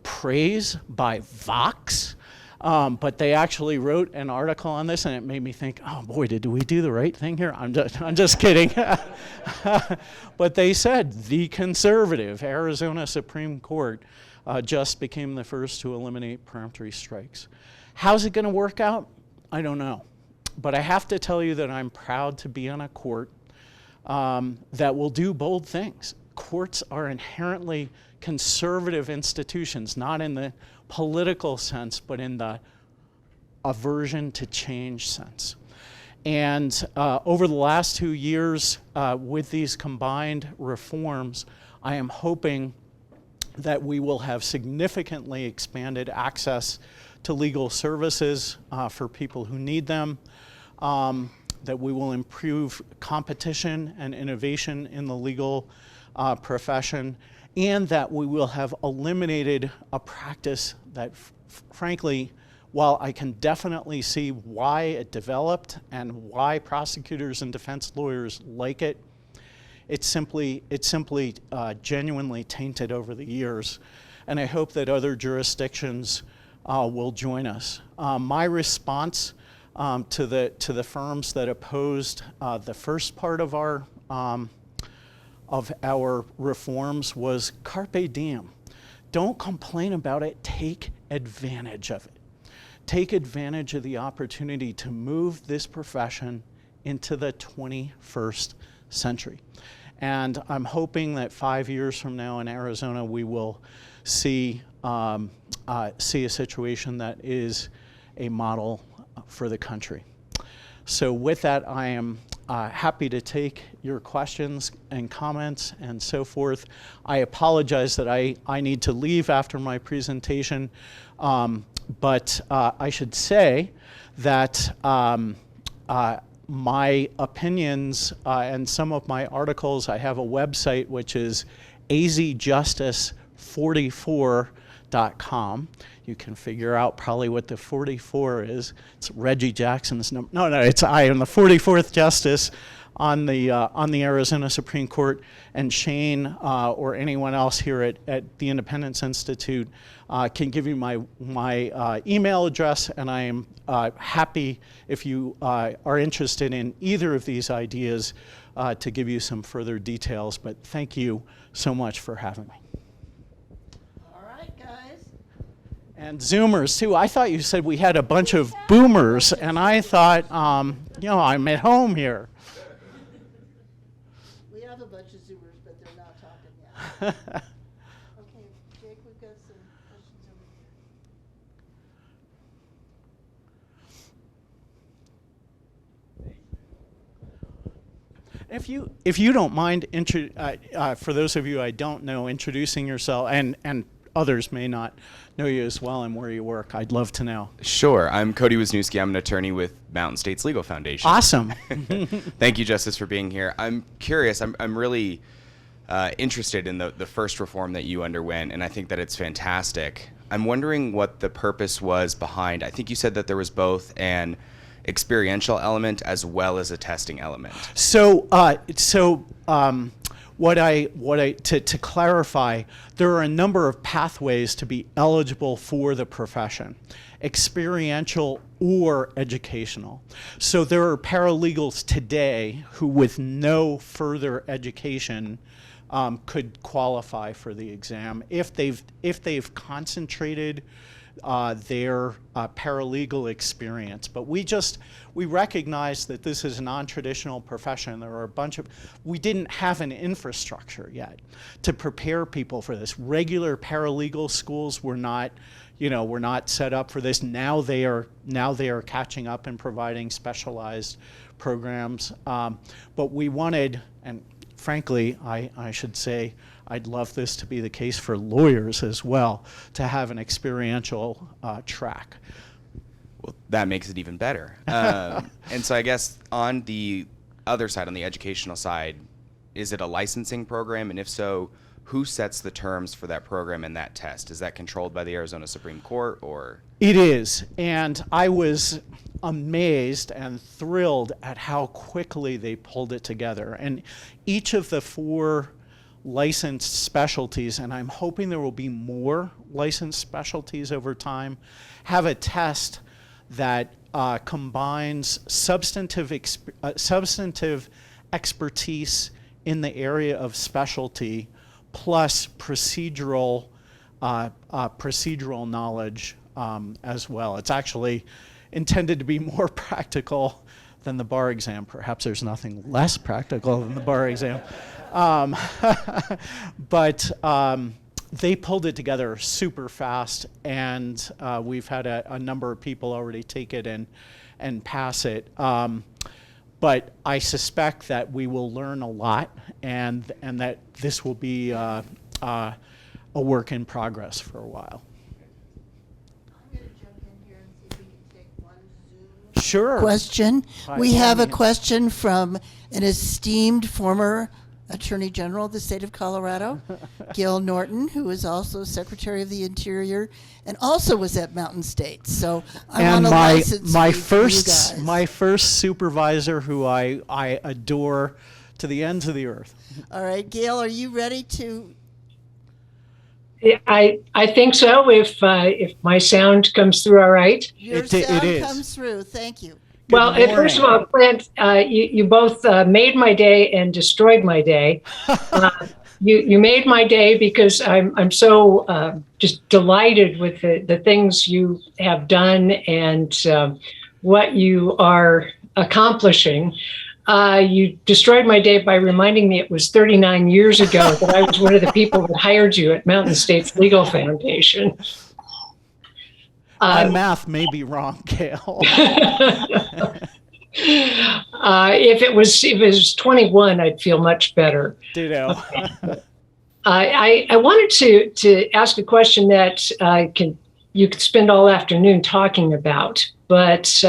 praise by Vox, but they actually wrote an article on this, and it made me think, oh boy, did we do the right thing here? I'm just kidding. But they said the conservative Arizona Supreme Court just became the first to eliminate peremptory strikes. How's it going to work out? I don't know. But I have to tell you that I'm proud to be on a court that will do bold things. Courts are inherently conservative institutions, not in the political sense, but in the aversion to change sense. And over the last 2 years, with these combined reforms, I am hoping that we will have significantly expanded access to legal services for people who need them, that we will improve competition and innovation in the legal profession, and that we will have eliminated a practice that, frankly, while I can definitely see why it developed and why prosecutors and defense lawyers like it, it's simply genuinely tainted over the years. And I hope that other jurisdictions will join us. My response to the firms that opposed the first part of our reforms was carpe diem. Don't complain about it, take advantage of it. Take advantage of the opportunity to move this profession into the 21st century. And I'm hoping that 5 years from now in Arizona, we will see a situation that is a model for the country. So with that, I am happy to take your questions and comments and so forth. I apologize that I need to leave after my presentation, but I should say that my opinions and some of my articles, I have a website which is azjustice44.com. You can figure out probably what the 44 is. It's Reggie Jackson's number. No, it's I am the 44th Justice. on the Arizona Supreme Court, and Shane or anyone else here at the Independence Institute can give you my email address, and I am happy, if you are interested in either of these ideas, to give you some further details. But thank you so much for having me. All right, guys. And Zoomers too. I thought you said we had a bunch of boomers, and I thought, I'm at home here. We have a bunch of Zoomers, but they're not talking yet. Okay, Jake, we've got some questions over here. If you don't mind, for those of you I don't know, introducing yourself, and others may not know you as well and where you work, I'd love to know. Sure. I'm Cody Wisniewski. I'm an attorney with Mountain States Legal Foundation. Awesome. Thank you, Justice, for being here. I'm curious. I'm really interested in the first reform that you underwent, and I think that it's fantastic. I'm wondering what the purpose was behind. I think you said that there was both an experiential element as well as a testing element. So, to clarify, there are a number of pathways to be eligible for the profession, experiential or educational. So there are paralegals today who, with no further education, could qualify for the exam if they've concentrated their paralegal experience. But we recognize that this is a non-traditional profession. There are we didn't have an infrastructure yet to prepare people for this. Regular paralegal schools were not set up for this. Now they are catching up and providing specialized programs. But we wanted, and frankly, I should say, I'd love this to be the case for lawyers as well, to have an experiential track. Well, that makes it even better. And so I guess on the other side, on the educational side, is it a licensing program? And if so, who sets the terms for that program and that test? Is that controlled by the Arizona Supreme Court, or? It is, and I was amazed and thrilled at how quickly they pulled it together. And each of the 4 licensed specialties, and I'm hoping there will be more licensed specialties over time, have a test that combines substantive expertise in the area of specialty plus procedural knowledge as well. It's actually intended to be more practical than the bar exam. Perhaps there's nothing less practical than the bar exam. But they pulled it together super fast, and we've had a number of people already take it and pass it. But I suspect that we will learn a lot, and that this will be a work in progress for a while. I'm going to jump in here and see if we can take one Zoom Sure. question. By We all have a means. question from an esteemed former Attorney General of the state of Colorado, Gil Norton, who is also Secretary of the Interior and also was at Mountain State. So I'm And on a license my fee for you first guys. supervisor, who I adore to the ends of the earth. All right, Gail, are you ready to? I think so. If my sound comes through all right. Your It sound is. comes through. Thank you. Well, Good first of morning. all, Clint, you both made my day and destroyed my day. You made my day because I'm so just delighted with the things you have done and what you are accomplishing. You destroyed my day by reminding me it was 39 years ago that I was one of the people that hired you at Mountain States Legal Foundation. My math may be wrong, Gail. If it was 21, I'd feel much better. Ditto. I wanted to ask a question that you could spend all afternoon talking about, but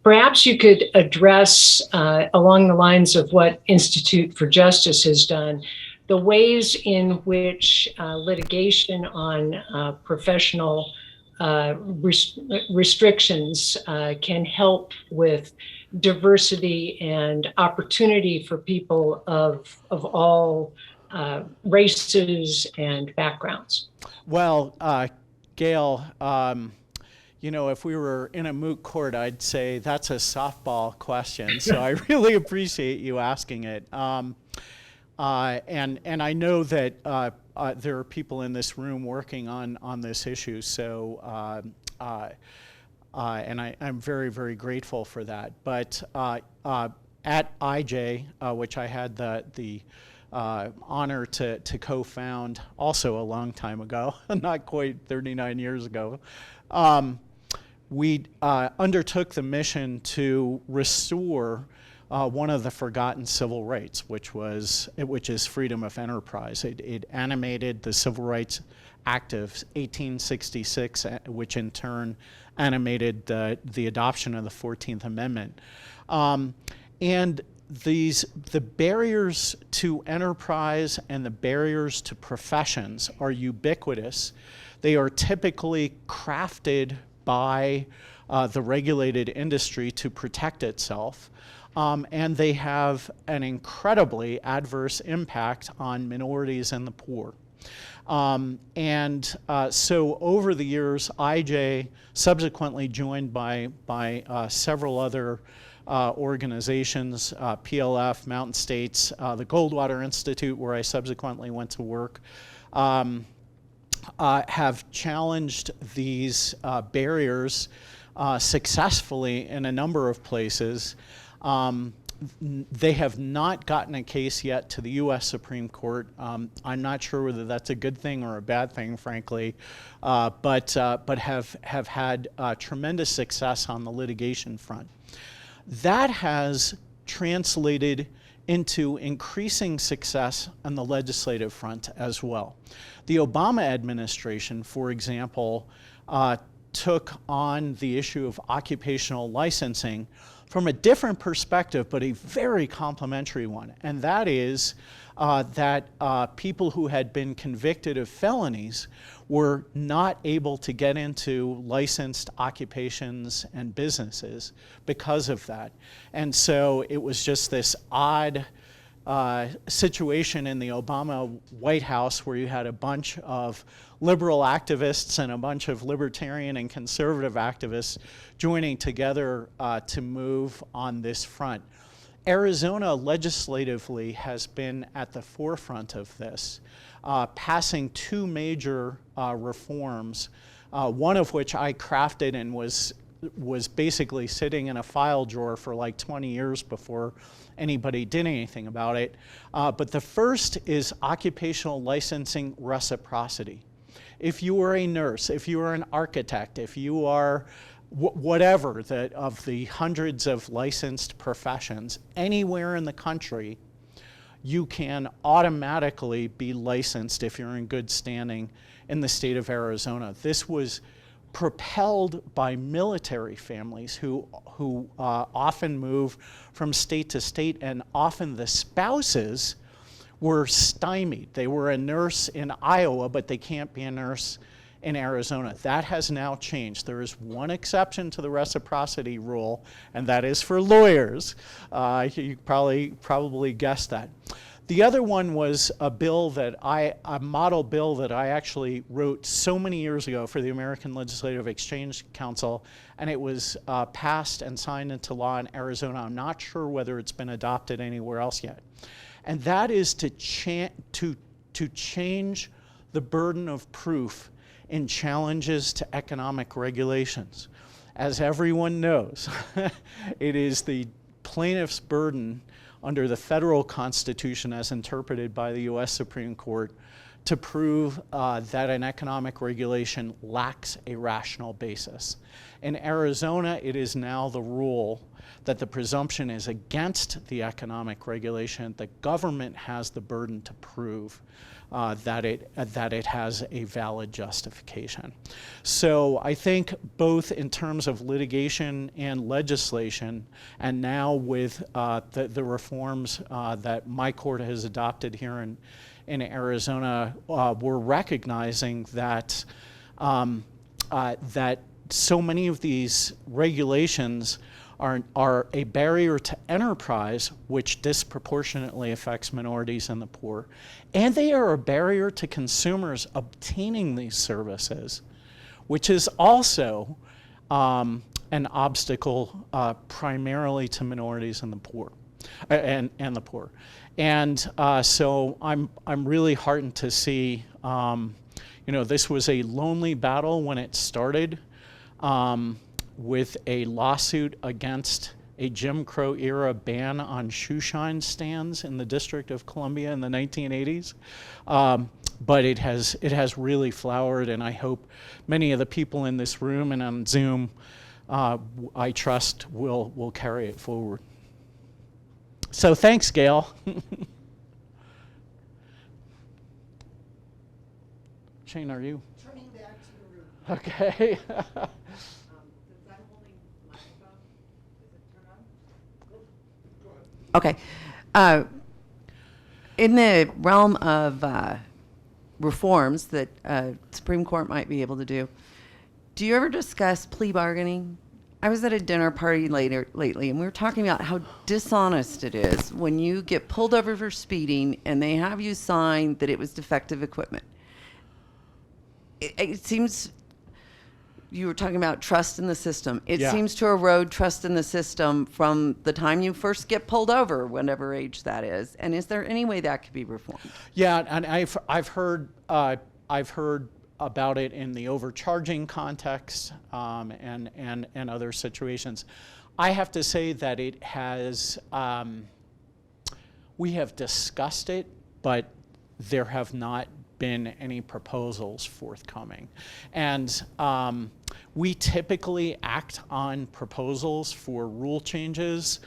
perhaps you could address along the lines of what Institute for Justice has done, the ways in which litigation on professional restrictions can help with diversity and opportunity for people of all races and backgrounds? Well, Gail, you know, if we were in a moot court, I'd say that's a softball question. So I really appreciate you asking it. And I know that there are people in this room working on this issue. So and I'm very, very grateful for that. But at IJ, which I had the honor to co-found also a long time ago, not quite 39 years ago, we undertook the mission to restore one of the forgotten civil rights, which is freedom of enterprise. It animated the Civil Rights Act of 1866, which in turn animated the adoption of the 14th Amendment. And the barriers to enterprise and the barriers to professions are ubiquitous. They are typically crafted by the regulated industry to protect itself. And they have an incredibly adverse impact on minorities and the poor. So over the years, IJ, subsequently joined by several other organizations, PLF, Mountain States, the Goldwater Institute, where I subsequently went to work, have challenged these barriers successfully in a number of places. They have not gotten a case yet to the U.S. Supreme Court. I'm not sure whether that's a good thing or a bad thing, frankly, but have had tremendous success on the litigation front. That has translated into increasing success on the legislative front as well. The Obama administration, for example, took on the issue of occupational licensing from a different perspective, but a very complementary one. And that is that people who had been convicted of felonies were not able to get into licensed occupations and businesses because of that. And so it was just this odd situation in the Obama White House where you had a bunch of liberal activists and a bunch of libertarian and conservative activists joining together to move on this front. Arizona legislatively has been at the forefront of this, passing two major reforms, one of which I crafted and was basically sitting in a file drawer for like 20 years before anybody did anything about it. But the first is occupational licensing reciprocity. If you are a nurse, if you are an architect, if you are whatever of the hundreds of licensed professions anywhere in the country, you can automatically be licensed if you're in good standing in the state of Arizona. This was propelled by military families who often move from state to state, and often the spouses were stymied. They were a nurse in Iowa, but they can't be a nurse in Arizona. That has now changed. There is one exception to the reciprocity rule, and that is for lawyers. You probably guessed that. The other one was a model bill that I actually wrote so many years ago for the American Legislative Exchange Council, and it was passed and signed into law in Arizona. I'm not sure whether it's been adopted anywhere else yet. And that is to change the burden of proof in challenges to economic regulations. As everyone knows, it is the plaintiff's burden under the federal Constitution as interpreted by the U.S. Supreme Court to prove that an economic regulation lacks a rational basis. In Arizona, it is now the rule that the presumption is against the economic regulation. The government has the burden to prove that it has a valid justification. So I think both in terms of litigation and legislation, and now with the reforms that my court has adopted here in Arizona, we're recognizing that that so many of these regulations are a barrier to enterprise, which disproportionately affects minorities and the poor, and they are a barrier to consumers obtaining these services, which is also an obstacle primarily to minorities and the poor, and the poor. And so I'm really heartened to see, this was a lonely battle when it started, with a lawsuit against a Jim Crow era ban on shoe shine stands in the District of Columbia in the 1980s. But it has really flowered, and I hope many of the people in this room and on Zoom, I trust will carry it forward. So thanks, Gail. Shane, are you? Turning back to the room. Okay. Okay. In the realm of reforms that Supreme Court might be able to do you ever discuss plea bargaining? I was at a dinner party lately, and we were talking about how dishonest it is when you get pulled over for speeding and they have you sign that it was defective equipment. It seems, you were talking about trust in the system. It seems to erode trust in the system from the time you first get pulled over, whatever age that is. And is there any way that could be reformed? Yeah, and I've heard about it in the overcharging context, and other situations. I have to say that it has. We have discussed it, but there have not been any proposals forthcoming. And we typically act on proposals for rule changes,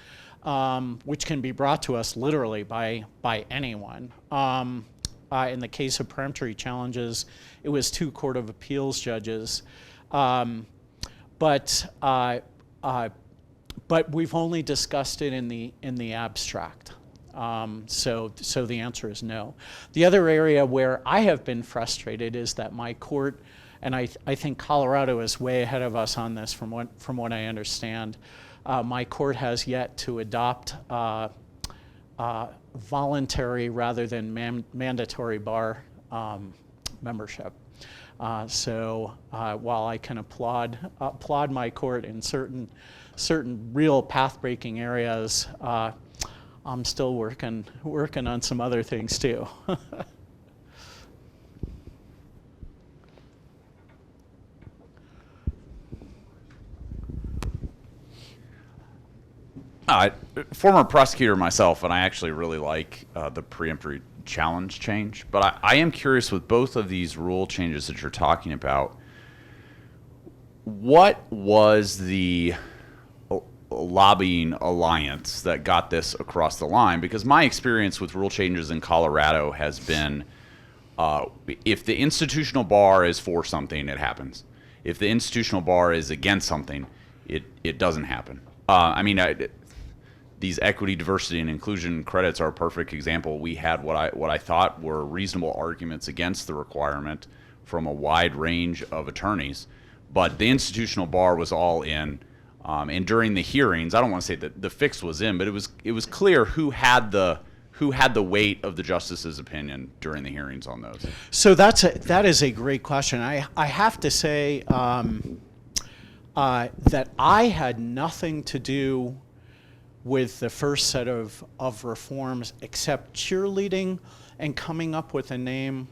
which can be brought to us literally by anyone. In the case of peremptory challenges, it was 2 Court of Appeals judges. But we've only discussed it in the abstract. So the answer is no. The other area where I have been frustrated is that my court, and I think Colorado is way ahead of us on this from what I understand, my court has yet to adopt voluntary rather than mandatory bar membership. So while I can applaud my court in certain real path-breaking areas, I'm still working on some other things too. Former prosecutor myself, and I actually really like the preemptory challenge change. But I am curious with both of these rule changes that you're talking about, what was the lobbying alliance that got this across the line? Because my experience with rule changes in Colorado has been, if the institutional bar is for something, it happens. If the institutional bar is against something, it doesn't happen. These equity, diversity, and inclusion credits are a perfect example. We had what I thought were reasonable arguments against the requirement from a wide range of attorneys, but the institutional bar was all in. And during the hearings, I don't want to say that the fix was in, but it was clear who had the weight of the justice's opinion during the hearings on those. So that is a great question. I have to say that I had nothing to do with the first set of reforms except cheerleading and coming up with a name,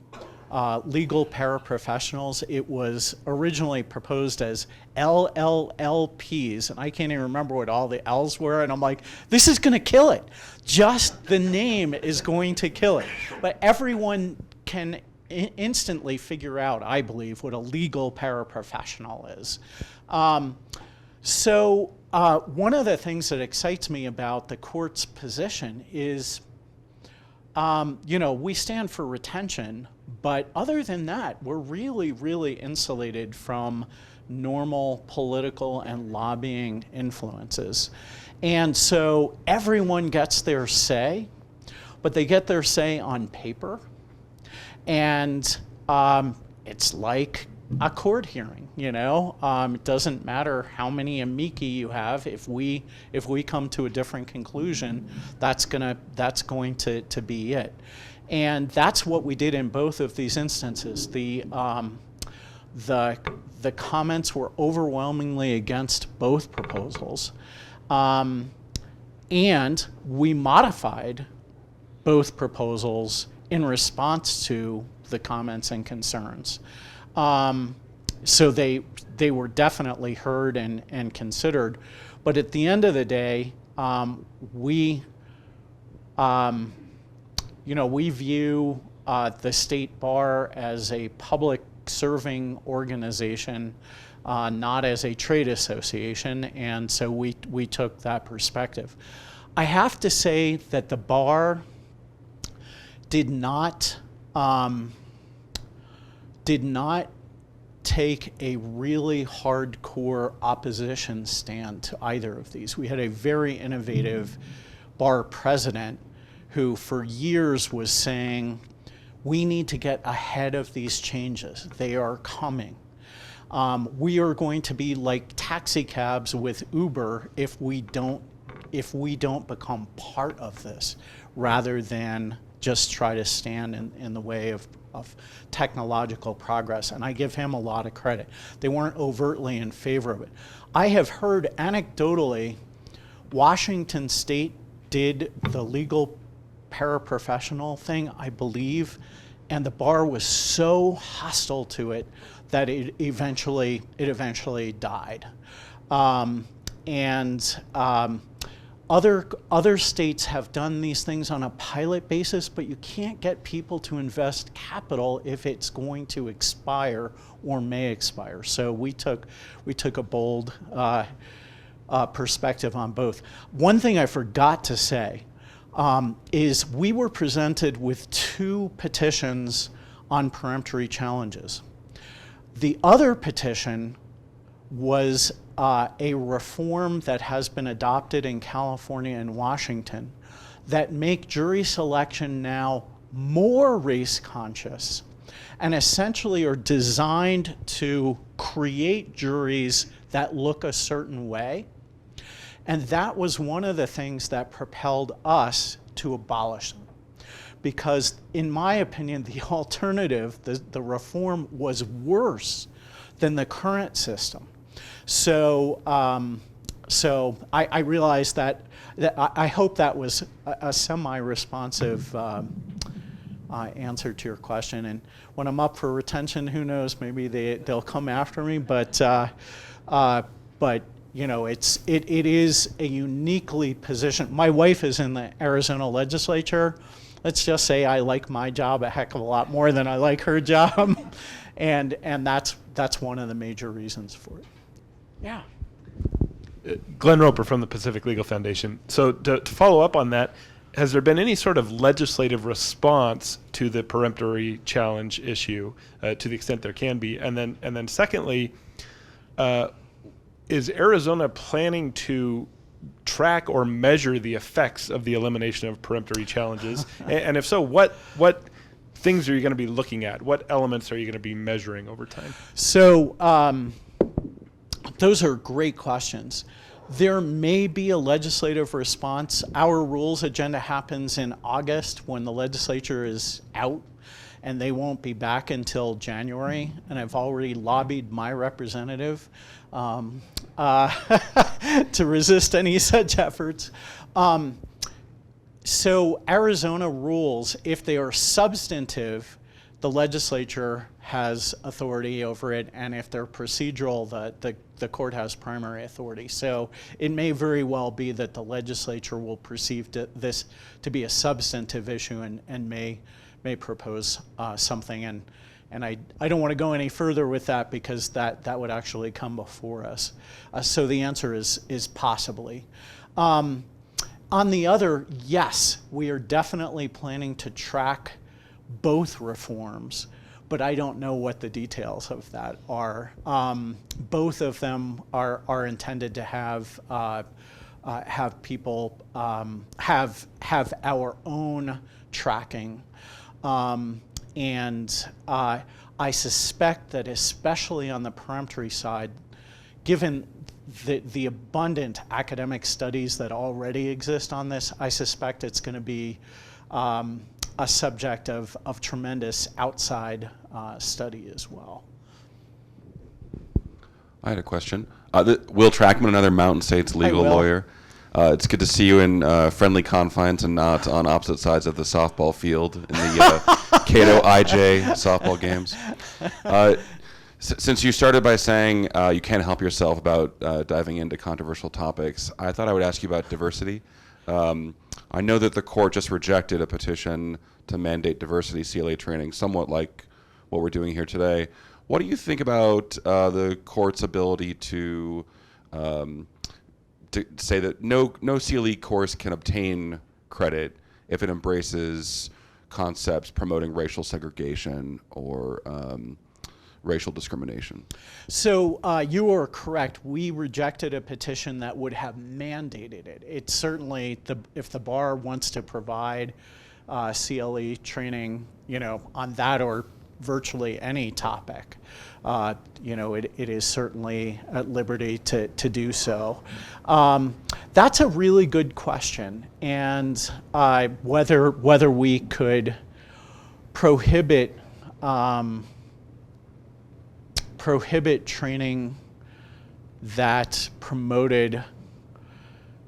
legal paraprofessionals. It was originally proposed as LLLPs, and I can't even remember what all the L's were, and I'm like, this is gonna kill it. Just the name is going to kill it. But everyone can instantly figure out, I believe, what a legal paraprofessional is. One of the things that excites me about the court's position is, we stand for retention, but other than that, we're really, really insulated from normal political and lobbying influences. And so everyone gets their say, but they get their say on paper. And it's like a court hearing. It doesn't matter how many amici you have. If we come to a different conclusion, that's going to be it. And that's what we did in both of these instances. The comments were overwhelmingly against both proposals, and we modified both proposals in response to the comments and concerns. So they were definitely heard and considered. But at the end of the day, we view the State Bar as a public serving organization, not as a trade association, and so we took that perspective. I have to say that the bar did not take a really hardcore opposition stand to either of these. We had a very innovative bar president who for years was saying, we need to get ahead of these changes. They are coming. We are going to be like taxi cabs with Uber if we don't become part of this, rather than just try to stand in the way of technological progress. And I give him a lot of credit. They weren't overtly in favor of it. I have heard anecdotally, Washington State did the legal paraprofessional thing, I believe, and the bar was so hostile to it that it eventually died. Other states have done these things on a pilot basis, but you can't get people to invest capital if it's going to expire or may expire. So we took a bold perspective on both. One thing I forgot to say is we were presented with 2 petitions on peremptory challenges. The other petition was a reform that has been adopted in California and Washington that make jury selection now more race conscious and essentially are designed to create juries that look a certain way. And that was one of the things that propelled us to abolish them. Because in my opinion, the alternative, the reform, was worse than the current system. So I realized that I hope that was a semi-responsive answer to your question. And when I'm up for retention, who knows? Maybe they'll come after me. But you know, it is a uniquely positioned. My wife is in the Arizona legislature. Let's just say I like my job a heck of a lot more than I like her job, and that's one of the major reasons for it. Yeah. Glenn Roper from the Pacific Legal Foundation. So to follow up on that, has there been any sort of legislative response to the peremptory challenge issue, to the extent there can be? And then secondly, is Arizona planning to track or measure the effects of the elimination of peremptory challenges? And if so, what things are you going to be looking at? What elements are you going to be measuring over time? So those are great questions. There may be a legislative response. Our rules agenda happens in August when the legislature is out, and they won't be back until January. And I've already lobbied my representative to resist any such efforts. So Arizona rules, if they are substantive, the legislature has authority over it, and if they're procedural, the court has primary authority. So it may very well be that the legislature will perceive this to be a substantive issue and may propose something. And I don't want to go any further with that because that would actually come before us. So the answer is possibly. On the other, yes, we are definitely planning to track both reforms, but I don't know what the details of that are. Both of them are intended to have people have our own tracking. And I suspect that especially on the peremptory side, given the abundant academic studies that already exist on this, I suspect it's going to be a subject of tremendous outside study as well. I had a question. Will Trackman, another Mountain States legal Will. lawyer. It's good to see you in friendly confines and not on opposite sides of the softball field in the Cato IJ softball games. Since you started by saying you can't help yourself about diving into controversial topics, I thought I would ask you about diversity. I know that the court just rejected a petition to mandate diversity CLA training, somewhat like what we're doing here today. What do you think about the court's ability to say that no CLE course can obtain credit if it embraces concepts promoting racial segregation or racial discrimination? So you are correct. We rejected a petition that would have mandated it. It's certainly, if the bar wants to provide CLE training, on that or virtually any topic, it is certainly at liberty to do so. That's a really good question, and whether we could prohibit training that promoted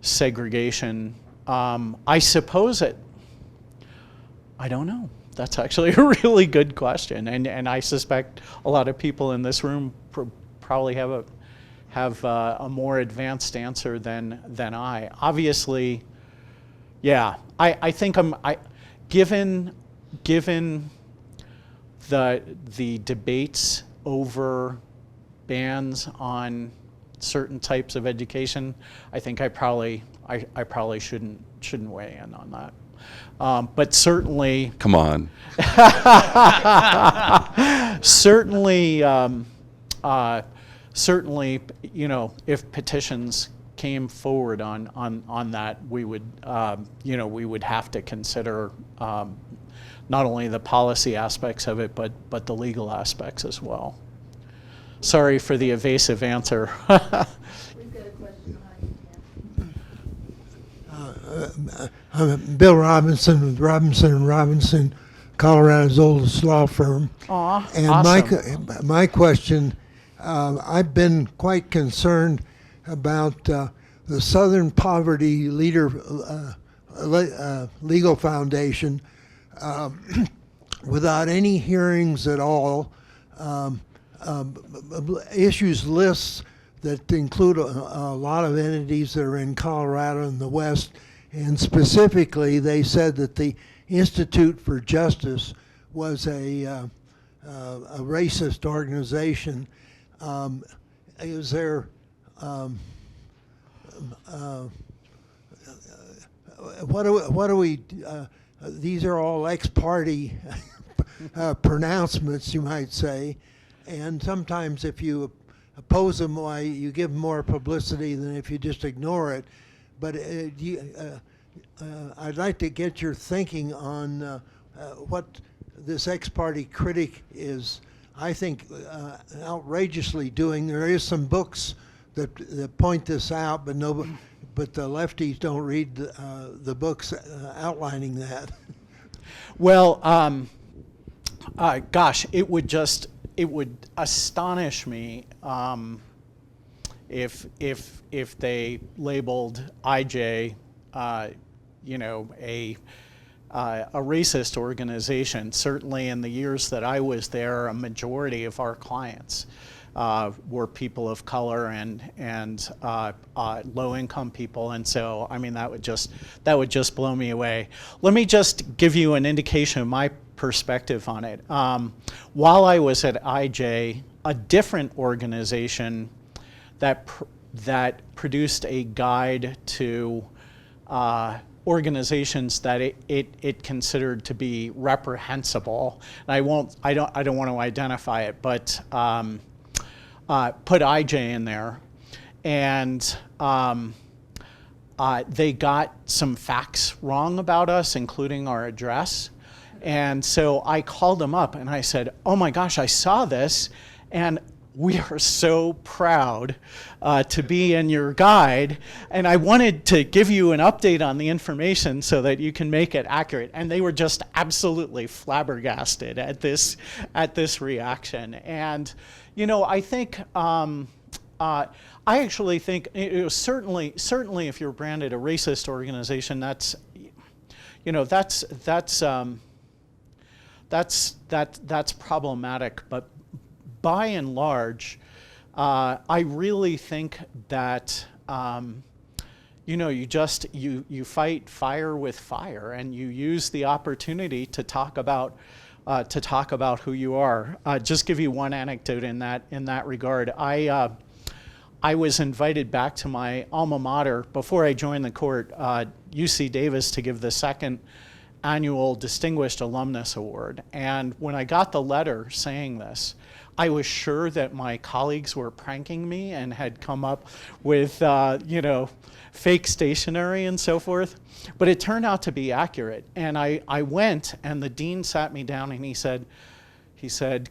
segregation, I suppose I don't know. That's actually a really good question, and I suspect a lot of people in this room probably have a more advanced answer than I. Obviously, yeah, I think given the debates over bans on certain types of education, I think I probably shouldn't weigh in on that. But certainly, Come on. certainly, if petitions came forward on that, we would have to consider not only the policy aspects of it, but the legal aspects as well. Sorry for the evasive answer. We've got a question behind you. I'm Bill Robinson with Robinson & Robinson, Colorado's oldest law firm. Aw, And awesome. my question, I've been quite concerned about the Southern Poverty Legal Foundation, without any hearings at all, issues lists that include a lot of entities that are in Colorado and the West, and specifically they said that the Institute for Justice was a racist organization. Is there what do we these are all ex-party pronouncements, you might say, and sometimes if you oppose them, why you give more publicity than if you just ignore it. But I'd like to get your thinking on what this ex-party critic is, I think, outrageously doing. There is some books that point this out, but the lefties don't read the books outlining that. Well, Gosh, it would astonish me if they labeled IJ, a racist organization. Certainly, in the years that I was there, a majority of our clients were people of color and low-income people, and so I mean that would just blow me away. Let me just give you an indication of my perspective on it. While I was at IJ, a different organization that produced a guide to organizations that it considered to be reprehensible. And I don't want to identify it, but put IJ in there, and they got some facts wrong about us, including our address. And so I called them up and I said, oh my gosh, I saw this, and we are so proud to be in your guide, and I wanted to give you an update on the information so that you can make it accurate. And they were just absolutely flabbergasted at this reaction. And I think I actually think it was certainly if you're branded a racist organization, that's problematic. But by and large, I really think that you fight fire with fire, and you use the opportunity to talk about who you are. Just give you one anecdote in that regard. I was invited back to my alma mater before I joined the court, UC Davis, to give the second annual Distinguished Alumnus Award. And when I got the letter saying this, I was sure that my colleagues were pranking me and had come up with, fake stationery and so forth. But it turned out to be accurate. And I went, and the dean sat me down, and he said,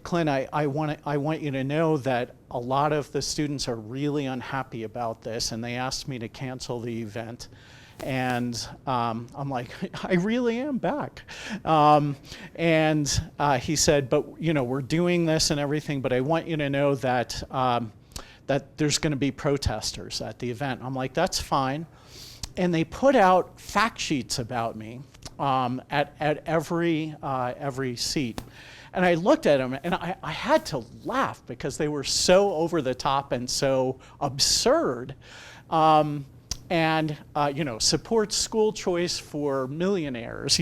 Clint, I want you to know that a lot of the students are really unhappy about this, and they asked me to cancel the event. And I'm like, I really am back. And he said, but we're doing this and everything, but I want you to know that that there's going to be protesters at the event. I'm like, that's fine. And they put out fact sheets about me at every seat. And I looked at them, and I had to laugh because they were so over the top and so absurd. Supports school choice for millionaires,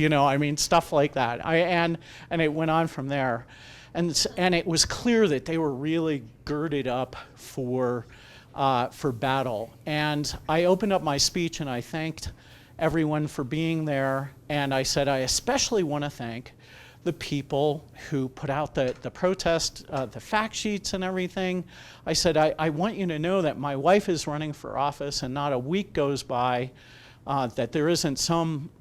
stuff like that. And it went on from there. And it was clear that they were really girded up for battle. And I opened up my speech and I thanked everyone for being there. And I said, I especially want to thank the people who put out the protest, the fact sheets and everything. I said, I want you to know that my wife is running for office, and not a week goes by that there isn't some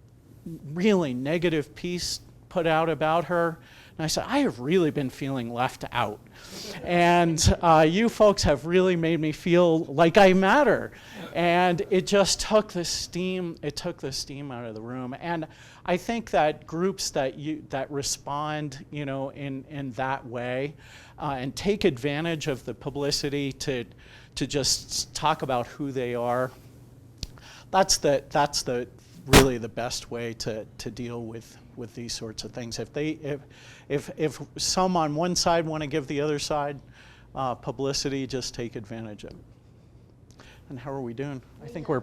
really negative piece put out about her. And I said, I have really been feeling left out. And you folks have really made me feel like I matter. And it just took the steam, out of the room. And I think that groups that respond, in that way, and take advantage of the publicity to just talk about who they are, that's really the best way to deal with these sorts of things. If some on one side want to give the other side publicity, just take advantage of it. And how are we doing? I think we're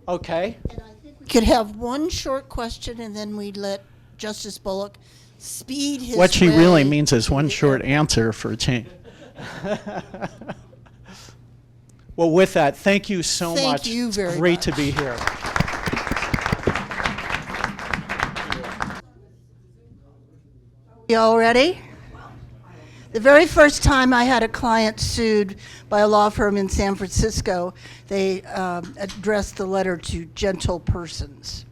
okay. And I think we could have one short question, and then we let Justice Bullock speed his What she way really means is to one the short end. answer for a change. Well, with that, thank you so much. Thank you very Great much. to be here. You all ready? The very first time I had a client sued by a law firm in San Francisco, they addressed the letter to gentle persons.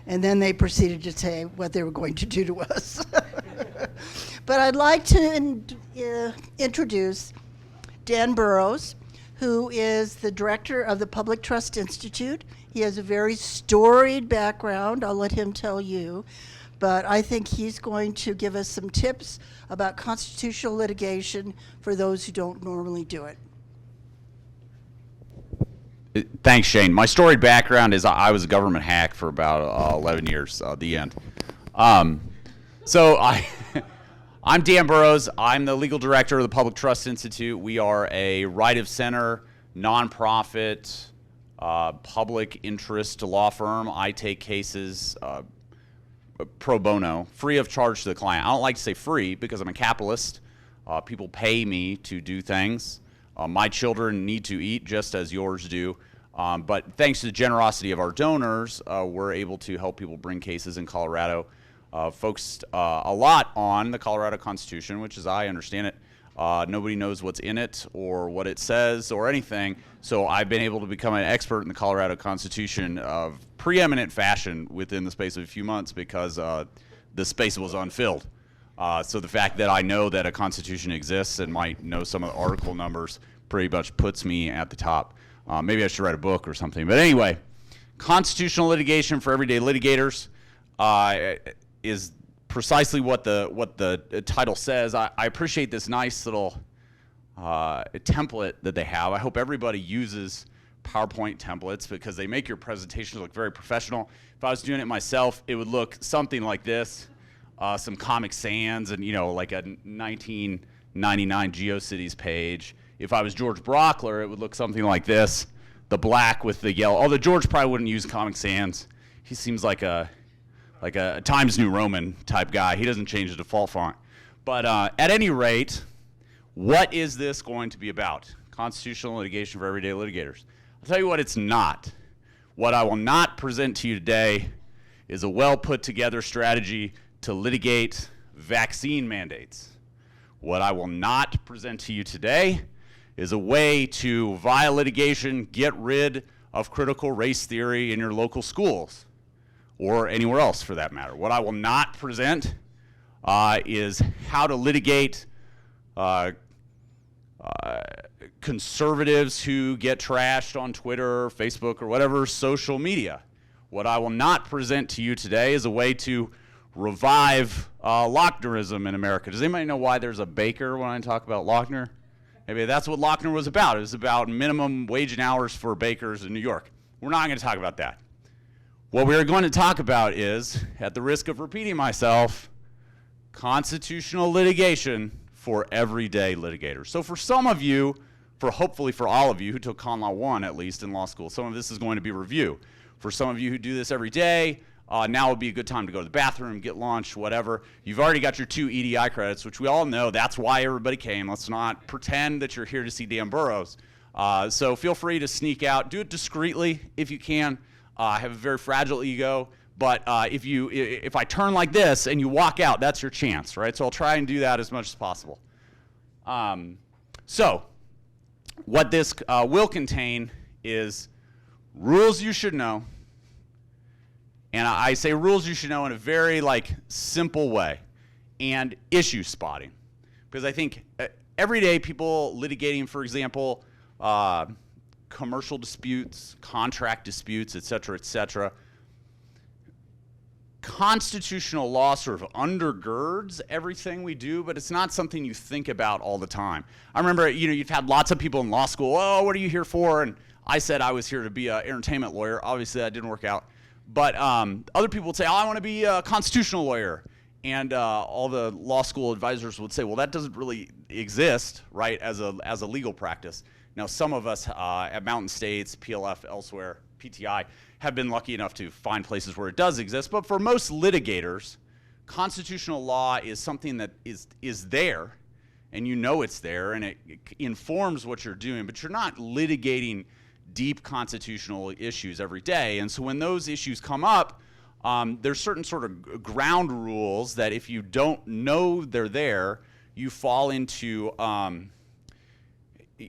And then they proceeded to say what they were going to do to us. But I'd like to introduce Dan Burrows, who is the director of the Public Trust Institute. He has a very storied background. I'll let him tell you. But I think he's going to give us some tips about constitutional litigation for those who don't normally do it. Thanks, Shane. My storied background is I was a government hack for about 11 years, the end. I'm Dan Burrows. I'm the legal director of the Public Trust Institute. We are a right-of-center, nonprofit, public interest law firm. I take cases pro bono, free of charge to the client. I don't like to say free because I'm a capitalist. People pay me to do things. My children need to eat just as yours do. But thanks to the generosity of our donors, we're able to help people bring cases in Colorado, focused a lot on the Colorado Constitution, which, as I understand it, nobody knows what's in it or what it says or anything. So I've been able to become an expert in the Colorado Constitution of preeminent fashion within the space of a few months because the space was unfilled. So the fact that I know that a constitution exists and might know some of the article numbers pretty much puts me at the top. Maybe I should write a book or something. But anyway, constitutional litigation for everyday litigators is precisely what the title says. I appreciate this nice little template that they have. I hope everybody uses PowerPoint templates because they make your presentations look very professional. If I was doing it myself, it would look something like this. Some Comic Sans and, like a 1999 GeoCities page. If I was George Brockler, it would look something like this. The black with the yellow. Although George probably wouldn't use Comic Sans. He seems like a Times New Roman type guy. He doesn't change the default font. But at any rate, what is this going to be about? Constitutional litigation for everyday litigators. I'll tell you what it's not. What I will not present to you today is a well put together strategy to litigate vaccine mandates. What I will not present to you today is a way to, via litigation, get rid of critical race theory in your local schools, or anywhere else for that matter. What I will not present is how to litigate conservatives who get trashed on Twitter, Facebook, or whatever social media. What I will not present to you today is a way to revive Lochnerism in America. Does anybody know why there's a baker when I talk about Lochner? Maybe that's what Lochner was about. It was about minimum wage and hours for bakers in New York. We're not going to talk about that. What we're going to talk about is, at the risk of repeating myself, constitutional litigation for everyday litigators. So for some of you, hopefully for all of you who took Con Law 1 at least in law school, some of this is going to be review. For some of you who do this every day, now would be a good time to go to the bathroom, get lunch, whatever. You've already got your 2 EDI credits, which we all know that's why everybody came. Let's not pretend that you're here to see Dan Burrows. So feel free to sneak out. Do it discreetly if you can. Have a very fragile ego. But if I turn like this and you walk out, that's your chance, right? So I'll try and do that as much as possible. So what this will contain is rules you should know. And I say rules you should know in a very simple way, and issue spotting. Because I think everyday people litigating, for example, commercial disputes, contract disputes, et cetera, constitutional law sort of undergirds everything we do, but it's not something you think about all the time. I remember, you've had lots of people in law school, oh, what are you here for? And I said I was here to be an entertainment lawyer. Obviously, that didn't work out. But other people would say, oh, I want to be a constitutional lawyer. And all the law school advisors would say, well, that doesn't really exist, right, as a legal practice. Now, some of us at Mountain States, PLF, elsewhere, PTI, have been lucky enough to find places where it does exist. But for most litigators, constitutional law is something that is there, and you know it's there, and it informs what you're doing. But you're not litigating deep constitutional issues every day. And so when those issues come up, there's certain sort of ground rules that if you don't know they're there, you fall into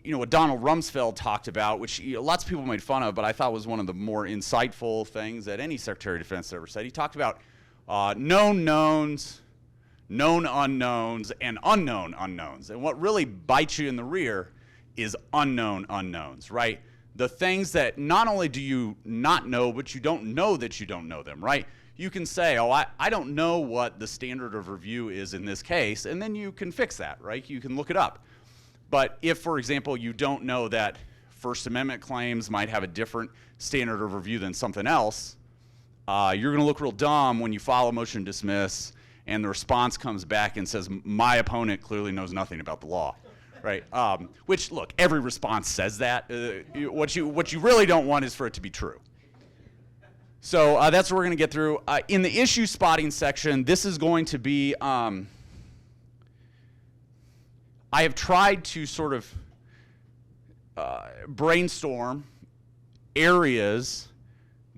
what Donald Rumsfeld talked about, which lots of people made fun of, but I thought was one of the more insightful things that any Secretary of Defense ever said. He talked about known knowns, known unknowns, and unknown unknowns. And what really bites you in the rear is unknown unknowns, right? The things that not only do you not know, but you don't know that you don't know them, right? You can say, oh, I don't know what the standard of review is in this case, and then you can fix that, right? You can look it up. But if, for example, you don't know that First Amendment claims might have a different standard of review than something else, you're going to look real dumb when you file a motion to dismiss and the response comes back and says, my opponent clearly knows nothing about the law. Right, which, look, every response says that. What you really don't want is for it to be true. So that's what we're going to get through. In the issue spotting section, this is going to be, I have tried to sort of brainstorm areas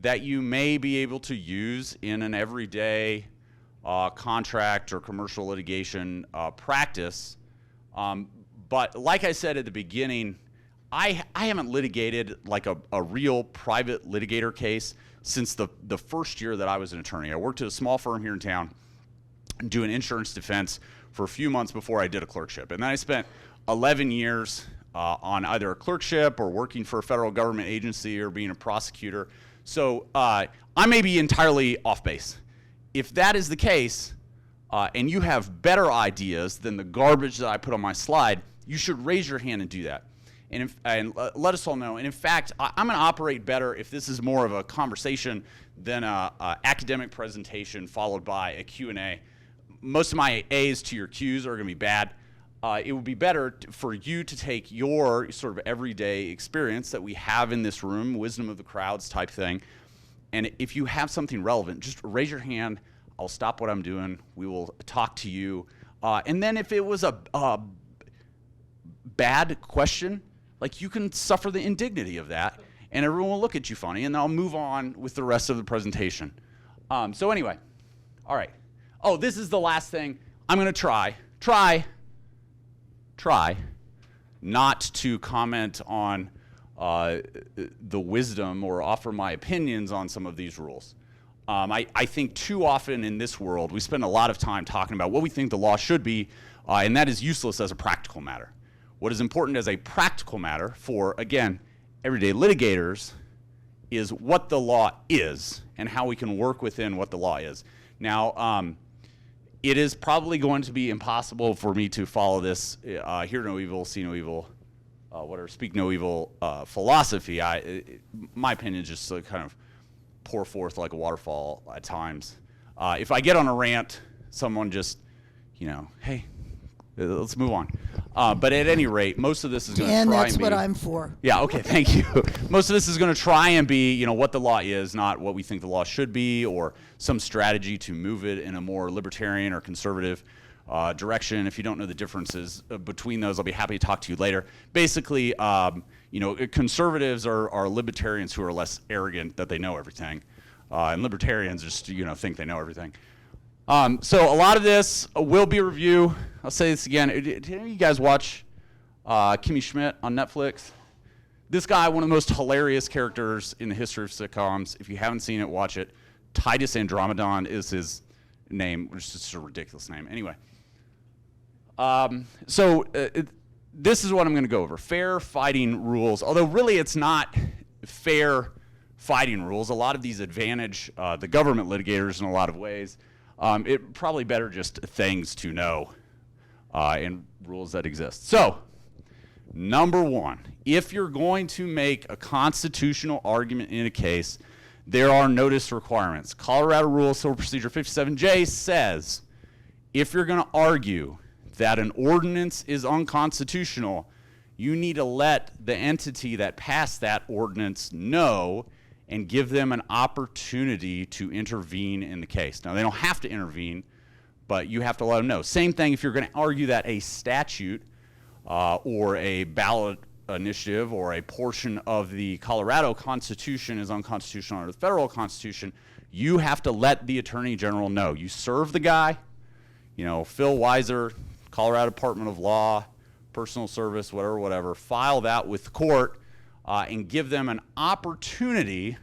that you may be able to use in an everyday contract or commercial litigation practice. But like I said at the beginning, I haven't litigated like a real private litigator case since the first year that I was an attorney. I worked at a small firm here in town, do an insurance defense for a few months before I did a clerkship. And then I spent 11 years on either a clerkship or working for a federal government agency or being a prosecutor. So I may be entirely off base. If that is the case, and you have better ideas than the garbage that I put on my slide, you should raise your hand and do that. And let us all know. And in fact, I'm going to operate better if this is more of a conversation than an academic presentation followed by a Q&A. Most of my A's to your Q's are going to be bad. It would be better for you to take your sort of everyday experience that we have in this room, wisdom of the crowds type thing, and if you have something relevant, just raise your hand. I'll stop what I'm doing. We will talk to you. And then if it was a bad question, like, you can suffer the indignity of that, and everyone will look at you funny, and I'll move on with the rest of the presentation. So anyway, all right. Oh, this is the last thing. I'm going to try not to comment on the wisdom or offer my opinions on some of these rules. I think too often in this world, we spend a lot of time talking about what we think the law should be, and that is useless as a practical matter. What is important as a practical matter for, again, everyday litigators is what the law is and how we can work within what the law is. Now, it is probably going to be impossible for me to follow this hear no evil, see no evil, speak no evil philosophy. My opinion is just to kind of pour forth like a waterfall at times. If I get on a rant, someone just, hey, let's move on. But at any rate, most of this is going to try and be... that's what I'm for. Yeah, okay, thank you. Most of this is going to try and be, what the law is, not what we think the law should be, or some strategy to move it in a more libertarian or conservative direction. If you don't know the differences between those, I'll be happy to talk to you later. Basically, conservatives are libertarians who are less arrogant that they know everything, and libertarians just, think they know everything. So a lot of this will be a review. I'll say this again. Did any of you guys watch Kimmy Schmidt on Netflix? This guy, one of the most hilarious characters in the history of sitcoms. If you haven't seen it, watch it. Titus Andromedon is his name, which is just a ridiculous name. Anyway, this is what I'm going to go over. Fair fighting rules. Although really it's not fair fighting rules. A lot of these advantage the government litigators in a lot of ways. It probably better just things to know and rules that exist. So, number one, if you're going to make a constitutional argument in a case, there are notice requirements. Colorado Rule of Civil Procedure 57J says if you're going to argue that an ordinance is unconstitutional, you need to let the entity that passed that ordinance know and give them an opportunity to intervene in the case. Now, they don't have to intervene, but you have to let them know. Same thing if you're going to argue that a statute or a ballot initiative or a portion of the Colorado Constitution is unconstitutional under the federal Constitution, you have to let the Attorney General know. You serve the guy, Phil Weiser, Colorado Department of Law, Personal Service, whatever, file that with the court, and give them an opportunity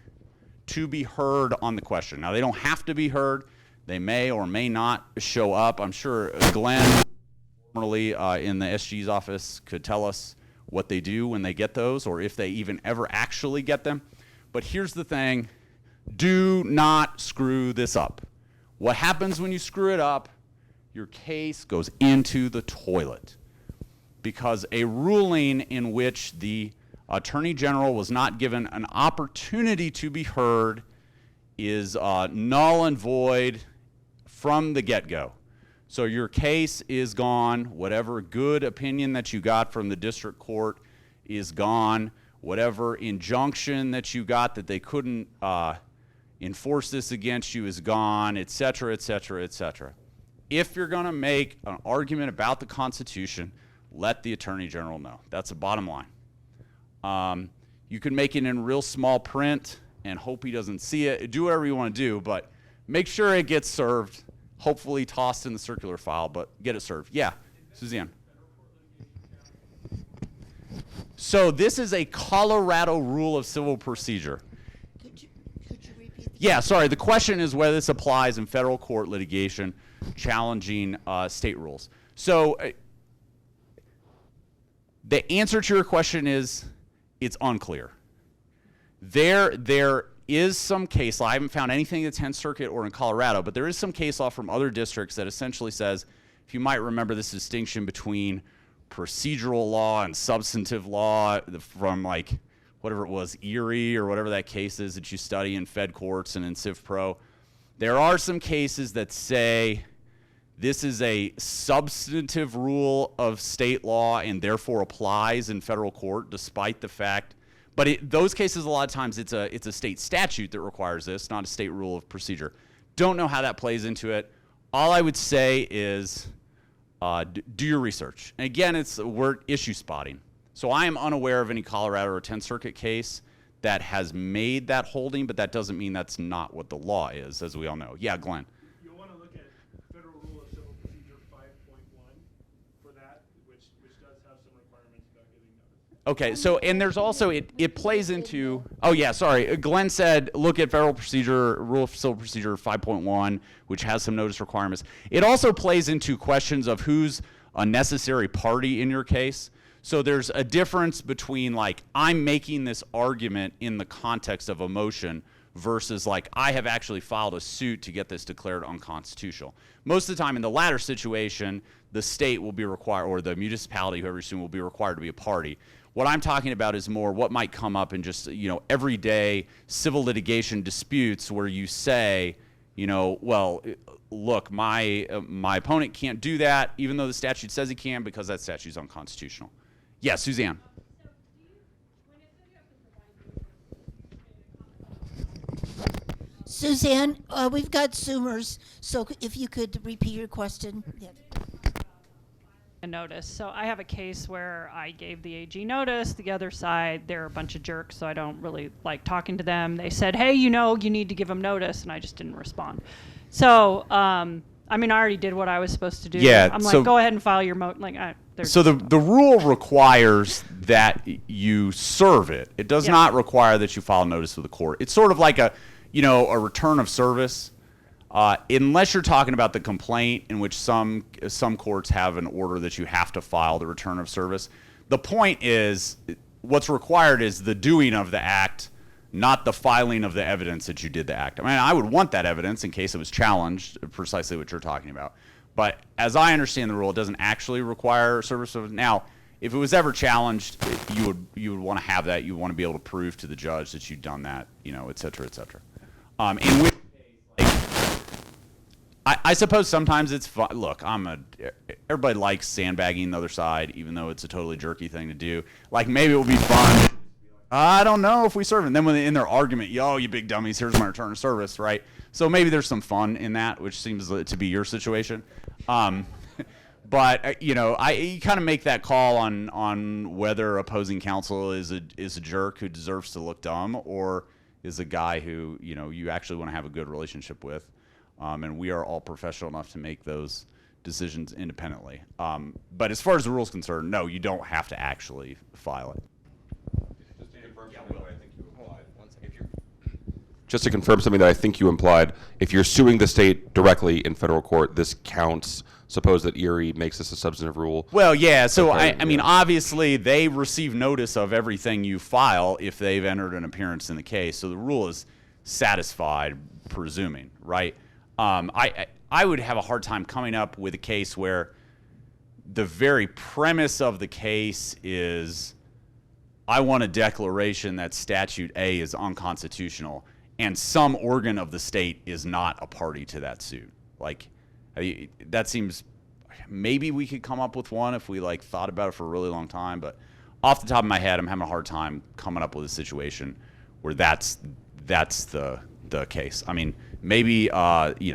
to be heard on the question. Now, they don't have to be heard. They may or may not show up. I'm sure Glenn, formerly in the SG's office, could tell us what they do when they get those, or if they even ever actually get them. But here's the thing. Do not screw this up. What happens when you screw it up? Your case goes into the toilet. Because a ruling in which the Attorney General was not given an opportunity to be heard is null and void from the get-go. So your case is gone. Whatever good opinion that you got from the district court is gone. Whatever injunction that you got that they couldn't enforce this against you is gone, et cetera, et cetera, et cetera. If you're going to make an argument about the Constitution, let the Attorney General know. That's the bottom line. You can make it in real small print and hope he doesn't see it. Do whatever you want to do, but make sure it gets served. Hopefully tossed in the circular file, but get it served. Yeah, Suzanne. So this is a Colorado Rule of Civil Procedure. Could you repeat the Yeah, sorry. The question is whether this applies in federal court litigation challenging state rules. So the answer to your question is it's unclear. There is some case law. I haven't found anything in the 10th Circuit or in Colorado, but there is some case law from other districts that essentially says, if you might remember this distinction between procedural law and substantive law from like whatever it was, Erie or whatever that case is that you study in Fed courts and in Civ Pro, there are some cases that say this is a substantive rule of state law and therefore applies in federal court despite the fact, but those cases a lot of times it's a state statute that requires this, not a state rule of procedure. Don't know how that plays into it. All I would say is do your research. And again, we're issue spotting. So I am unaware of any Colorado or 10th Circuit case that has made that holding, but that doesn't mean that's not what the law is, as we all know. Yeah, Glenn. You'll want to look at Federal Rule of Civil Procedure 5.1 for that, which does have some requirements about giving notice. Okay, so, and there's also, it plays into, oh yeah, sorry, Glenn said look at Federal Rule of Civil Procedure 5.1, which has some notice requirements. It also plays into questions of who's a necessary party in your case. So there's a difference between like, I'm making this argument in the context of a motion versus like, I have actually filed a suit to get this declared unconstitutional. Most of the time in the latter situation, the state will be required, or the municipality, whoever you assume, will be required to be a party. What I'm talking about is more what might come up in just, everyday civil litigation disputes where you say, well, look, my opponent can't do that, even though the statute says he can, because that statute's unconstitutional. Yeah, Suzanne. Suzanne, we've got Zoomers, so if you could repeat your question. Yeah. A notice. So I have a case where I gave the AG notice. The other side, they're a bunch of jerks, so I don't really like talking to them. They said, hey, you need to give them notice, and I just didn't respond. So, I already did what I was supposed to do. Yeah, I'm like, go ahead and file your So the rule requires that you serve it. It does not require that you file notice with the court. It's sort of like a return of service, unless you're talking about the complaint, in which some courts have an order that you have to file the return of service. The point is, what's required is the doing of the act, not the filing of the evidence that you did the act. I would want that evidence in case it was challenged, precisely what you're talking about. But as I understand the rule, it doesn't actually require service of. Now, if it was ever challenged, you would want to have that. You want to be able to prove to the judge that you've done that, et cetera, et cetera. In which case, I suppose sometimes it's fun. Look, everybody likes sandbagging the other side, even though it's a totally jerky thing to do. Like, maybe it would be fun. I don't know if we serve it. And then when in their argument, you big dummies, here's my return of service, right? So maybe there's some fun in that, which seems to be your situation. But you kind of make that call on whether opposing counsel is a jerk who deserves to look dumb, or is a guy who you actually want to have a good relationship with. And we are all professional enough to make those decisions independently. But as far as the rule's concerned, no, you don't have to actually file it. Just to confirm something that I think you implied, if you're suing the state directly in federal court, this counts. Suppose that Erie makes this a substantive rule. Well, yeah. So I mean, obviously, they receive notice of everything you file if they've entered an appearance in the case. So the rule is satisfied, presuming, right? I would have a hard time coming up with a case where the very premise of the case is, I want a declaration that Statute A is unconstitutional, and some organ of the state is not a party to that suit. Like, that seems, maybe we could come up with one if we thought about it for a really long time, but off the top of my head, I'm having a hard time coming up with a situation where that's the case. I mean, maybe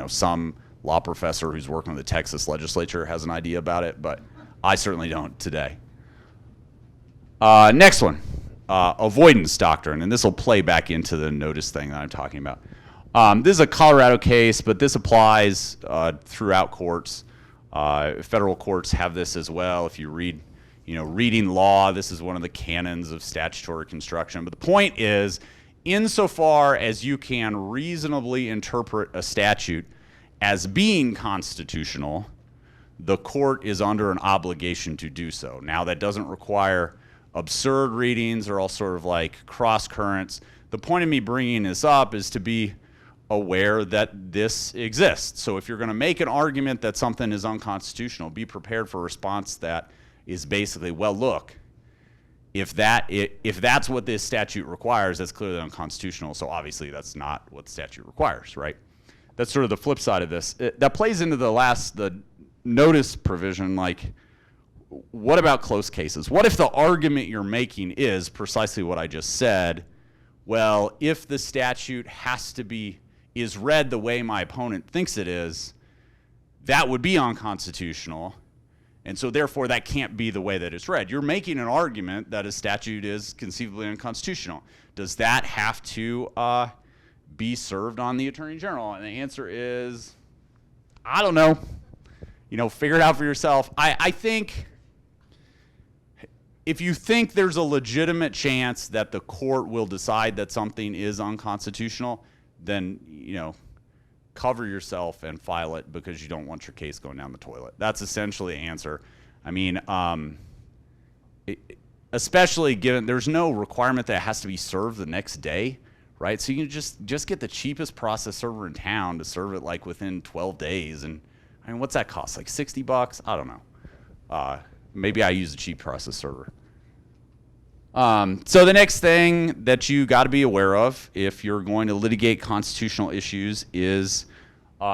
some law professor who's working with the Texas legislature has an idea about it, but I certainly don't today. Next one. Avoidance doctrine, and this will play back into the notice thing that I'm talking about. This is a Colorado case, but this applies throughout courts. Federal courts have this as well. If you read, reading law, this is one of the canons of statutory construction. But the point is, insofar as you can reasonably interpret a statute as being constitutional, the court is under an obligation to do so. Now, that doesn't require absurd readings or all sort of like cross currents. The point of me bringing this up is to be aware that this exists. So if you're going to make an argument that something is unconstitutional, be prepared for a response that is basically, well, look, if that's what this statute requires, that's clearly unconstitutional. So obviously that's not what the statute requires, right? That's sort of the flip side of this. That plays into the notice provision. Like, what about close cases? What if the argument you're making is precisely what I just said? Well, if the statute is read the way my opponent thinks it is, that would be unconstitutional. And so therefore that can't be the way that it's read. You're making an argument that a statute is conceivably unconstitutional. Does that have to be served on the Attorney General? And the answer is, I don't know. Figure it out for yourself. I think if you think there's a legitimate chance that the court will decide that something is unconstitutional, then, cover yourself and file it because you don't want your case going down the toilet. That's essentially the answer. I mean, especially given there's no requirement that it has to be served the next day, right? So you can just get the cheapest process server in town to serve it like within 12 days. And I mean, what's that cost? Like $60? I don't know. Maybe I use a cheap process server. So the next thing that you got to be aware of if you're going to litigate constitutional issues is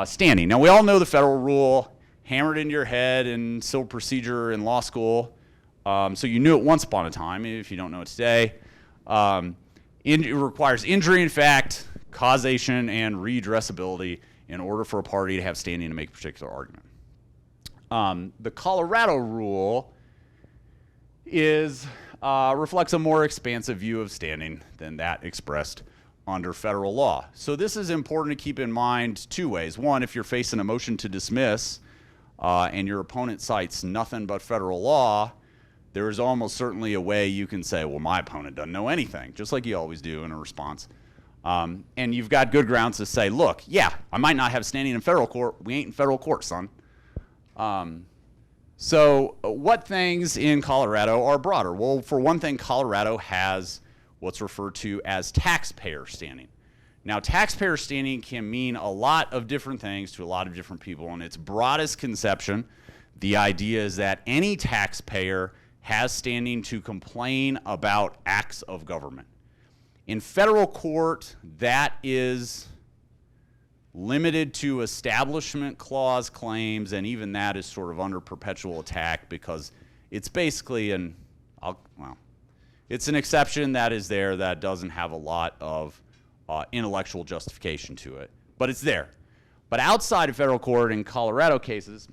standing. Now, we all know the federal rule, hammered into your head in civil procedure in law school. So you knew it once upon a time, if you don't know it today. It requires injury in fact, causation, and redressability in order for a party to have standing to make a particular argument. The Colorado rule reflects a more expansive view of standing than that expressed under federal law. So this is important to keep in mind two ways. One, if you're facing a motion to dismiss and your opponent cites nothing but federal law, there is almost certainly a way you can say, well, my opponent doesn't know anything, just like you always do in a response. And you've got good grounds to say, look, yeah, I might not have standing in federal court. We ain't in federal court, son. So what things in Colorado are broader? Well, for one thing, Colorado has what's referred to as taxpayer standing. Now, taxpayer standing can mean a lot of different things to a lot of different people. In its broadest conception, the idea is that any taxpayer has standing to complain about acts of government. In federal court, that is limited to Establishment Clause claims, and even that is sort of under perpetual attack because it's basically it's an exception that is there that doesn't have a lot of intellectual justification to it, but it's there. But outside of federal court in Colorado cases,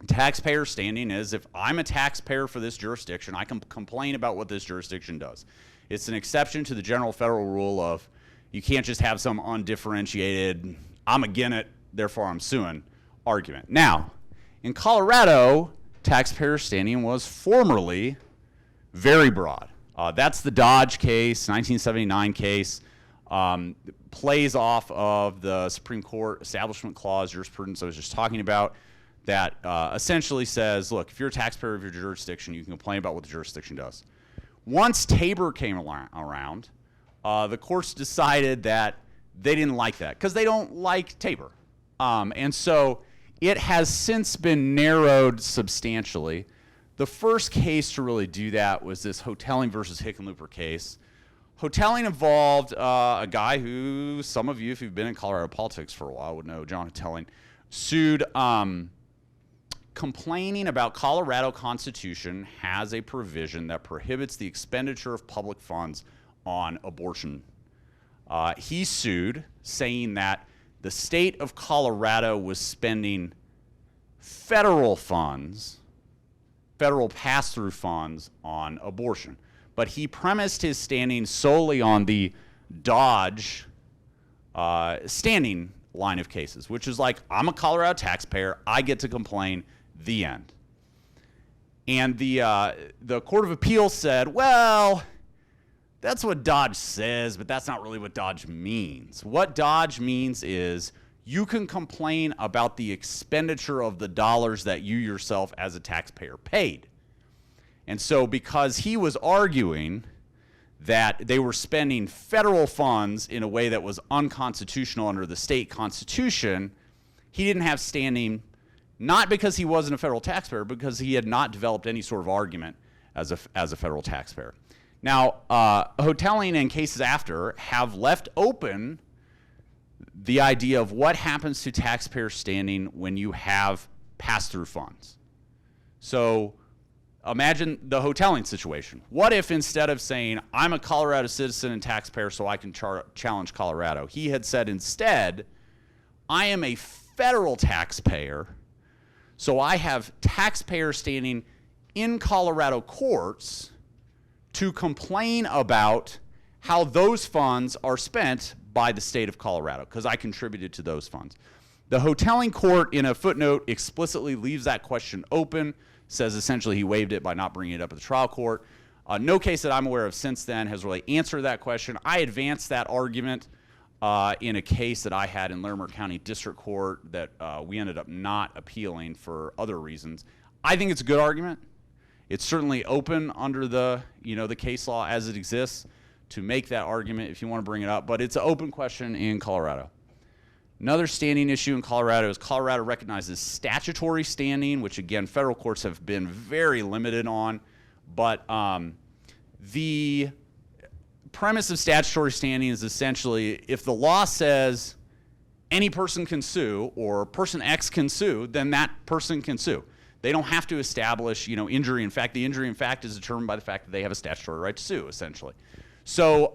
taxpayer standing is if I'm a taxpayer for this jurisdiction, I can complain about what this jurisdiction does. It's an exception to the general federal rule of you can't just have some undifferentiated, I'm against it, therefore I'm suing argument. Now, in Colorado, taxpayer standing was formerly very broad. That's the Dodge case, 1979 case, plays off of the Supreme Court Establishment Clause jurisprudence I was just talking about that essentially says, look, if you're a taxpayer of your jurisdiction, you can complain about what the jurisdiction does. Once Tabor came around, the courts decided that they didn't like that because they don't like Tabor. And so it has since been narrowed substantially. The first case to really do that was this Hotelling versus Hickenlooper case. Hotelling involved a guy who some of you, if you've been in Colorado politics for a while, would know, John Hotelling, sued complaining about Colorado Constitution has a provision that prohibits the expenditure of public funds on abortion. He sued saying that the state of Colorado was spending federal funds, federal pass-through funds on abortion. But he premised his standing solely on the Dodge standing line of cases, which is like, I'm a Colorado taxpayer, I get to complain, the end. And the Court of Appeals said, well, That's what Dodge says, but that's not really what Dodge means. What Dodge means is you can complain about the expenditure of the dollars that you yourself as a taxpayer paid. And so because he was arguing that they were spending federal funds in a way that was unconstitutional under the state constitution, he didn't have standing, not because he wasn't a federal taxpayer, because he had not developed any sort of argument as a federal taxpayer. Now, hoteling and cases after have left open the idea of what happens to taxpayer standing when you have pass-through funds. So imagine the hoteling situation. What if instead of saying, I'm a Colorado citizen and taxpayer so I can challenge Colorado, he had said instead, I am a federal taxpayer, so I have taxpayer standing in Colorado courts to complain about how those funds are spent by the state of Colorado, because I contributed to those funds. The hoteling court, in a footnote, explicitly leaves that question open, says essentially he waived it by not bringing it up at the trial court. No case that I'm aware of since then has really answered that question. I advanced that argument in a case that I had in Larimer County District Court that we ended up not appealing for other reasons. I think it's a good argument. It's certainly open under the case law as it exists to make that argument if you want to bring it up, but it's an open question in Colorado. Another standing issue in Colorado is Colorado recognizes statutory standing, which again federal courts have been very limited on, but the premise of statutory standing is essentially if the law says any person can sue or person X can sue, then that person can sue. They don't have to establish, injury in fact. The injury in fact is determined by the fact that they have a statutory right to sue, essentially. So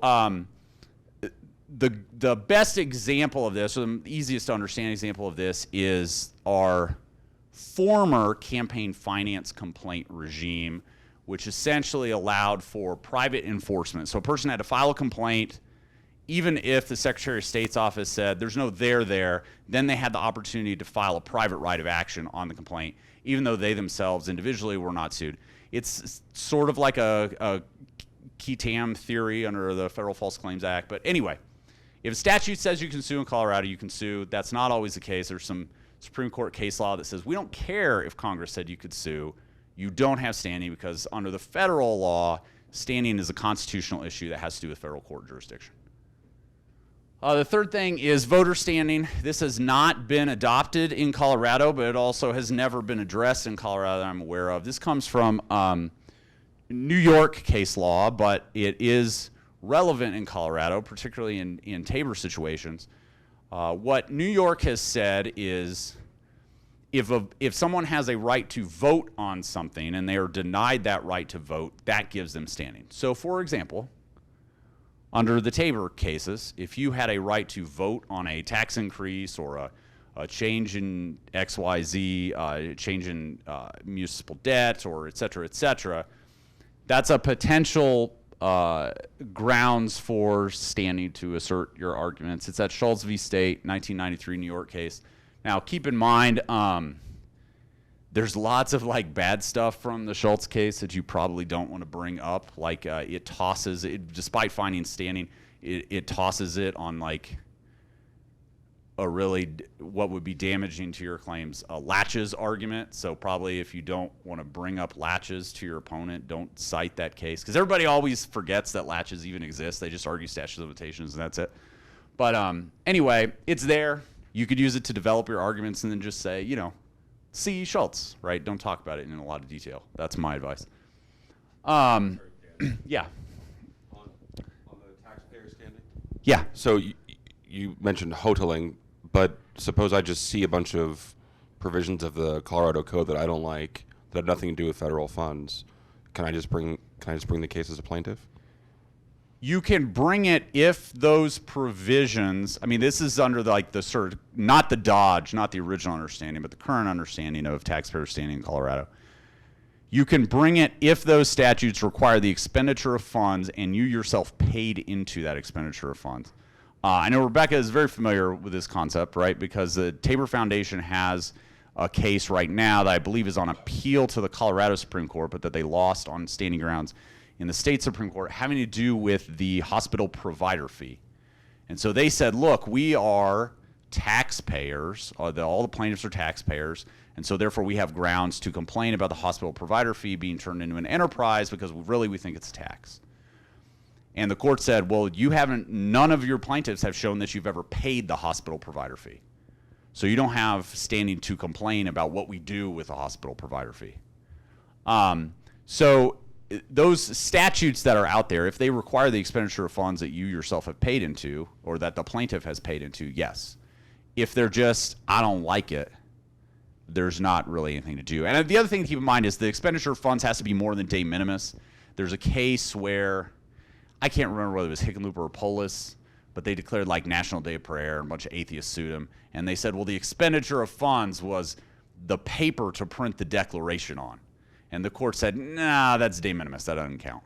the best example of this, or the easiest to understand example of this, is our former campaign finance complaint regime, which essentially allowed for private enforcement. So a person had to file a complaint, even if the Secretary of State's office said there's no there, then they had the opportunity to file a private right of action on the complaint, even though they themselves individually were not sued. It's sort of like a qui tam theory under the Federal False Claims Act. But anyway, if a statute says you can sue in Colorado, you can sue. That's not always the case. There's some Supreme Court case law that says we don't care if Congress said you could sue. You don't have standing because under the federal law, standing is a constitutional issue that has to do with federal court jurisdiction. The third thing is voter standing. This has not been adopted in Colorado, but it also has never been addressed in Colorado that I'm aware of. This comes from New York case law, but it is relevant in Colorado, particularly in Tabor situations. What New York has said is if someone has a right to vote on something and they are denied that right to vote, that gives them standing. So for example, under the Tabor cases, if you had a right to vote on a tax increase or a change in XYZ, change in municipal debt, or et cetera, that's a potential grounds for standing to assert your arguments. It's that Schultz v. State, 1993 New York case. Now, keep in mind, there's lots of bad stuff from the Schultz case that you probably don't want to bring up. It tosses it, despite finding standing, it tosses it on a really what would be damaging to your claims, a latches argument. So probably if you don't want to bring up latches to your opponent, don't cite that case, because everybody always forgets that latches even exist. They just argue statute of limitations and that's it. But anyway, it's there. You could use it to develop your arguments and then just say, see Schultz, right? Don't talk about it in a lot of detail. That's my advice. Yeah. On the taxpayer standing? Yeah. So you mentioned hoteling, but suppose I just see a bunch of provisions of the Colorado Code that I don't like that have nothing to do with federal funds. Can I just bring the case as a plaintiff? You can bring it if those provisions, this is under the sort of, not the Dodge, not the original understanding, but the current understanding of taxpayer standing in Colorado. You can bring it if those statutes require the expenditure of funds and you yourself paid into that expenditure of funds. I know Rebecca is very familiar with this concept, right? Because the Tabor Foundation has a case right now that I believe is on appeal to the Colorado Supreme Court, but that they lost on standing grounds in the state Supreme Court having to do with the hospital provider fee. And so they said, look, we are taxpayers, all the plaintiffs are taxpayers, and so therefore we have grounds to complain about the hospital provider fee being turned into an enterprise because really we think it's a tax. And the court said, well, none of your plaintiffs have shown that you've ever paid the hospital provider fee. So you don't have standing to complain about what we do with the hospital provider fee. So those statutes that are out there, if they require the expenditure of funds that you yourself have paid into or that the plaintiff has paid into, yes. If they're just, I don't like it, there's not really anything to do. And the other thing to keep in mind is the expenditure of funds has to be more than de minimis. There's a case where, I can't remember whether it was Hickenlooper or Polis, but they declared like National Day of Prayer and a bunch of atheists sued them. And they said, well, the expenditure of funds was the paper to print the declaration on. And the court said, nah, that's de minimis, that doesn't count.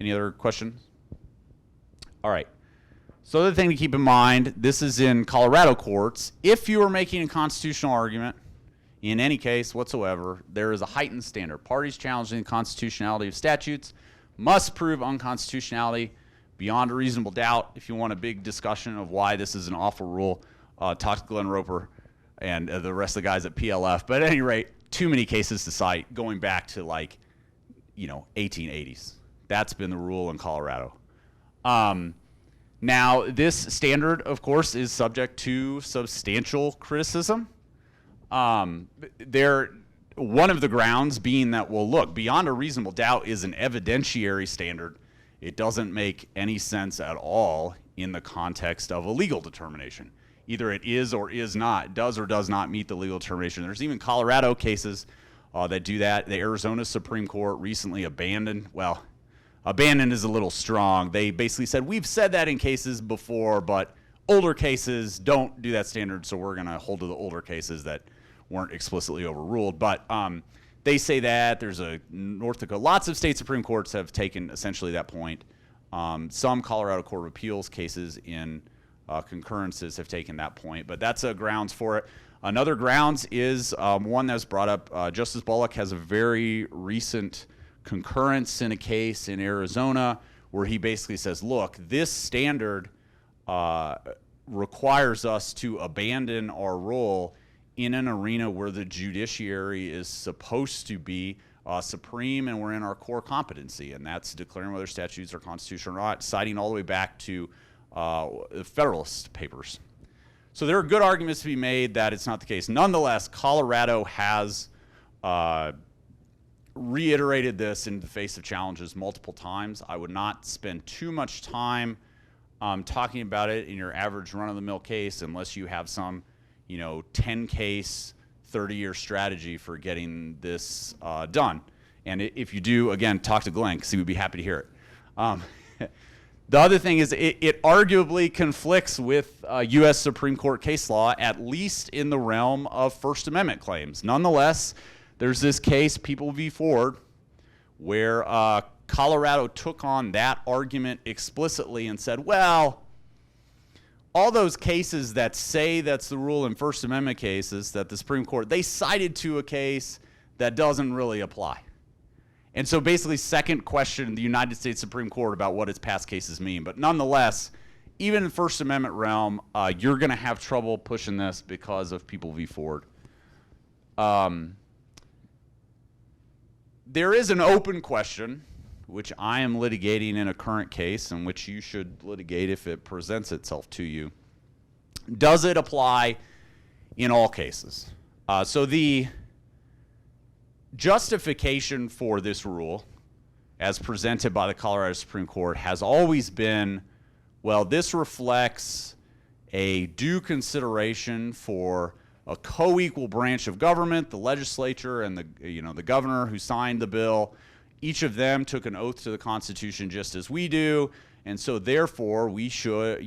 Any other questions? All right. So the other thing to keep in mind, this is in Colorado courts. If you are making a constitutional argument, in any case whatsoever, there is a heightened standard. Parties challenging the constitutionality of statutes must prove unconstitutionality beyond a reasonable doubt. If you want a big discussion of why this is an awful rule, talk to Glenn Roper and the rest of the guys at PLF. But at any rate, too many cases to cite going back to 1880s. That's been the rule in Colorado. Now, this standard, of course, is subject to substantial criticism. One of the grounds being that, well, look, beyond a reasonable doubt is an evidentiary standard. It doesn't make any sense at all in the context of a legal determination. Either it is or is not, does or does not meet the legal determination. There's even Colorado cases that do that. The Arizona Supreme Court recently abandoned is a little strong. They basically said, we've said that in cases before, but older cases don't do that standard, so we're going to hold to the older cases that weren't explicitly overruled. But they say that. There's a North Dakota. Lots of state Supreme Courts have taken essentially that point. Some Colorado Court of Appeals cases in concurrences have taken that point, but that's a grounds for it. Another grounds is one that was brought up. Justice Bullock has a very recent concurrence in a case in Arizona where he basically says, look, this standard requires us to abandon our role in an arena where the judiciary is supposed to be supreme and we're in our core competency, and that's declaring whether statutes are constitutional or not, citing all the way back to Federalist Papers. So there are good arguments to be made that it's not the case. Nonetheless, Colorado has reiterated this in the face of challenges multiple times. I would not spend too much time talking about it in your average run-of-the-mill case unless you have some 10-case, 30-year strategy for getting this done. And if you do, again, talk to Glenn because he would be happy to hear it. The other thing is it arguably conflicts with U.S. Supreme Court case law, at least in the realm of First Amendment claims. Nonetheless, there's this case, People v. Ford, where Colorado took on that argument explicitly and said, well, all those cases that say that's the rule in First Amendment cases that the Supreme Court, they cited to a case that doesn't really apply. And so basically second question the United States Supreme Court about what its past cases mean. But nonetheless, even in First Amendment realm, you're going to have trouble pushing this because of People v. Ford. There is an open question, which I am litigating in a current case and which you should litigate if it presents itself to you. Does it apply in all cases? So the justification for this rule, as presented by the Colorado Supreme Court, has always been, well, this reflects a due consideration for a co-equal branch of government, the legislature and the governor who signed the bill. Each of them took an oath to the Constitution just as we do, and so therefore we should,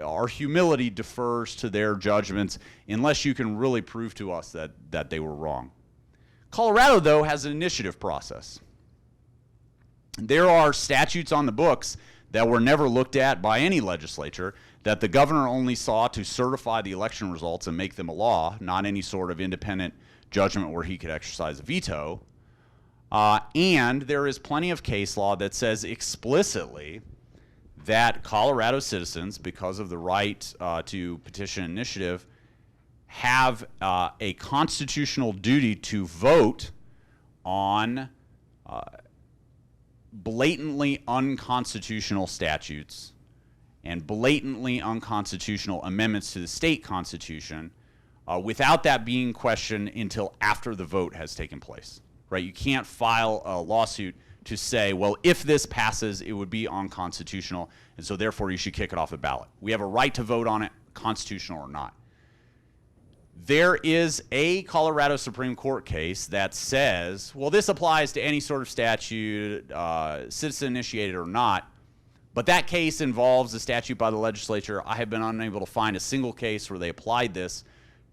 our humility defers to their judgments unless you can really prove to us that they were wrong. Colorado, though, has an initiative process. There are statutes on the books that were never looked at by any legislature, that the governor only saw to certify the election results and make them a law, not any sort of independent judgment where he could exercise a veto. And there is plenty of case law that says explicitly that Colorado citizens, because of the right to petition initiative, have a constitutional duty to vote on blatantly unconstitutional statutes and blatantly unconstitutional amendments to the state constitution without that being questioned until after the vote has taken place. Right? You can't file a lawsuit to say, well, if this passes, it would be unconstitutional, and so therefore you should kick it off the ballot. We have a right to vote on it, constitutional or not. There is a Colorado Supreme Court case that says, well, this applies to any sort of statute, citizen-initiated or not, but that case involves a statute by the legislature. I have been unable to find a single case where they applied this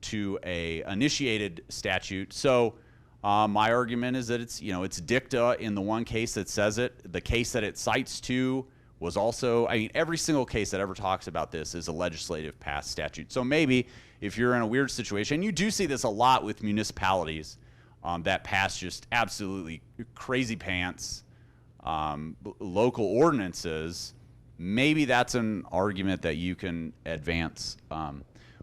to a initiated statute. So my argument is that it's dicta in the one case that says it. The case that it cites to was also, I mean, every single case that ever talks about this is a legislative passed statute. So maybe if you're in a weird situation, you do see this a lot with municipalities that pass just absolutely crazy pants local ordinances, maybe that's an argument that you can advance.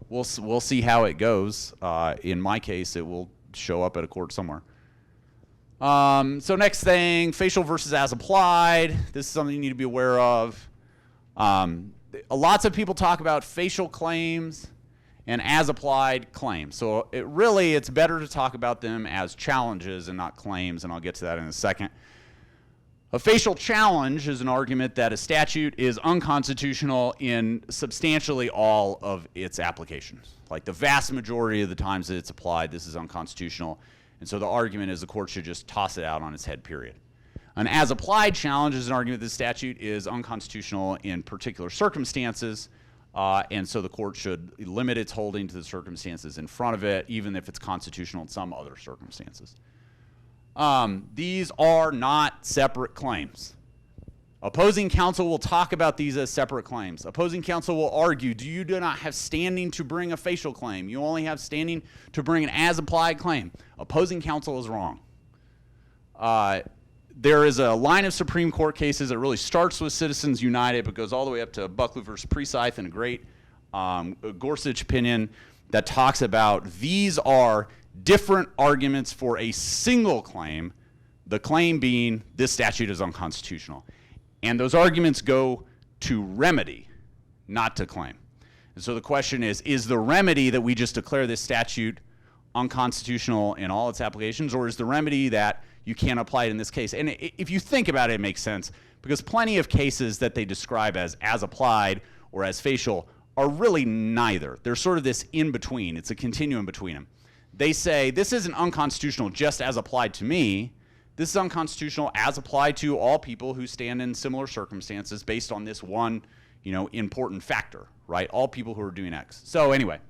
We'll see how it goes. In my case, it will show up at a court somewhere. So next thing, facial versus as applied. This is something you need to be aware of. Lots of people talk about facial claims and as applied claims. So it's better to talk about them as challenges and not claims, and I'll get to that in a second. A facial challenge is an argument that a statute is unconstitutional in substantially all of its applications. Like the vast majority of the times that it's applied, this is unconstitutional. And so the argument is the court should just toss it out on its head, period. An as-applied challenge is an argument that the statute is unconstitutional in particular circumstances, and so the court should limit its holding to the circumstances in front of it, even if it's constitutional in some other circumstances. These are not separate claims. Opposing counsel will talk about these as separate claims. Opposing counsel will argue, you do not have standing to bring a facial claim. You only have standing to bring an as-applied claim. Opposing counsel is wrong. There is a line of Supreme Court cases that really starts with Citizens United but goes all the way up to Buckley versus Precythe and a great Gorsuch opinion that talks about these are different arguments for a single claim, the claim being this statute is unconstitutional. And those arguments go to remedy, not to claim. And so the question is the remedy that we just declare this statute unconstitutional in all its applications, or is the remedy that you can't apply it in this case? And if you think about it, it makes sense, because plenty of cases that they describe as applied or as facial are really neither. They're sort of this in-between. It's a continuum between them. They say, this isn't unconstitutional just as applied to me. This is unconstitutional as applied to all people who stand in similar circumstances based on this one, important factor, right? All people who are doing X. So anyway,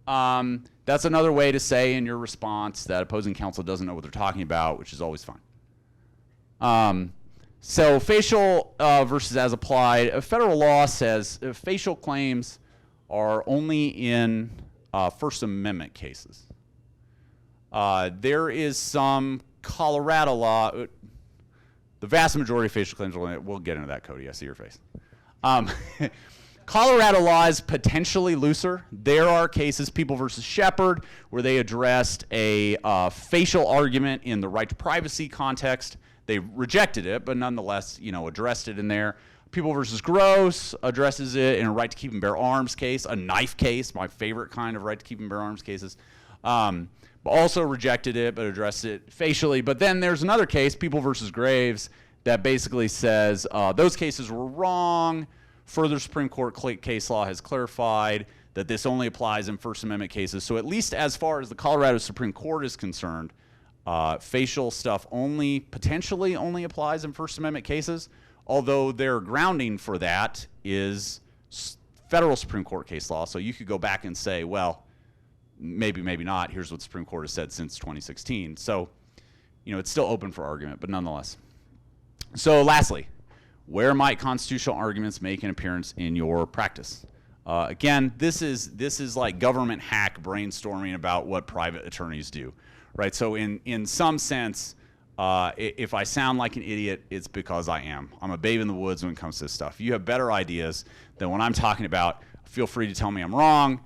that's another way to say in your response that opposing counsel doesn't know what they're talking about, which is always fine. So facial versus as applied. Federal law says facial claims are only in First Amendment cases. There is some Colorado law. The vast majority of facial claims, we'll get into that, Cody. I see your face. Colorado law is potentially looser. There are cases, People versus Shepard, where they addressed a facial argument in the right to privacy context. They rejected it, but nonetheless, addressed it in there. People versus Gross addresses it in a right to keep and bear arms case, a knife case, my favorite kind of right to keep and bear arms cases. But also rejected it, but addressed it facially. But then there's another case, People versus Graves, that basically says those cases were wrong. Further Supreme Court case law has clarified that this only applies in First Amendment cases. So at least as far as the Colorado Supreme Court is concerned, facial stuff potentially only applies in First Amendment cases, although their grounding for that is federal Supreme Court case law. So you could go back and say, well, maybe not. Here's what the Supreme Court has said since 2016. So, it's still open for argument, but nonetheless. So lastly, where might constitutional arguments make an appearance in your practice? Again, this is like government hack brainstorming about what private attorneys do, right? So in some sense, If I sound like an idiot, it's because I am. I'm a babe in the woods when it comes to this stuff. If you have better ideas than what I'm talking about, feel free to tell me I'm wrong.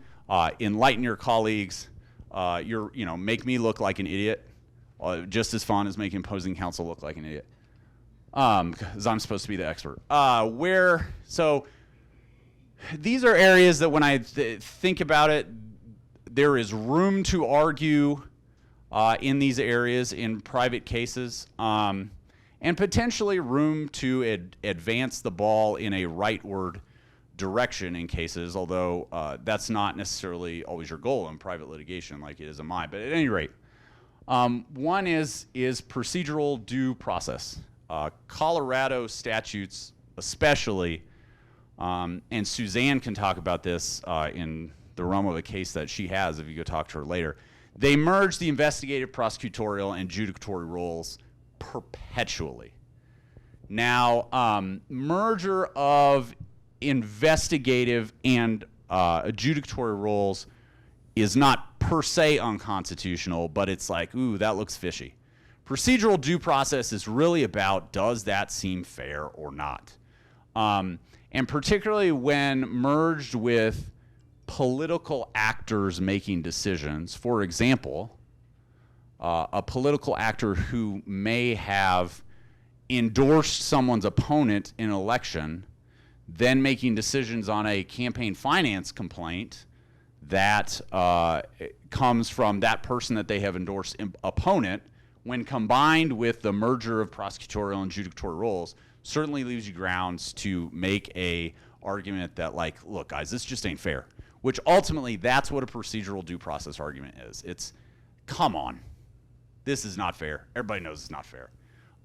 Enlighten your colleagues. Make me look like an idiot. Just as fun as making opposing counsel look like an idiot. Because I'm supposed to be the expert. So these are areas that when I think about it, there is room to argue in these areas in private cases, and potentially room to advance the ball in a rightward direction in cases, although that's not necessarily always your goal in private litigation like it is in mine. But at any rate, one is procedural due process. Colorado statutes especially, and Suzanne can talk about this in the realm of a case that she has if you go talk to her later. They merge the investigative, prosecutorial, and adjudicatory roles perpetually. Now, merger of investigative and adjudicatory roles is not per se unconstitutional, but it's like, ooh, that looks fishy. Procedural due process is really about, does that seem fair or not? And particularly when merged with political actors making decisions. For example, a political actor who may have endorsed someone's opponent in an election, then making decisions on a campaign finance complaint that comes from that person that they have endorsed opponent, when combined with the merger of prosecutorial and adjudicatory roles, certainly leaves you grounds to make a argument that, like, look, guys, this just ain't fair. Which ultimately, that's what a procedural due process argument is. It's, come on, this is not fair. Everybody knows it's not fair.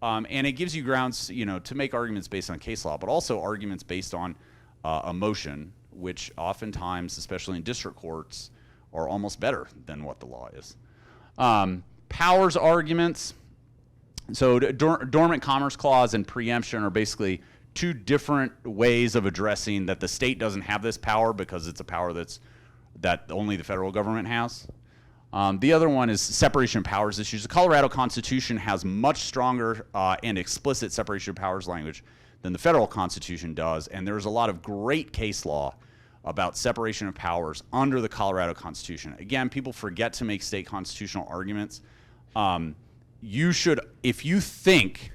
And it gives you grounds, to make arguments based on case law, but also arguments based on emotion, which oftentimes, especially in district courts, are almost better than what the law is. Powers arguments. So dormant commerce clause and preemption are basically two different ways of addressing that the state doesn't have this power because it's a power that only the federal government has. The other one is separation of powers issues. The Colorado Constitution has much stronger and explicit separation of powers language than the federal Constitution does, and there's a lot of great case law about separation of powers under the Colorado Constitution. Again, people forget to make state constitutional arguments. You should, if you think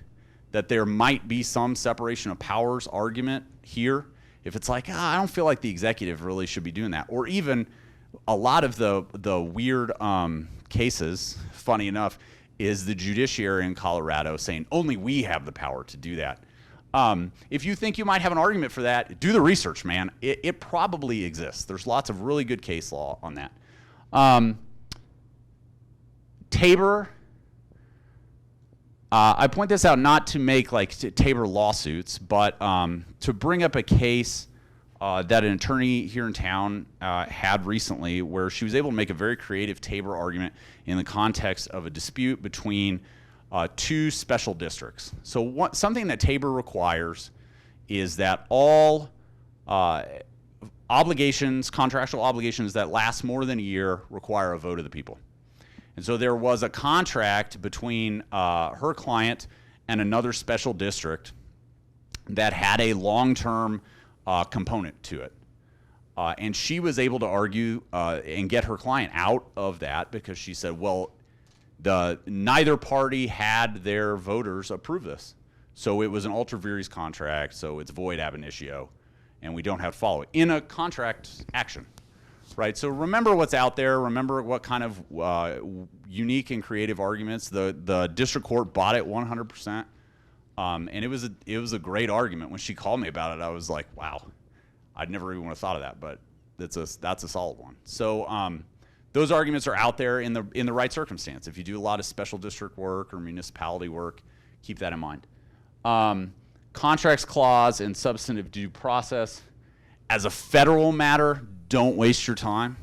that there might be some separation of powers argument here, if it's like, I don't feel like the executive really should be doing that, or even a lot of the weird cases, funny enough, is the judiciary in Colorado saying only we have the power to do that. If you think you might have an argument for that, do the research, man. It probably exists. There's lots of really good case law on that. Tabor. I point this out not to make like Tabor lawsuits, but to bring up a case that an attorney here in town had recently where she was able to make a very creative Tabor argument in the context of a dispute between two special districts. So something that Tabor requires is that all obligations, contractual obligations that last more than a year require a vote of the people. And so there was a contract between her client and another special district that had a long-term component to it. And she was able to argue and get her client out of that because she said, well, neither party had their voters approve this. So it was an ultra vires contract, so it's void ab initio, and we don't have to follow it in a contract action. Right, so remember what's out there. Remember what kind of unique and creative arguments the district court bought it 100%, and it was a great argument. When she called me about it, I was like, wow, I'd never even would have thought of that, but that's a solid one. So those arguments are out there in the right circumstance. If you do a lot of special district work or municipality work, keep that in mind. Contracts clause and substantive due process. As a federal matter, don't waste your time.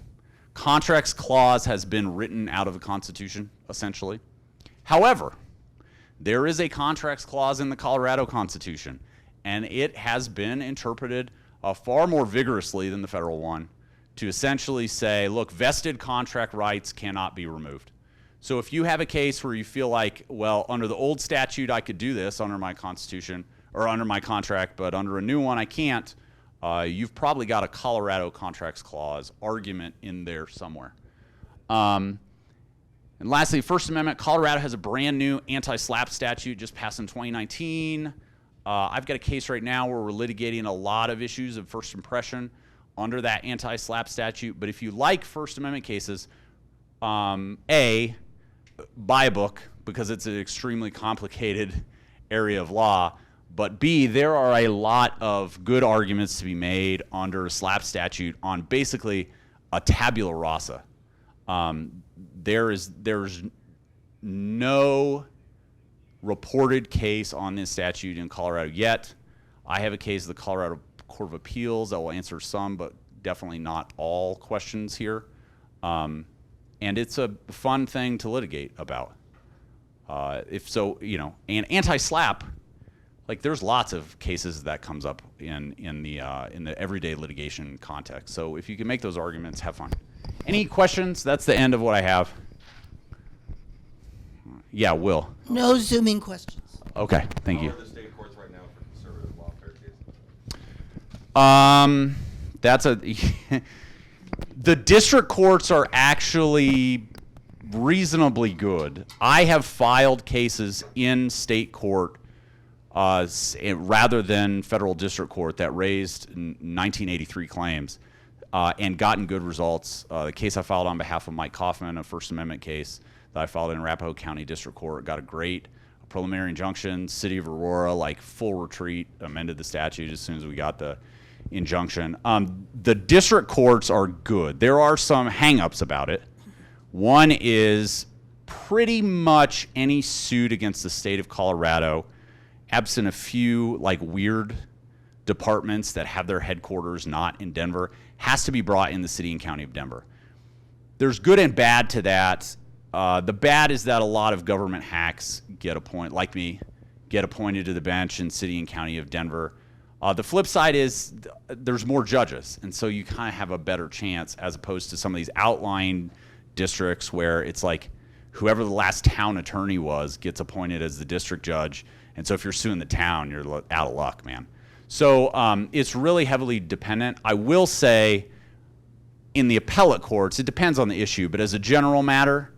Contracts clause has been written out of the Constitution, essentially. However, there is a contracts clause in the Colorado Constitution, and it has been interpreted far more vigorously than the federal one to essentially say, look, vested contract rights cannot be removed. So if you have a case where you feel like, well, under the old statute I could do this under my constitution or under my contract, but under a new one I can't, you've probably got a Colorado Contracts Clause argument in there somewhere. And lastly, First Amendment, Colorado has a brand new anti-SLAPP statute just passed in 2019. I've got a case right now where we're litigating a lot of issues of first impression under that anti-SLAPP statute. But if you like First Amendment cases, A, buy a book because it's an extremely complicated area of law. But B, there are a lot of good arguments to be made under a SLAPP statute on basically a tabula rasa. There's no reported case on this statute in Colorado yet. I have a case of the Colorado Court of Appeals that will answer some, but definitely not all questions here. And it's a fun thing to litigate about. If so, and anti-SLAPP, like there's lots of cases that comes up in the everyday litigation context. So if you can make those arguments, have fun. Any questions? That's the end of what I have. Yeah, Will. No zooming questions. Okay, thank you. How are the state courts right now for conservative lawfare cases? That's the district courts are actually reasonably good. I have filed cases in state court rather than federal district court that raised 1983 claims and gotten good results. The case I filed on behalf of Mike Kaufman, a First Amendment case that I filed in Arapahoe County District Court, got a great preliminary injunction. City of Aurora, like full retreat, amended the statute as soon as we got the injunction. The district courts are good. There are some hang-ups about it. One is pretty much any suit against the state of Colorado, absent a few like weird departments that have their headquarters not in Denver, has to be brought in the city and county of Denver. There's good and bad to that. The bad is that a lot of government hacks get appointed, like me, get appointed to the bench in city and county of Denver. The flip side is there's more judges, and so you kind of have a better chance as opposed to some of these outlying districts where it's like whoever the last town attorney was gets appointed as the district judge, and so if you're suing the town, you're out of luck, man. So it's really heavily dependent. I will say in the appellate courts, it depends on the issue, but as a general matter,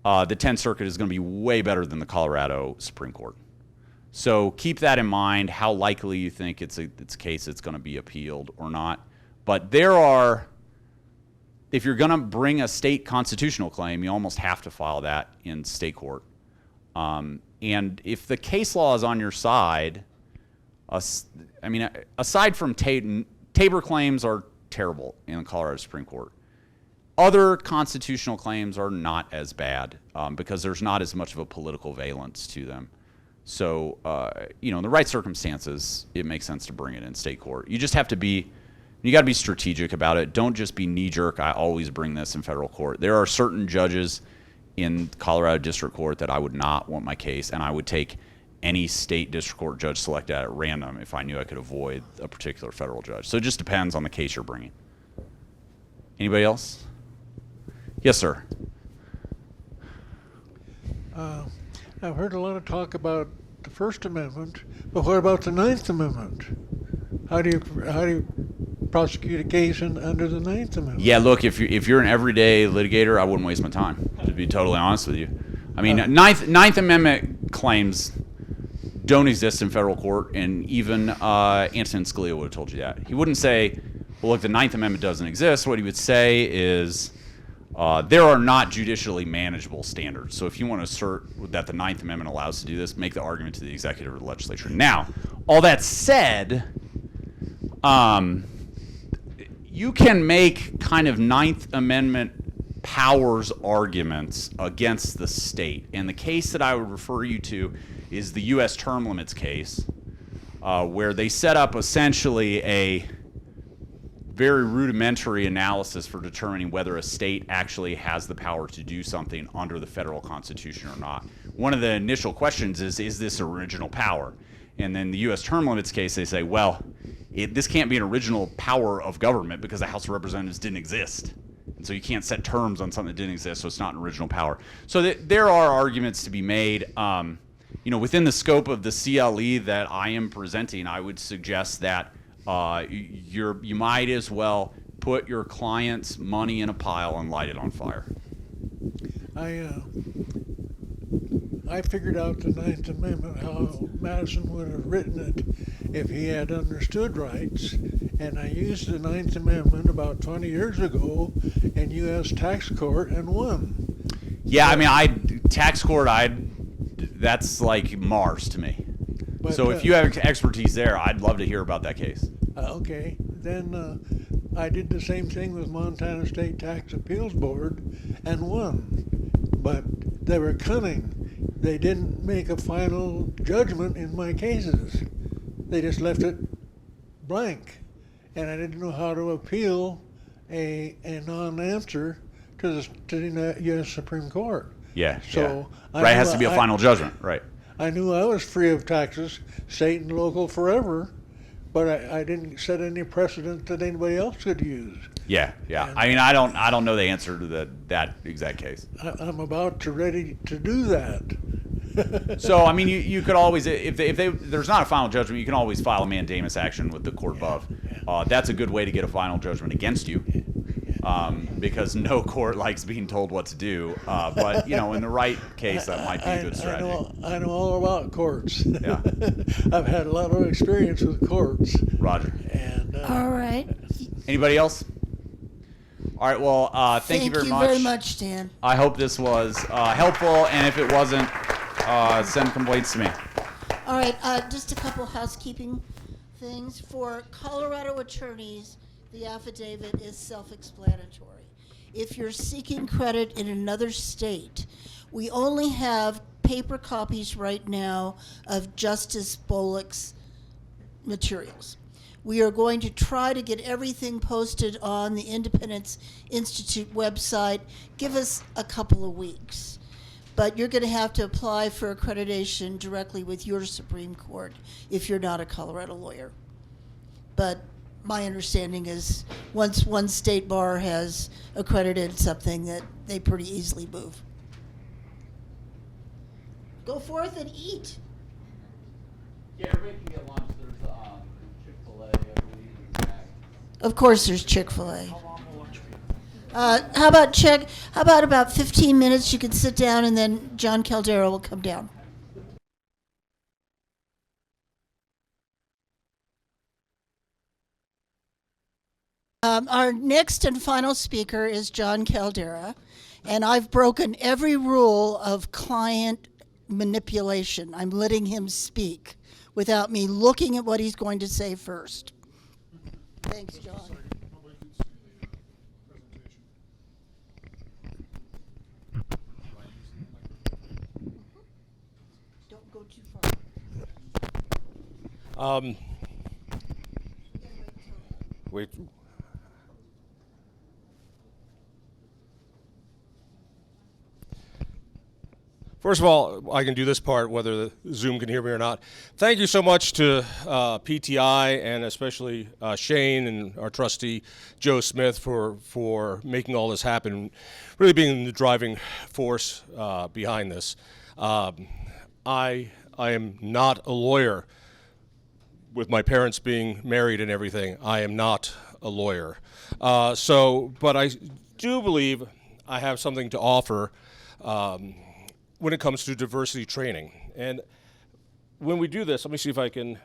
the 10th Circuit is going to be way better than the Colorado Supreme Court. So keep that in mind, how likely you think it's a case that's going to be appealed or not. But there are, if you're going to bring a state constitutional claim, you almost have to file that in state court. And if the case law is on your side, aside from Tabor claims are terrible in the Colorado Supreme Court. Other constitutional claims are not as bad because there's not as much of a political valence to them. So, in the right circumstances, it makes sense to bring it in state court. You just have to you got to be strategic about it. Don't just be knee-jerk, I always bring this in federal court. There are certain judges in Colorado District Court that I would not want my case, and I would take any state district court judge selected at random if I knew I could avoid a particular federal judge. So it just depends on the case you're bringing. Anybody else? Yes, sir. I've heard a lot of talk about the First Amendment, but what about the Ninth Amendment? How do you prosecute a case under the Ninth Amendment? Yeah, look, if you're an everyday litigator, I wouldn't waste my time, to be totally honest with you. I mean, Ninth Amendment claims don't exist in federal court, and even Antonin Scalia would have told you that. He wouldn't say, well, look, the Ninth Amendment doesn't exist. What he would say is there are not judicially manageable standards. So if you want to assert that the Ninth Amendment allows to do this, make the argument to the executive or the legislature. Now, all that said, you can make kind of Ninth Amendment powers arguments against the state. And the case that I would refer you to is the U.S. term limits case, where they set up essentially a very rudimentary analysis for determining whether a state actually has the power to do something under the federal constitution or not. One of the initial questions is this original power? And then the U.S. term limits case, they say, well, this can't be an original power of government because the House of Representatives didn't exist And so you can't set terms on something that didn't exist, so it's not an original power. So there are arguments to be made. Within the scope of the CLE that I am presenting, I would suggest that you might as well put your client's money in a pile and light it on fire. I figured out the Ninth Amendment, how Madison would have written it if he had understood rights. And I used the Ninth Amendment about 20 years ago in U.S. tax court and won. Yeah, I mean, tax court, that's like Mars to me. But, so if you have expertise there, I'd love to hear about that case. Okay, then I did the same thing with Montana State Tax Appeals Board and won. But they were cunning. They didn't make a final judgment in my cases. They just left it blank. And I didn't know how to appeal a non-answer to the U.S. Supreme Court. Yeah, so yeah. Right, it has to be a final judgment, right. I knew I was free of taxes, state and local forever, but I didn't set any precedent that anybody else could use. Yeah, yeah. And I mean, I don't know the answer to that exact case. I'm about ready to do that. So I mean, you could always, if there's not a final judgment, you can always file a mandamus action with the court above. That's a good way to get a final judgment against you, because no court likes being told what to do. But in the right case, that might be a good strategy. I know all about courts. Yeah, I've had a lot of experience with courts. Roger. And all right. Anybody else? All right. Well, thank you very much. Thank you very much, Dan. I hope this was helpful, and if it wasn't, send complaints to me. All right. Just a couple housekeeping things. For Colorado attorneys, the affidavit is self-explanatory. If you're seeking credit in another state, we only have paper copies right now of Justice Bullock's materials. We are going to try to get everything posted on the Independence Institute website. Give us a couple of weeks. But you're going to have to apply for accreditation directly with your Supreme Court if you're not a Colorado lawyer. But my understanding is once one state bar has accredited something, that they pretty easily move. Go forth and eat. Yeah, everybody can get lunch. There's Chick-fil-A, I believe. Of course, there's Chick-fil-A. How about about 15 minutes? You can sit down, and then John Caldera will come down. Our next and final speaker is John Caldera, and I've broken every rule of client manipulation. I'm letting him speak without me looking at what he's going to say first. Thanks, John. Don't go too far. Wait. First of all, I can do this part whether the Zoom can hear me or not. Thank you so much to PTI and especially Shane and our trustee Joe Smith for making all this happen, really being the driving force behind this. I am not a lawyer. With my parents being married and everything, I am not a lawyer. But I do believe I have something to offer when it comes to diversity training. And when we do this, let me see if I can,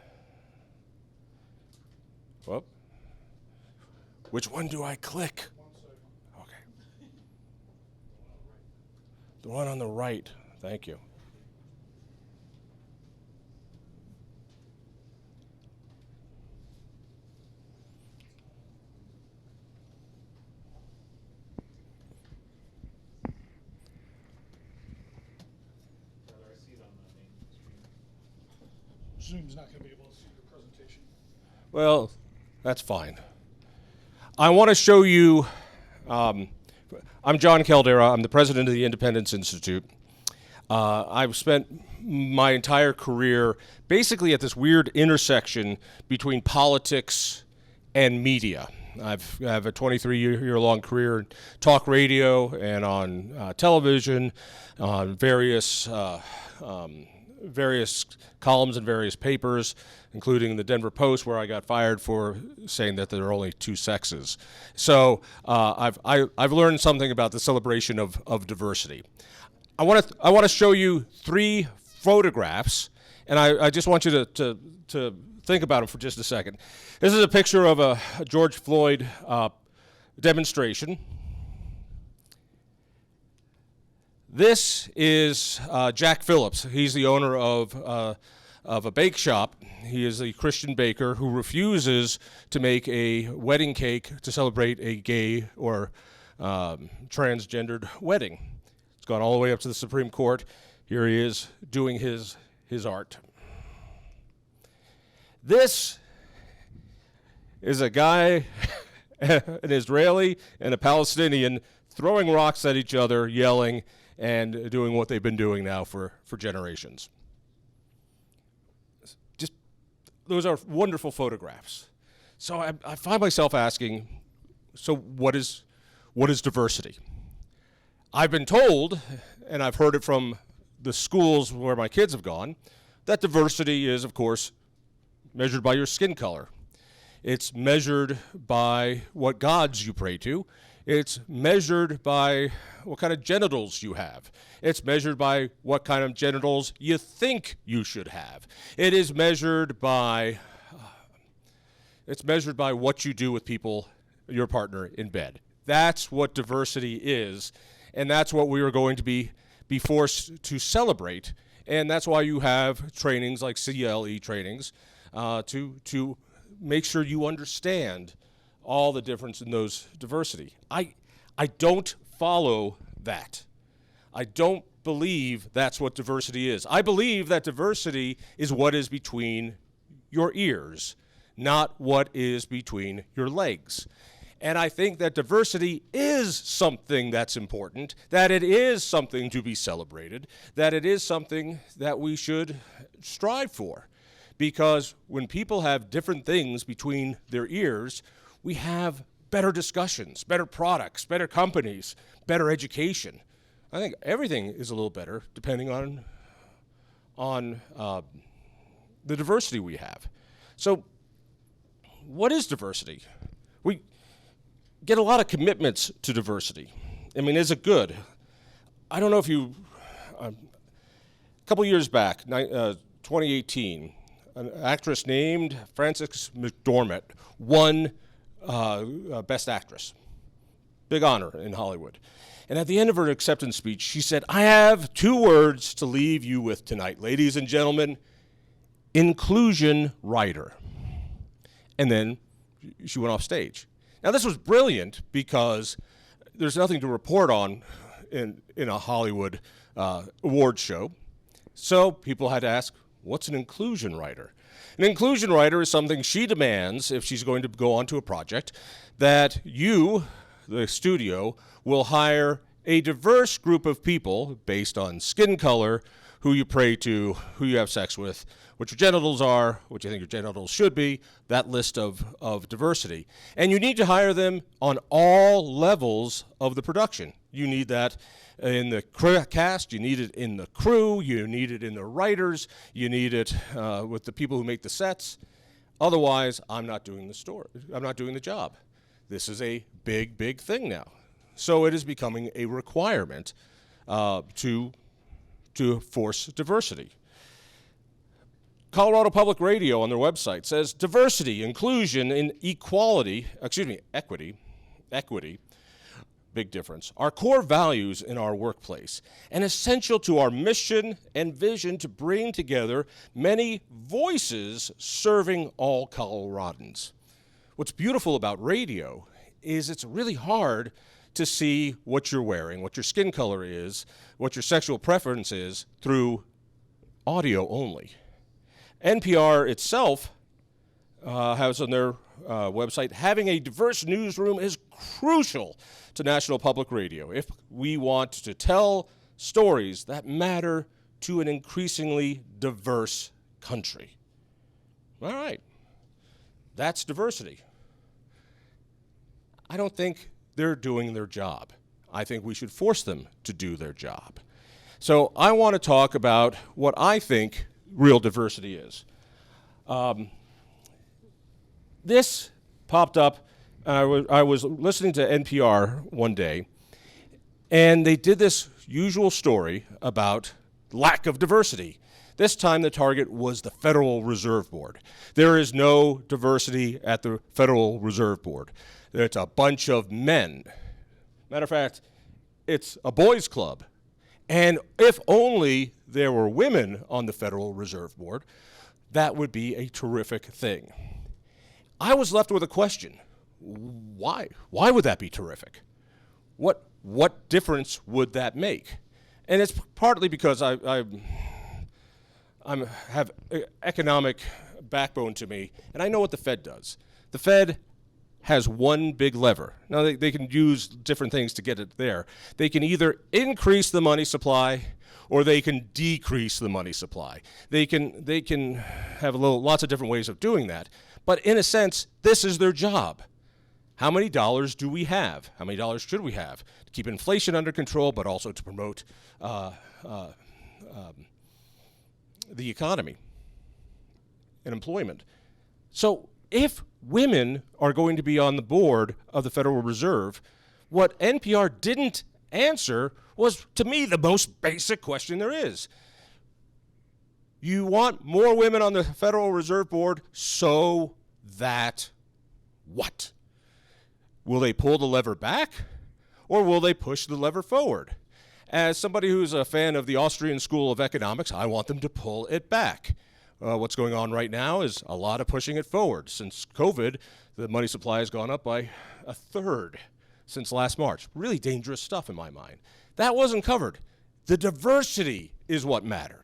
well, which one do I click? Okay. The one on the right, thank you. Zoom's not going to be able to see your presentation. Well, that's fine. I want to show you, I'm John Caldera. I'm the president of the Independence Institute. I've spent my entire career basically at this weird intersection between politics and media. I have a 23-year-long career in talk radio and on television, on various columns and various papers, including the Denver Post, where I got fired for saying that there are only two sexes. So I've learned something about the celebration of diversity. I want to show you 3 photographs, and I just want you to think about them for just a second. This is a picture of a George Floyd demonstration. This is Jack Phillips. He's the owner of a bake shop. He is a Christian baker who refuses to make a wedding cake to celebrate a gay or transgendered wedding. It's gone all the way up to the Supreme Court. Here he is doing his art. This is a guy, an Israeli and a Palestinian, throwing rocks at each other, yelling, and doing what they've been doing now for generations. Just, those are wonderful photographs. So I find myself asking, so what is diversity? I've been told, and I've heard it from the schools where my kids have gone, that diversity is, of course, measured by your skin color. It's measured by what gods you pray to. It's measured by what kind of genitals you have. It's measured by what kind of genitals you think you should have. It is measured by what you do with people, your partner, in bed. That's what diversity is, and that's what we are going to be forced to celebrate. And that's why you have trainings like CLE trainings to make sure you understand all the difference in those diversity. I don't follow that. I don't believe that's what diversity is. I believe that diversity is what is between your ears, not what is between your legs. And I think that diversity is something that's important, that it is something to be celebrated, that it is something that we should strive for. Because when people have different things between their ears, we have better discussions, better products, better companies, better education. I think everything is a little better depending on the diversity we have. So what is diversity? We get a lot of commitments to diversity. I mean, is it good? I don't know if you, a couple years back, 2018, an actress named Frances McDormand won Best Actress. Big honor in Hollywood. And at the end of her acceptance speech, she said, "I have 2 words to leave you with tonight, ladies and gentlemen. Inclusion writer." And then she went off stage. Now, this was brilliant because there's nothing to report on in a Hollywood award show. So people had to ask, what's an inclusion writer? An inclusion writer is something she demands, if she's going to go onto a project, that you, the studio, will hire a diverse group of people based on skin color, who you pray to, who you have sex with, what your genitals are, what you think your genitals should be, that list of diversity. And you need to hire them on all levels of the production. You need that in the cast, you need it in the crew, you need it in the writers, you need it with the people who make the sets. Otherwise, I'm not doing the story. I'm not doing the job. This is a big, big thing now. So it is becoming a requirement to force diversity. Colorado Public Radio on their website says diversity, inclusion, and equity, big difference, are core values in our workplace and essential to our mission and vision to bring together many voices serving all Coloradans. What's beautiful about radio is it's really hard to see what you're wearing, what your skin color is, what your sexual preference is through audio only. NPR itself has on their website, having a diverse newsroom is crucial to National Public Radio if we want to tell stories that matter to an increasingly diverse country. All right, that's diversity. I don't think they're doing their job. I think we should force them to do their job. So I want to talk about what I think real diversity is. This popped up. I was listening to NPR one day, and they did this usual story about lack of diversity. This time the target was the Federal Reserve Board. There is no diversity at the Federal Reserve Board. It's a bunch of men. Matter of fact, it's a boys' club. And if only there were women on the Federal Reserve Board, that would be a terrific thing. I was left with a question. Why? Why would that be terrific? What difference would that make? And it's partly because I have economic backbone to me, and I know what the Fed does. The Fed has one big lever. Now, they can use different things to get it there. They can either increase the money supply or they can decrease the money supply. They can have lots of different ways of doing that. But in a sense, this is their job. How many dollars do we have? How many dollars should we have to keep inflation under control, but also to promote the economy and employment? So if women are going to be on the board of the Federal Reserve, what NPR didn't answer was, to me, the most basic question there is. You want more women on the Federal Reserve Board so that what? Will they pull the lever back, or will they push the lever forward? As somebody who's a fan of the Austrian School of Economics, I want them to pull it back. What's going on right now is a lot of pushing it forward. Since COVID, the money supply has gone up by a third since last March. Really dangerous stuff in my mind. That wasn't covered. The diversity is what mattered.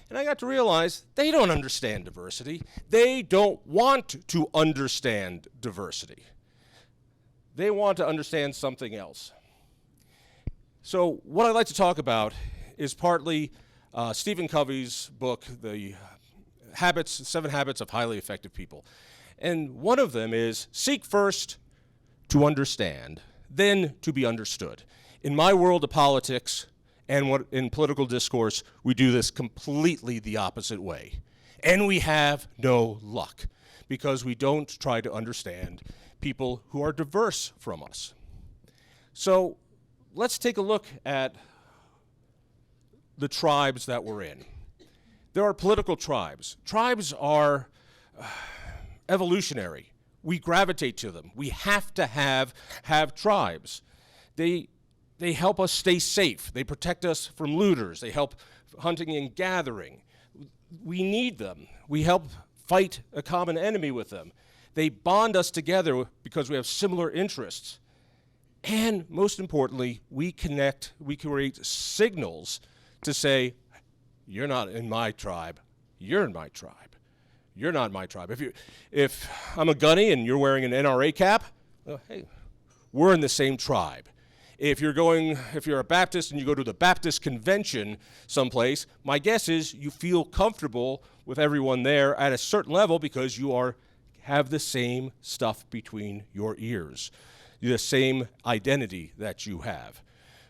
And I got to realize they don't understand diversity. They don't want to understand diversity. They want to understand something else. So what I'd like to talk about is partly Stephen Covey's book, The 7 Habits of Highly Effective People. And one of them is seek first to understand, then to be understood. In my world of politics and in political discourse, we do this completely the opposite way. And we have no luck because we don't try to understand people who are diverse from us. So let's take a look at the tribes that we're in. There are political tribes. Tribes are evolutionary. We gravitate to them. We have to have tribes. They help us stay safe. They protect us from looters. They help hunting and gathering. We need them. We help fight a common enemy with them. They bond us together because we have similar interests. And most importantly, we create signals to say, you're not in my tribe, you're in my tribe. You're not in my tribe. If I'm a gunny and you're wearing an NRA cap, well, hey, we're in the same tribe. If you're a Baptist and you go to the Baptist convention someplace, my guess is you feel comfortable with everyone there at a certain level because you have the same stuff between your ears, the same identity that you have.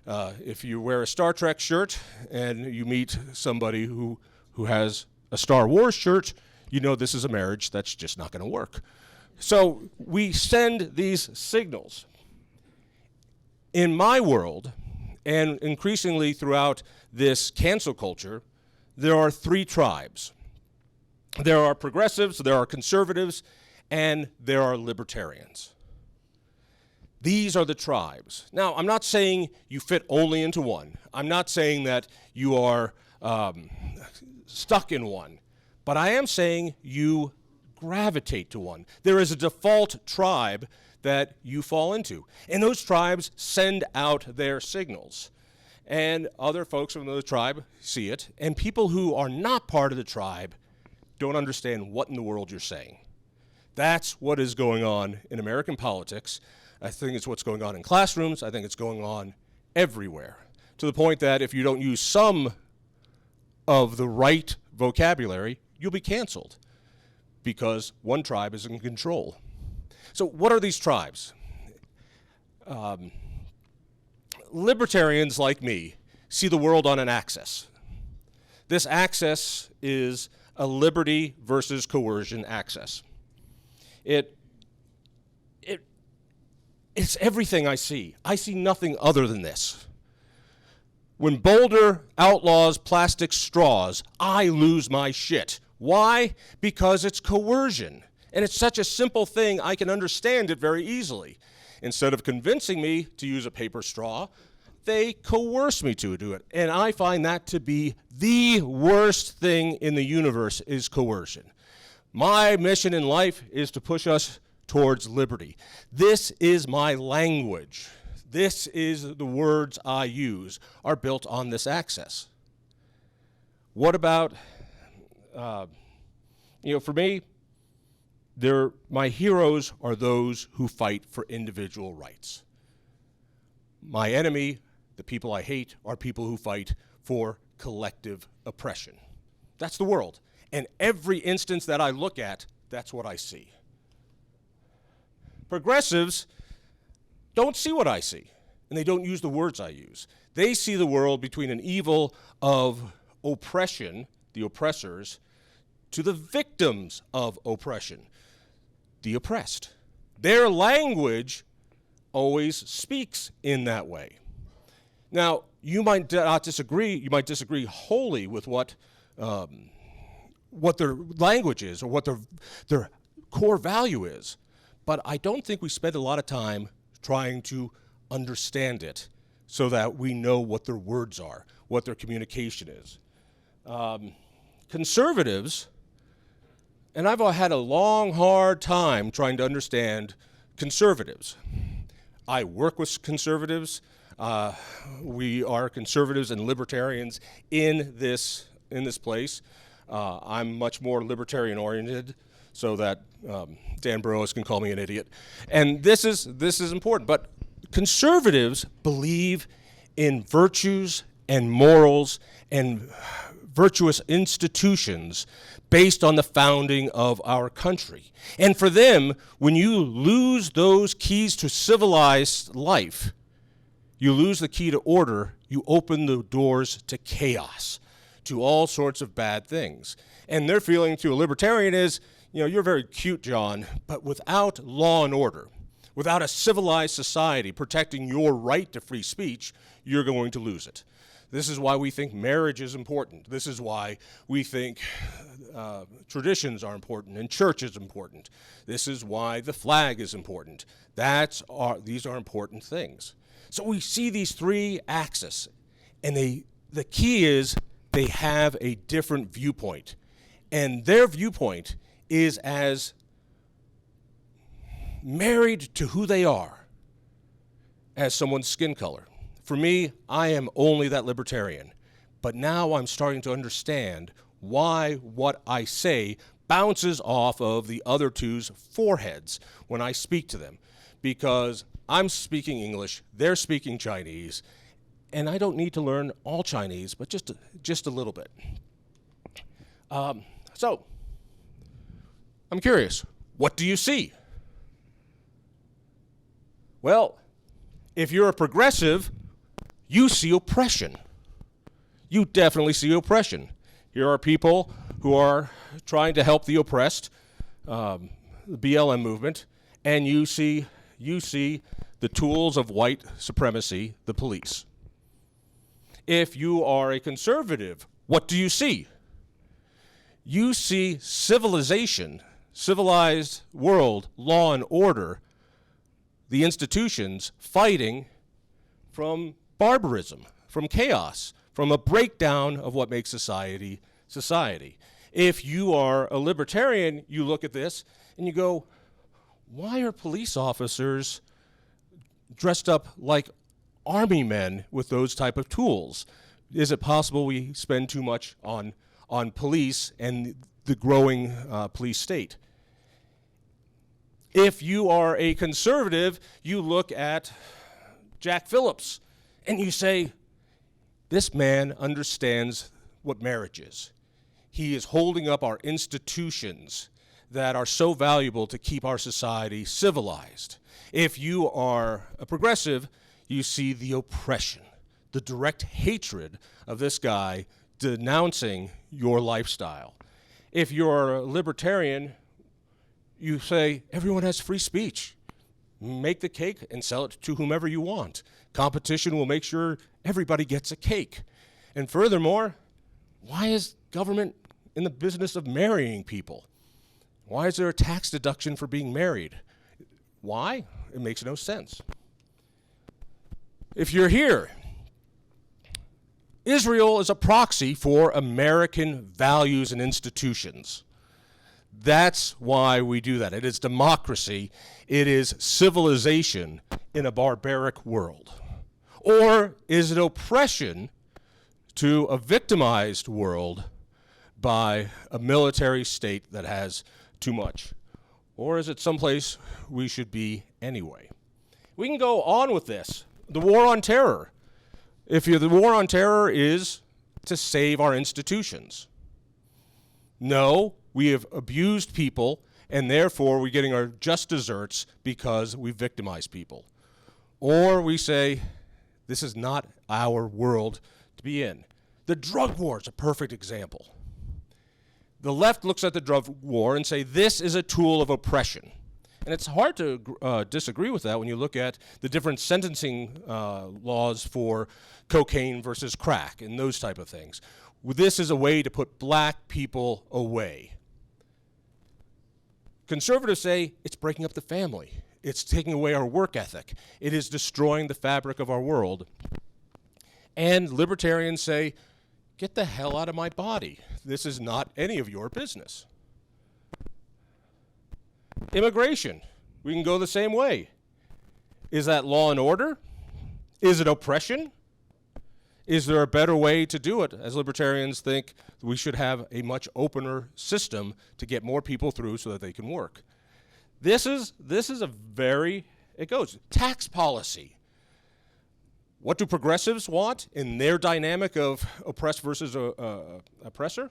If you wear a Star Trek shirt and you meet somebody who has a Star Wars shirt, you know this is a marriage that's just not going to work. So we send these signals. In my world, and increasingly throughout this cancel culture, there are 3 tribes. There are progressives, there are conservatives, and there are libertarians. These are the tribes. Now, I'm not saying you fit only into one. I'm not saying that you are stuck in one. But I am saying you gravitate to one. There is a default tribe that you fall into. And those tribes send out their signals. And other folks from the tribe see it. And people who are not part of the tribe don't understand what in the world you're saying. That's what is going on in American politics. I think it's what's going on in classrooms. I think it's going on everywhere. To the point that if you don't use some of the right vocabulary, you'll be canceled because one tribe is in control. So what are these tribes? libertarians like me see the world on an axis. This axis is a liberty versus coercion axis. It's everything I see. I see nothing other than this. When Boulder outlaws plastic straws, I lose my shit. Why? Because it's coercion. And it's such a simple thing, I can understand it very easily. Instead of convincing me to use a paper straw, they coerce me to do it. And I find that to be the worst thing in the universe is coercion. My mission in life is to push us towards liberty. This is my language. This is the words I use are built on this axis. What about, for me, my heroes are those who fight for individual rights. My enemy, the people I hate, are people who fight for collective oppression. That's the world. And every instance that I look at, that's what I see. Progressives don't see what I see, and they don't use the words I use. They see the world between an evil of oppression, the oppressors, to the victims of oppression, the oppressed. Their language always speaks in that way. Now, you might not disagree. You might disagree wholly with what their language is or what their core value is. But I don't think we spend a lot of time trying to understand it so that we know what their words are, what their communication is. Conservatives, and I've had a long, hard time trying to understand conservatives. I work with conservatives. We are conservatives and libertarians in this place. I'm much more libertarian-oriented, so that Dan Burrows can call me an idiot. And this is important. But conservatives believe in virtues and morals and virtuous institutions based on the founding of our country. And for them, when you lose those keys to civilized life, you lose the key to order, you open the doors to chaos, to all sorts of bad things. And their feeling to a libertarian is, you're very cute, John, but without law and order, without a civilized society protecting your right to free speech, you're going to lose it. This is why we think marriage is important. This is why we think traditions are important and church is important. This is why the flag is important. These are important things. So we see these three axes, and the key is they have a different viewpoint. And their viewpoint is as married to who they are as someone's skin color. For me, I am only that libertarian. But now I'm starting to understand why what I say bounces off of the other two's foreheads when I speak to them. Because I'm speaking English, they're speaking Chinese, and I don't need to learn all Chinese, but just a little bit. So, I'm curious, what do you see? Well, if you're a progressive, you see oppression. You definitely see oppression. Here are people who are trying to help the oppressed, the BLM movement, and you see the tools of white supremacy, the police. If you are a conservative, what do you see? You see civilization, civilized world, law and order, the institutions fighting from barbarism, from chaos, from a breakdown of what makes society society. If you are a libertarian, you look at this and you go, why are police officers dressed up like army men with those type of tools? Is it possible we spend too much on police and the growing police state? If you are a conservative, you look at Jack Phillips and you say, this man understands what marriage is. He is holding up our institutions that are so valuable to keep our society civilized. If you are a progressive, you see the oppression, the direct hatred of this guy denouncing your lifestyle. If you're a libertarian, you say everyone has free speech. Make the cake and sell it to whomever you want. Competition will make sure everybody gets a cake. And furthermore, why is government in the business of marrying people? Why is there a tax deduction for being married? Why? It makes no sense. If you're here, Israel is a proxy for American values and institutions. That's why we do that. It is democracy. It is civilization in a barbaric world. Or is it oppression to a victimized world by a military state that has too much? Or is it someplace we should be anyway? We can go on with this. The war on terror. The war on terror is to save our institutions. No, we have abused people, and therefore we're getting our just desserts because we victimize people. Or we say, this is not our world to be in. The drug war is a perfect example. The left looks at the drug war and say, this is a tool of oppression. And it's hard to disagree with that when you look at the different sentencing laws for cocaine versus crack and those type of things. This is a way to put black people away. Conservatives say it's breaking up the family. It's taking away our work ethic. It is destroying the fabric of our world. And libertarians say, get the hell out of my body. This is not any of your business. Immigration, we can go the same way. Is that law and order? Is it oppression? Is there a better way to do it? As libertarians think we should have a much opener system to get more people through so that they can work. This is a very, it goes. Tax policy. What do progressives want in their dynamic of oppressed versus oppressor?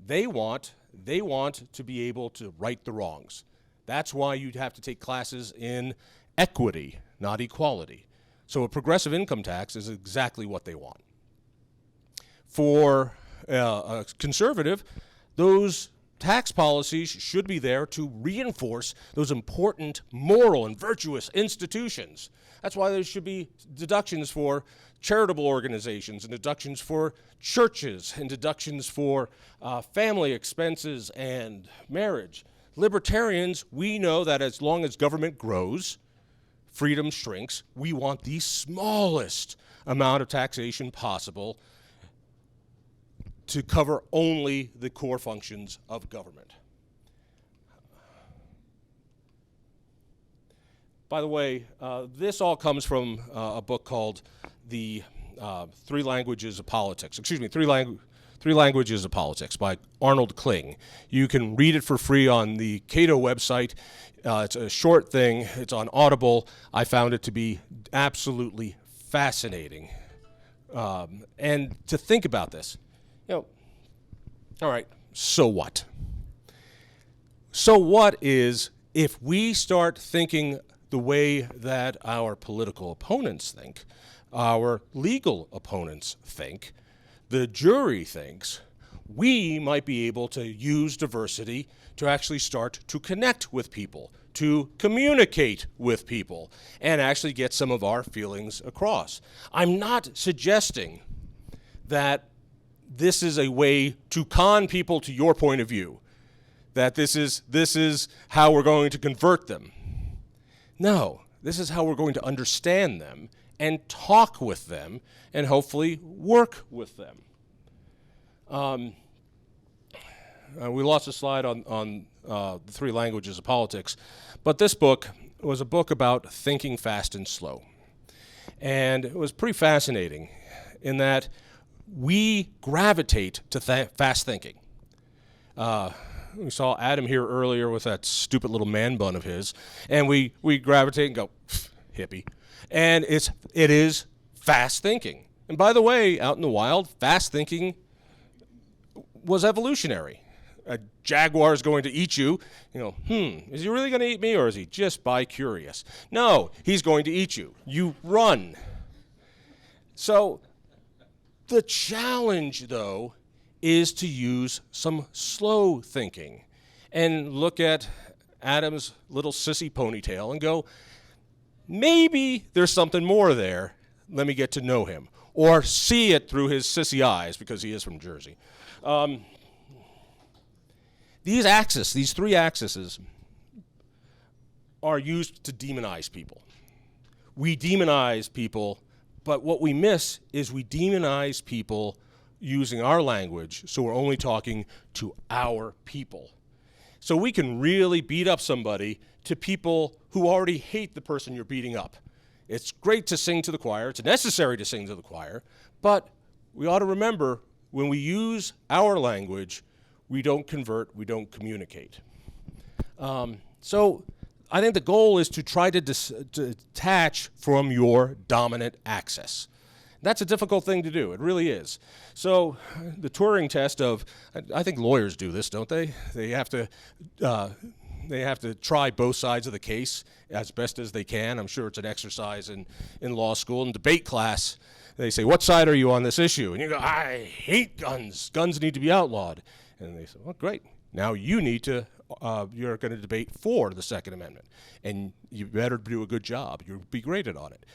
They want to be able to right the wrongs. That's why you'd have to take classes in equity, not equality. So a progressive income tax is exactly what they want. For a conservative, those tax policies should be there to reinforce those important moral and virtuous institutions. That's why there should be deductions for charitable organizations and deductions for churches and deductions for family expenses and marriage. Libertarians, we know that as long as government grows, freedom shrinks. We want the smallest amount of taxation possible to cover only the core functions of government. By the way, this all comes from a book called Three Languages of Politics by Arnold Kling. You can read it for free on the Cato website. It's a short thing. It's on Audible. I found it to be absolutely fascinating. And to think about this, all right, so what? So what is if we start thinking the way that our political opponents think, our legal opponents think, the jury thinks, we might be able to use diversity to actually start to connect with people, to communicate with people, and actually get some of our feelings across. I'm not suggesting that this is a way to con people to your point of view, that this is how we're going to convert them. No, this is how we're going to understand them and talk with them and hopefully work with them. We lost a slide on the Three Languages of Politics, but this book was a book about thinking fast and slow. And it was pretty fascinating in that we gravitate to fast thinking. We saw Adam here earlier with that stupid little man bun of his, and we gravitate and go, hippie. And it is fast thinking. And by the way, out in the wild, fast thinking was evolutionary. a jaguar is going to eat you, is he really going to eat me, or is he just bi-curious? No, he's going to eat you. You run. So the challenge, though, is to use some slow thinking and look at Adam's little sissy ponytail and go, maybe there's something more there. Let me get to know him. Or see it through his sissy eyes, because he is from Jersey. These three axes, are used to demonize people. We demonize people, but what we miss is we demonize people using our language, so we're only talking to our people. So we can really beat up somebody to people who already hate the person you're beating up. It's great to sing to the choir. It's necessary to sing to the choir. But we ought to remember, when we use our language, we don't convert, we don't communicate. So I think the goal is to try to detach from your dominant axis. That's a difficult thing to do. It really is. So the Turing test of, I think lawyers do this, don't they? They have to try both sides of the case as best as they can. I'm sure it's an exercise in law school. In debate class, they say, what side are you on this issue? And you go, I hate guns. Guns need to be outlawed. And they say, well, great. Now you need to, you're going to debate for the Second Amendment. And you better do a good job. You'll be graded on it.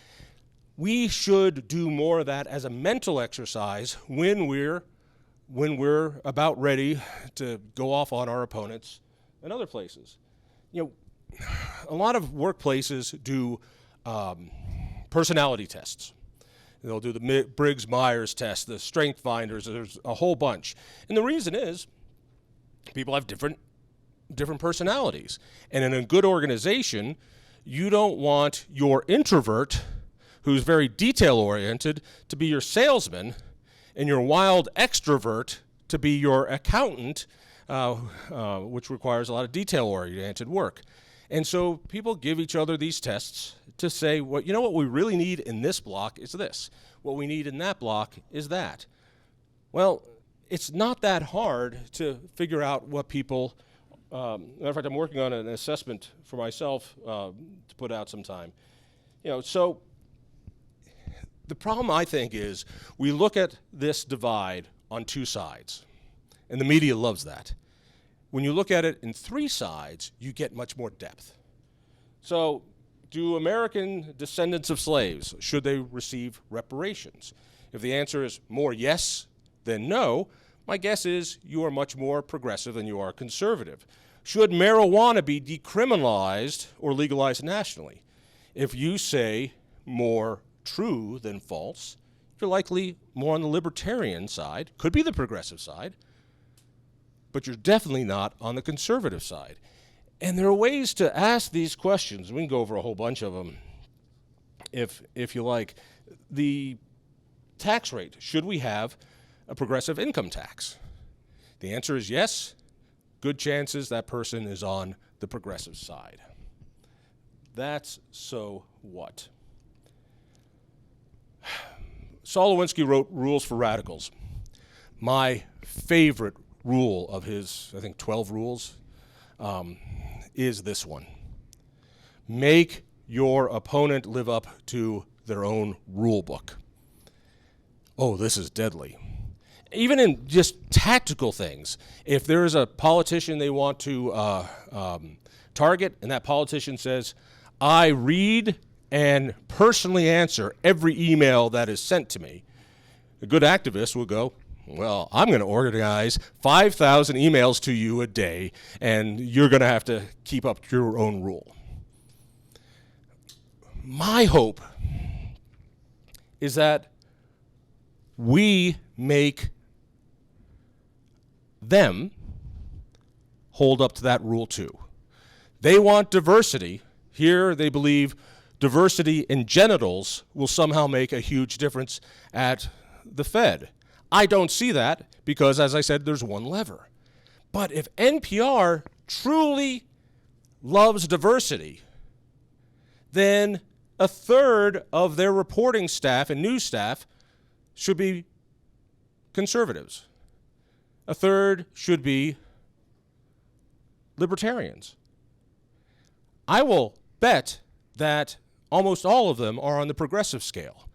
We should do more of that as a mental exercise when we're about ready to go off on our opponents and other places. A lot of workplaces do personality tests. They'll do the Briggs-Myers test, the strength finders. There's a whole bunch. And the reason is people have different personalities. And in a good organization, you don't want your introvert, who's very detail-oriented, to be your salesman, and your wild extrovert to be your accountant, which requires a lot of detail-oriented work. And so people give each other these tests to say, well, what we really need in this block is this. What we need in that block is that. Well, it's not that hard to figure out what people, matter of fact, I'm working on an assessment for myself to put out sometime. So the problem, I think, is we look at this divide on two sides, and the media loves that. When you look at it in three sides, you get much more depth. So, do American descendants of slaves, should they receive reparations? If the answer is more yes than no, my guess is you are much more progressive than you are conservative. Should marijuana be decriminalized or legalized nationally? If you say more true than false, you're likely more on the libertarian side, could be the progressive side, but you're definitely not on the conservative side. And there are ways to ask these questions. We can go over a whole bunch of them if you like. The tax rate, should we have a progressive income tax? The answer is yes. Good chances that person is on the progressive side. That's so what? Saul Lewinsky wrote Rules for Radicals. My favorite rule of his, I think, 12 rules, is this one. Make your opponent live up to their own rule book. Oh, this is deadly. Even in just tactical things, if there is a politician they want to target, and that politician says, I read and personally answer every email that is sent to me, a good activist will go, well, I'm going to organize 5,000 emails to you a day, and you're going to have to keep up your own rule. My hope is that we make them hold up to that rule too. They want diversity. Here they believe diversity in genitals will somehow make a huge difference at the Fed. I don't see that because, as I said, there's one lever. But if NPR truly loves diversity, then a third of their reporting staff and news staff should be conservatives. A third should be libertarians. I will bet that almost all of them are on the progressive scale,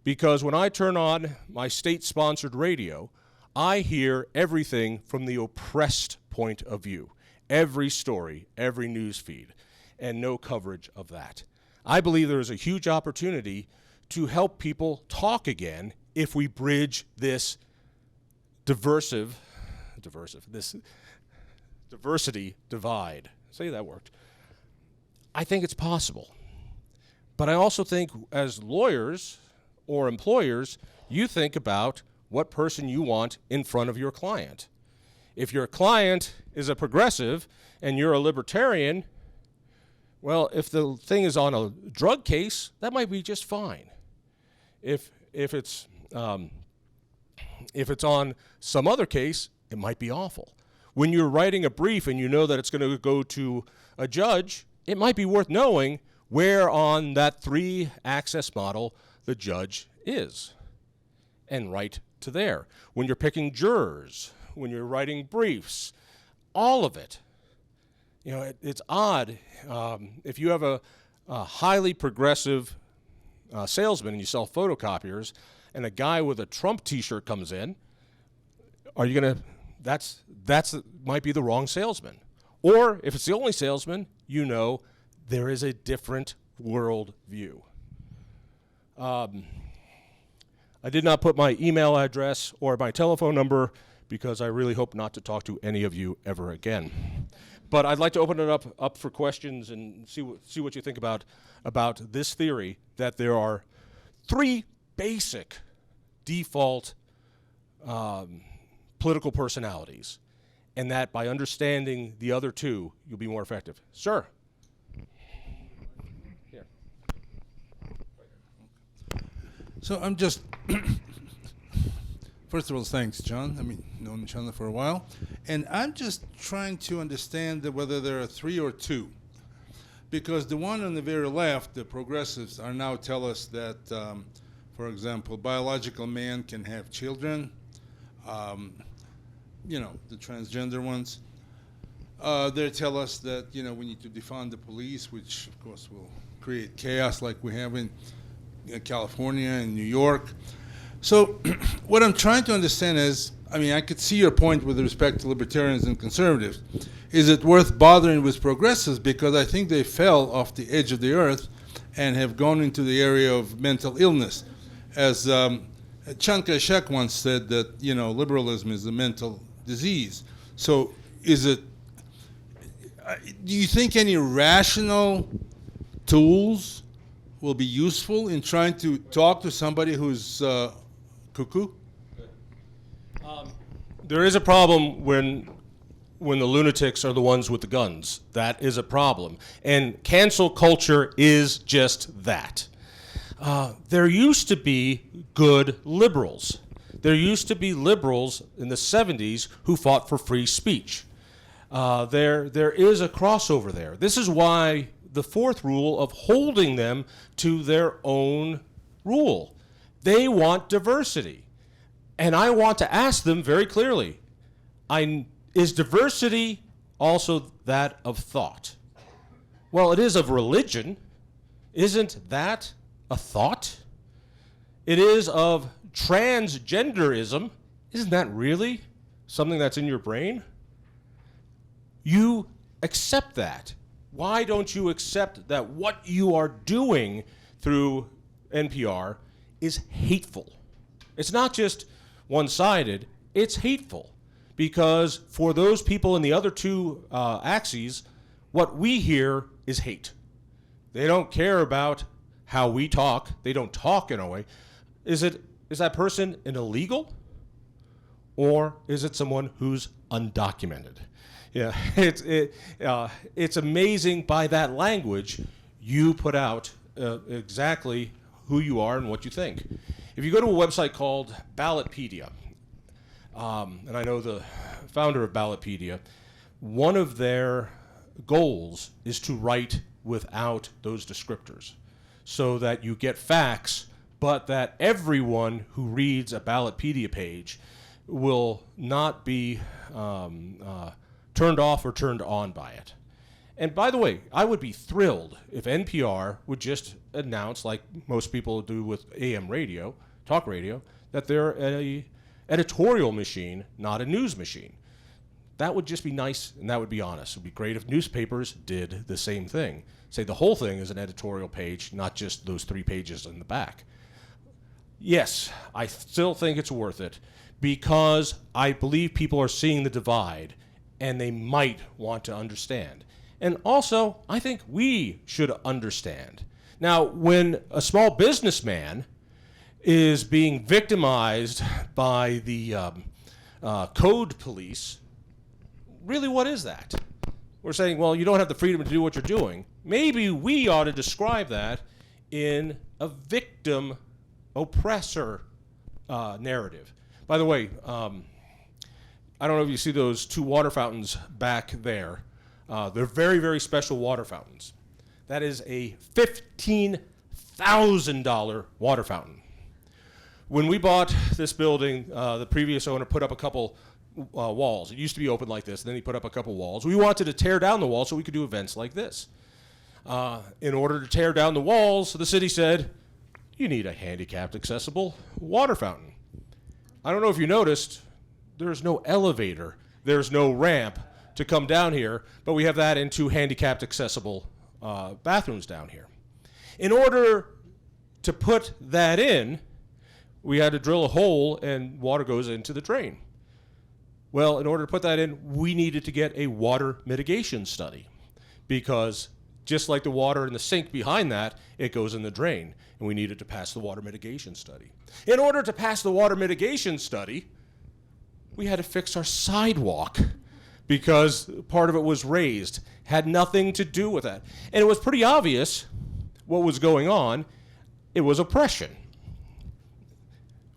because when I turn on my state-sponsored radio, I hear everything from the oppressed point of view. Every story, every news feed, and no coverage of that. I believe there is a huge opportunity to help people talk again if we bridge this diversity divide. Say that worked. I think it's possible. But I also think as lawyers or employers, you think about what person you want in front of your client. If your client is a progressive and you're a libertarian, well, if the thing is on a drug case, that might be just fine. If it's on some other case, it might be awful. When you're writing a brief and you know that it's going to go to a judge, it might be worth knowing where on that 3-axis model the judge is, and write to there. When you're picking jurors, when you're writing briefs, all of it. You know, it's odd. If you have a highly progressive salesman and you sell photocopiers, and a guy with a Trump T-shirt comes in, are you gonna? That's might be the wrong salesman. Or if it's the only salesman, you know there is a different world view. I did not put my email address or my telephone number because I really hope not to talk to any of you ever again. But I'd like to open it up for questions and see what you think about this theory that there are 3 basic default political personalities, and that by understanding the other 2, you'll be more effective. Sir. Here. So I'm just, first of all, thanks, John. I mean, known each other for a while. And I'm just trying to understand whether there are 3 or 2. Because the one on the very left, the progressives, are now tell us that, for example, biological man can have children, you know, the transgender ones. They tell us that, you know, we need to defund the police, which, of course, will create chaos like we have in California and New York. So what I'm trying to understand is, I mean, I could see your point with respect to libertarians and conservatives. Is it worth bothering with progressives? Because I think they fell off the edge of the earth and have gone into the area of mental illness. As Chiang Kai-shek once said that, you know, liberalism is a mental disease. So is it, do you think any rational tools will be useful in trying to talk to somebody who's cuckoo? There is a problem when the lunatics are the ones with the guns. That is a problem. And cancel culture is just that. There used to be good liberals. There used to be liberals in the 70s who fought for free speech. There is a crossover there. This is why the 4th rule of holding them to their own rule. They want diversity. And I want to ask them very clearly, is diversity also that of thought? Well, it is of religion. Isn't that a thought? It is of transgenderism. Isn't that really something that's in your brain? You accept that. Why don't you accept that what you are doing through NPR is hateful? It's not just one-sided, it's hateful. Because for those people in the other 2 axes, what we hear is hate. They don't care about how we talk. They don't talk in a way. Is that person an illegal? Or is it someone who's undocumented? Yeah, it's amazing by that language you put out exactly who you are and what you think. If you go to a website called Ballotpedia, and I know the founder of Ballotpedia, one of their goals is to write without those descriptors so that you get facts, but that everyone who turned off or turned on by it. And by the way, I would be thrilled if NPR would just announce, like most people do with AM radio, talk radio, that they're an editorial machine, not a news machine. That would just be nice, and that would be honest. It would be great if newspapers did the same thing. Say the whole thing is an editorial page, not just those 3 pages in the back. Yes, I still think it's worth it because I believe people are seeing the divide and they might want to understand. And also, I think we should understand. Now, when a small businessman is being victimized by the code police, really, what is that? We're saying, well, you don't have the freedom to do what you're doing. Maybe we ought to describe that in a victim oppressor narrative. By the way, I don't know if you see those 2 water fountains back there. They're very, very special water fountains. That is a $15,000 water fountain. When we bought this building, the previous owner put up a couple walls. It used to be open like this, and then he put up a couple walls. We wanted to tear down the walls so we could do events like this. In order to tear down the walls, the city said, you need a handicapped accessible water fountain. I don't know if you noticed, there's no elevator, there's no ramp to come down here, but we have that in 2 handicapped accessible bathrooms down here. In order to put that in, we had to drill a hole and water goes into the drain. Well, in order to put that in, we needed to get a water mitigation study because just like the water in the sink behind that, it goes in the drain, and we needed to pass the water mitigation study. In order to pass the water mitigation study, we had to fix our sidewalk because part of it was raised, had nothing to do with that. And it was pretty obvious what was going on. It was oppression.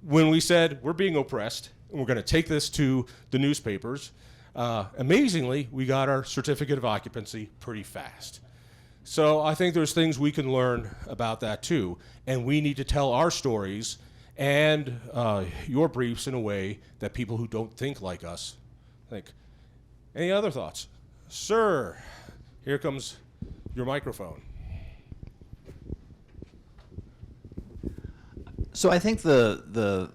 When we said, we're being oppressed, and we're going to take this to the newspapers, amazingly, we got our certificate of occupancy pretty fast. So I think there's things we can learn about that too, and we need to tell our stories and your briefs in a way that people who don't think like us think. Any other thoughts? Sir, here comes your microphone. So I think the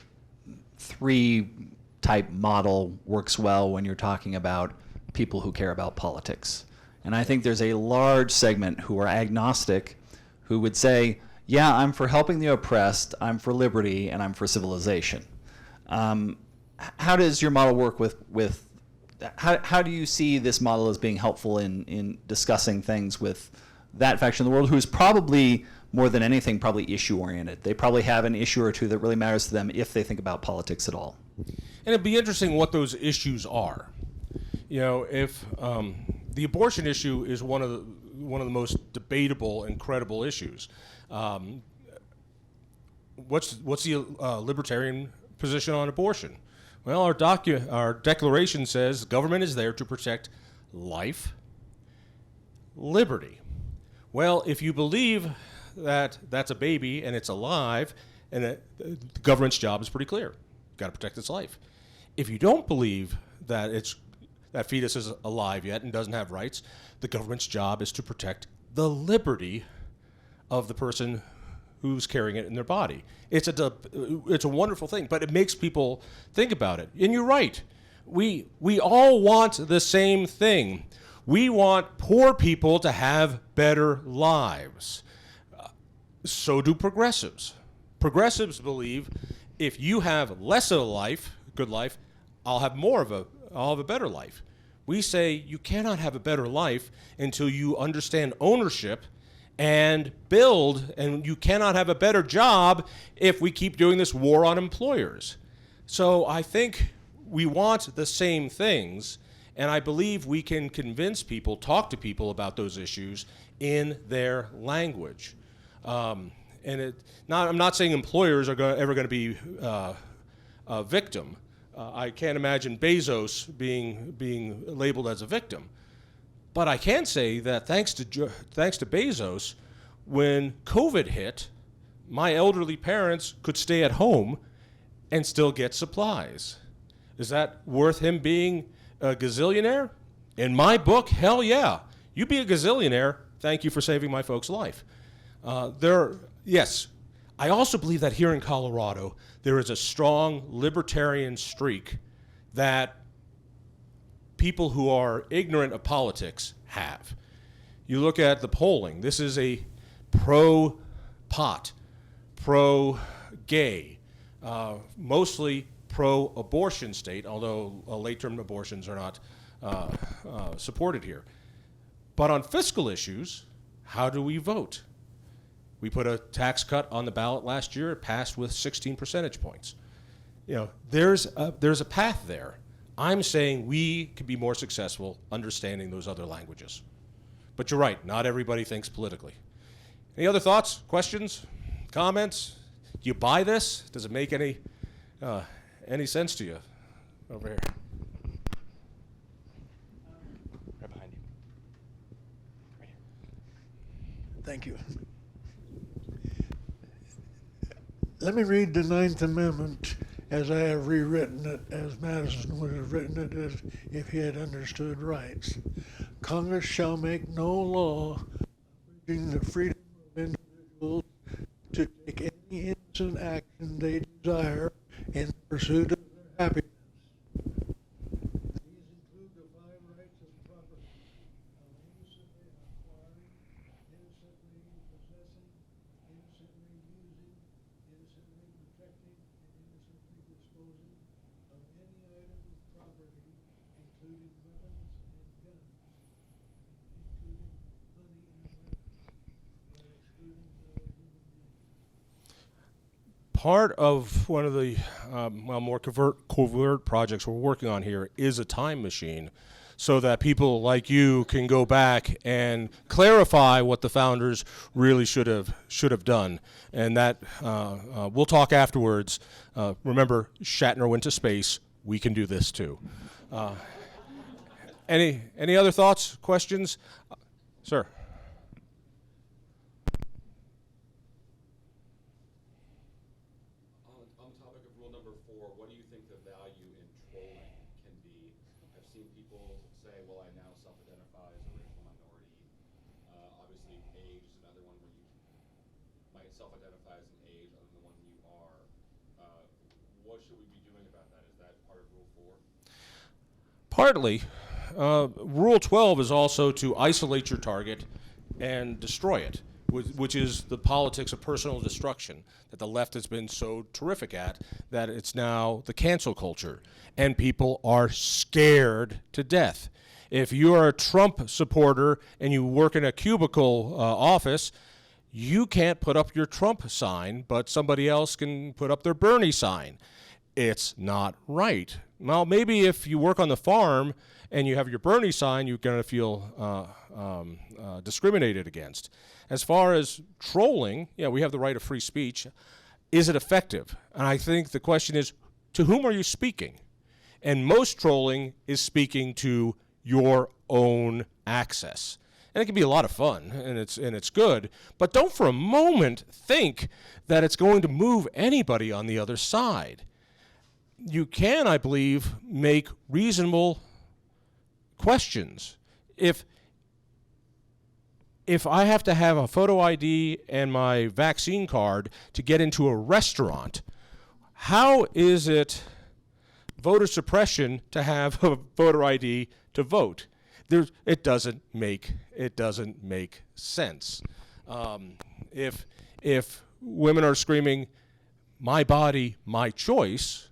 3-type model works well when you're talking about people who care about politics. And I think there's a large segment who are agnostic, who would say, yeah, I'm for helping the oppressed, I'm for liberty, and I'm for civilization. How does your model work with how do you see this model as being helpful in discussing things with that faction of the world who's probably, more than anything, probably issue-oriented? They probably have an issue or two that really matters to them if they think about politics at all. And it'd be interesting what those issues are. You know, if the abortion issue is one of the most debatable and credible issues. What's the libertarian position on abortion? Well, our declaration says government is there to protect life, liberty. Well, if you believe that that's a baby and it's alive, and the government's job is pretty clear. You've got to protect its life. If you don't believe that that fetus is alive yet and doesn't have rights, the government's job is to protect the liberty of the person who's carrying it in their body. It's a wonderful thing, but it makes people think about it. And you're right. We all want the same thing. We want poor people to have better lives. So do progressives. Progressives believe if you have less of a life, good life, I'll have a better life. We say you cannot have a better life until you understand ownership and build, and you cannot have a better job if we keep doing this war on employers. So I think we want the same things, and I believe we can convince people, talk to people about those issues in their language. I'm not saying employers are ever going to be a victim. I can't imagine Bezos being labeled as a victim. But I can say that thanks to Bezos, when COVID hit, my elderly parents could stay at home and still get supplies. Is that worth him being a gazillionaire? In my book, hell yeah. You be a gazillionaire. Thank you for saving my folks' life. Yes. I also believe that here in Colorado, there is a strong libertarian streak that people who are ignorant of politics have. You look at the polling. This is a pro-pot, pro-gay, mostly pro-abortion state, although late-term abortions are not supported here. But on fiscal issues, how do we vote? We put a tax cut on the ballot last year. It passed with 16 percentage points. You know, there's a path there. I'm saying we could be more successful understanding those other languages. But you're right, not everybody thinks politically. Any other thoughts, questions, comments? Do you buy this? Does it make any sense to you over here? Right behind you. Right here. Thank you. Let me read the Ninth Amendment as I have rewritten it, as Madison would have written it as if he had understood rights. Congress shall make no law abridging the freedom of individuals to take any innocent action they desire in pursuit of their happiness. These include the 5 rights of property, of innocently acquiring, innocently possessing, innocently using, innocently protecting, and innocently disposing of any item of property, including weapons and guns, including money and weapons, but excluding human beings. Part of one of the more covert projects we're working on here is a time machine, so that people like you can go back and clarify what the founders really should have done. And that we'll talk afterwards. Remember, Shatner went to space. We can do this too. Any other thoughts, questions, sir? On the topic of rule number 4, what do you think the value in trolling can be? I've seen people say, well, I now self-identify as a racial minority. Obviously, age is another one where you might self-identify as an age other than the one you are. What should we be doing about that? Is that part of rule 4? Partly. Rule 12 is also to isolate your target and destroy it, which is the politics of personal destruction that the left has been so terrific at, that it's now the cancel culture, and people are scared to death. If you are a Trump supporter and you work in a cubicle office, you can't put up your Trump sign, but somebody else can put up their Bernie sign. It's not right. Well, maybe if you work on the farm and you have your Bernie sign, you're going to feel discriminated against. As far as trolling, yeah, we have the right of free speech. Is it effective? And I think the question is, to whom are you speaking? And most trolling is speaking to your own access. And it can be a lot of fun, and it's good, but don't for a moment think that it's going to move anybody on the other side. You can, I believe, make reasonable questions. If I have to have a photo ID and my vaccine card to get into a restaurant, how is it voter suppression to have a voter ID to vote? It doesn't make sense. If women are screaming, "My body, my choice,"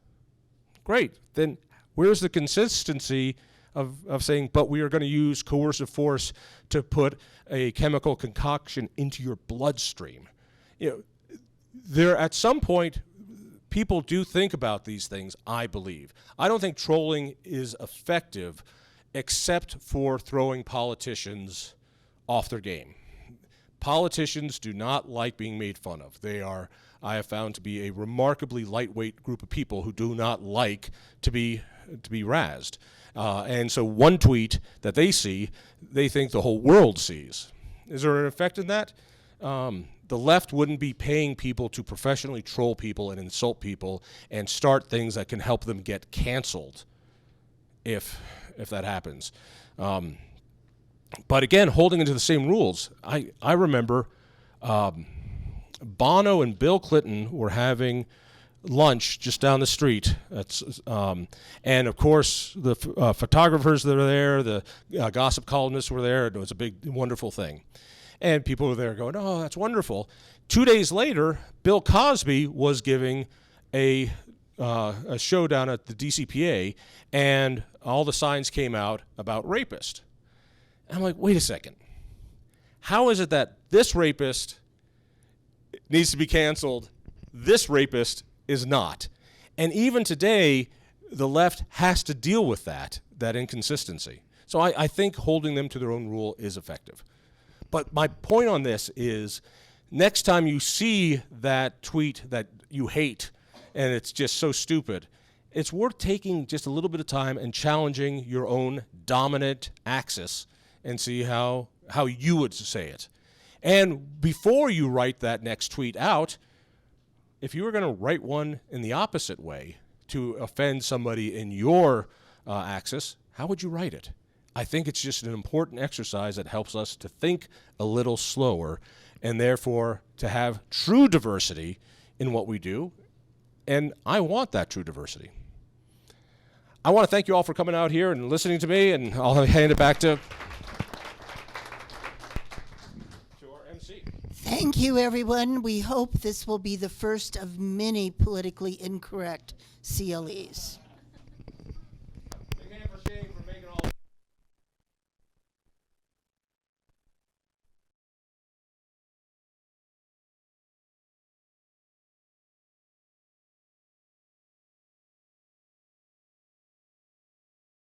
great. Then where's the consistency of saying, but we are going to use coercive force to put a chemical concoction into your bloodstream? You know, there at some point, people do think about these things, I believe. I don't think trolling is effective except for throwing politicians off their game. Politicians do not like being made fun of. They are, I have found, to be a remarkably lightweight group of people who do not like to be razzed. And so one tweet that they see, they think the whole world sees. Is there an effect in that? The left wouldn't be paying people to professionally troll people and insult people and start things that can help them get canceled if that happens. But again, holding into the same rules. I remember Bono and Bill Clinton were having lunch just down the street. And of course, the photographers that were there, the gossip columnists were there. It was a big, wonderful thing. And people were there going, oh, that's wonderful. 2 days later, Bill Cosby was giving a show down at the DCPA, and all the signs came out about rapist. And I'm like, wait a second. How is it that this rapist needs to be canceled, this rapist is not? And even today, the left has to deal with that inconsistency. So I think holding them to their own rule is effective. But my point on this is, next time you see that tweet that you hate and it's just so stupid, it's worth taking just a little bit of time and challenging your own dominant axis and see how you would say it. And before you write that next tweet out, if you were going to write one in the opposite way to offend somebody in your axis, how would you write it? I think it's just an important exercise that helps us to think a little slower and therefore to have true diversity in what we do. And I want that true diversity. I want to thank you all for coming out here and listening to me, and I'll hand it back to our MC. Thank you, everyone. We hope this will be the first of many politically incorrect CLEs.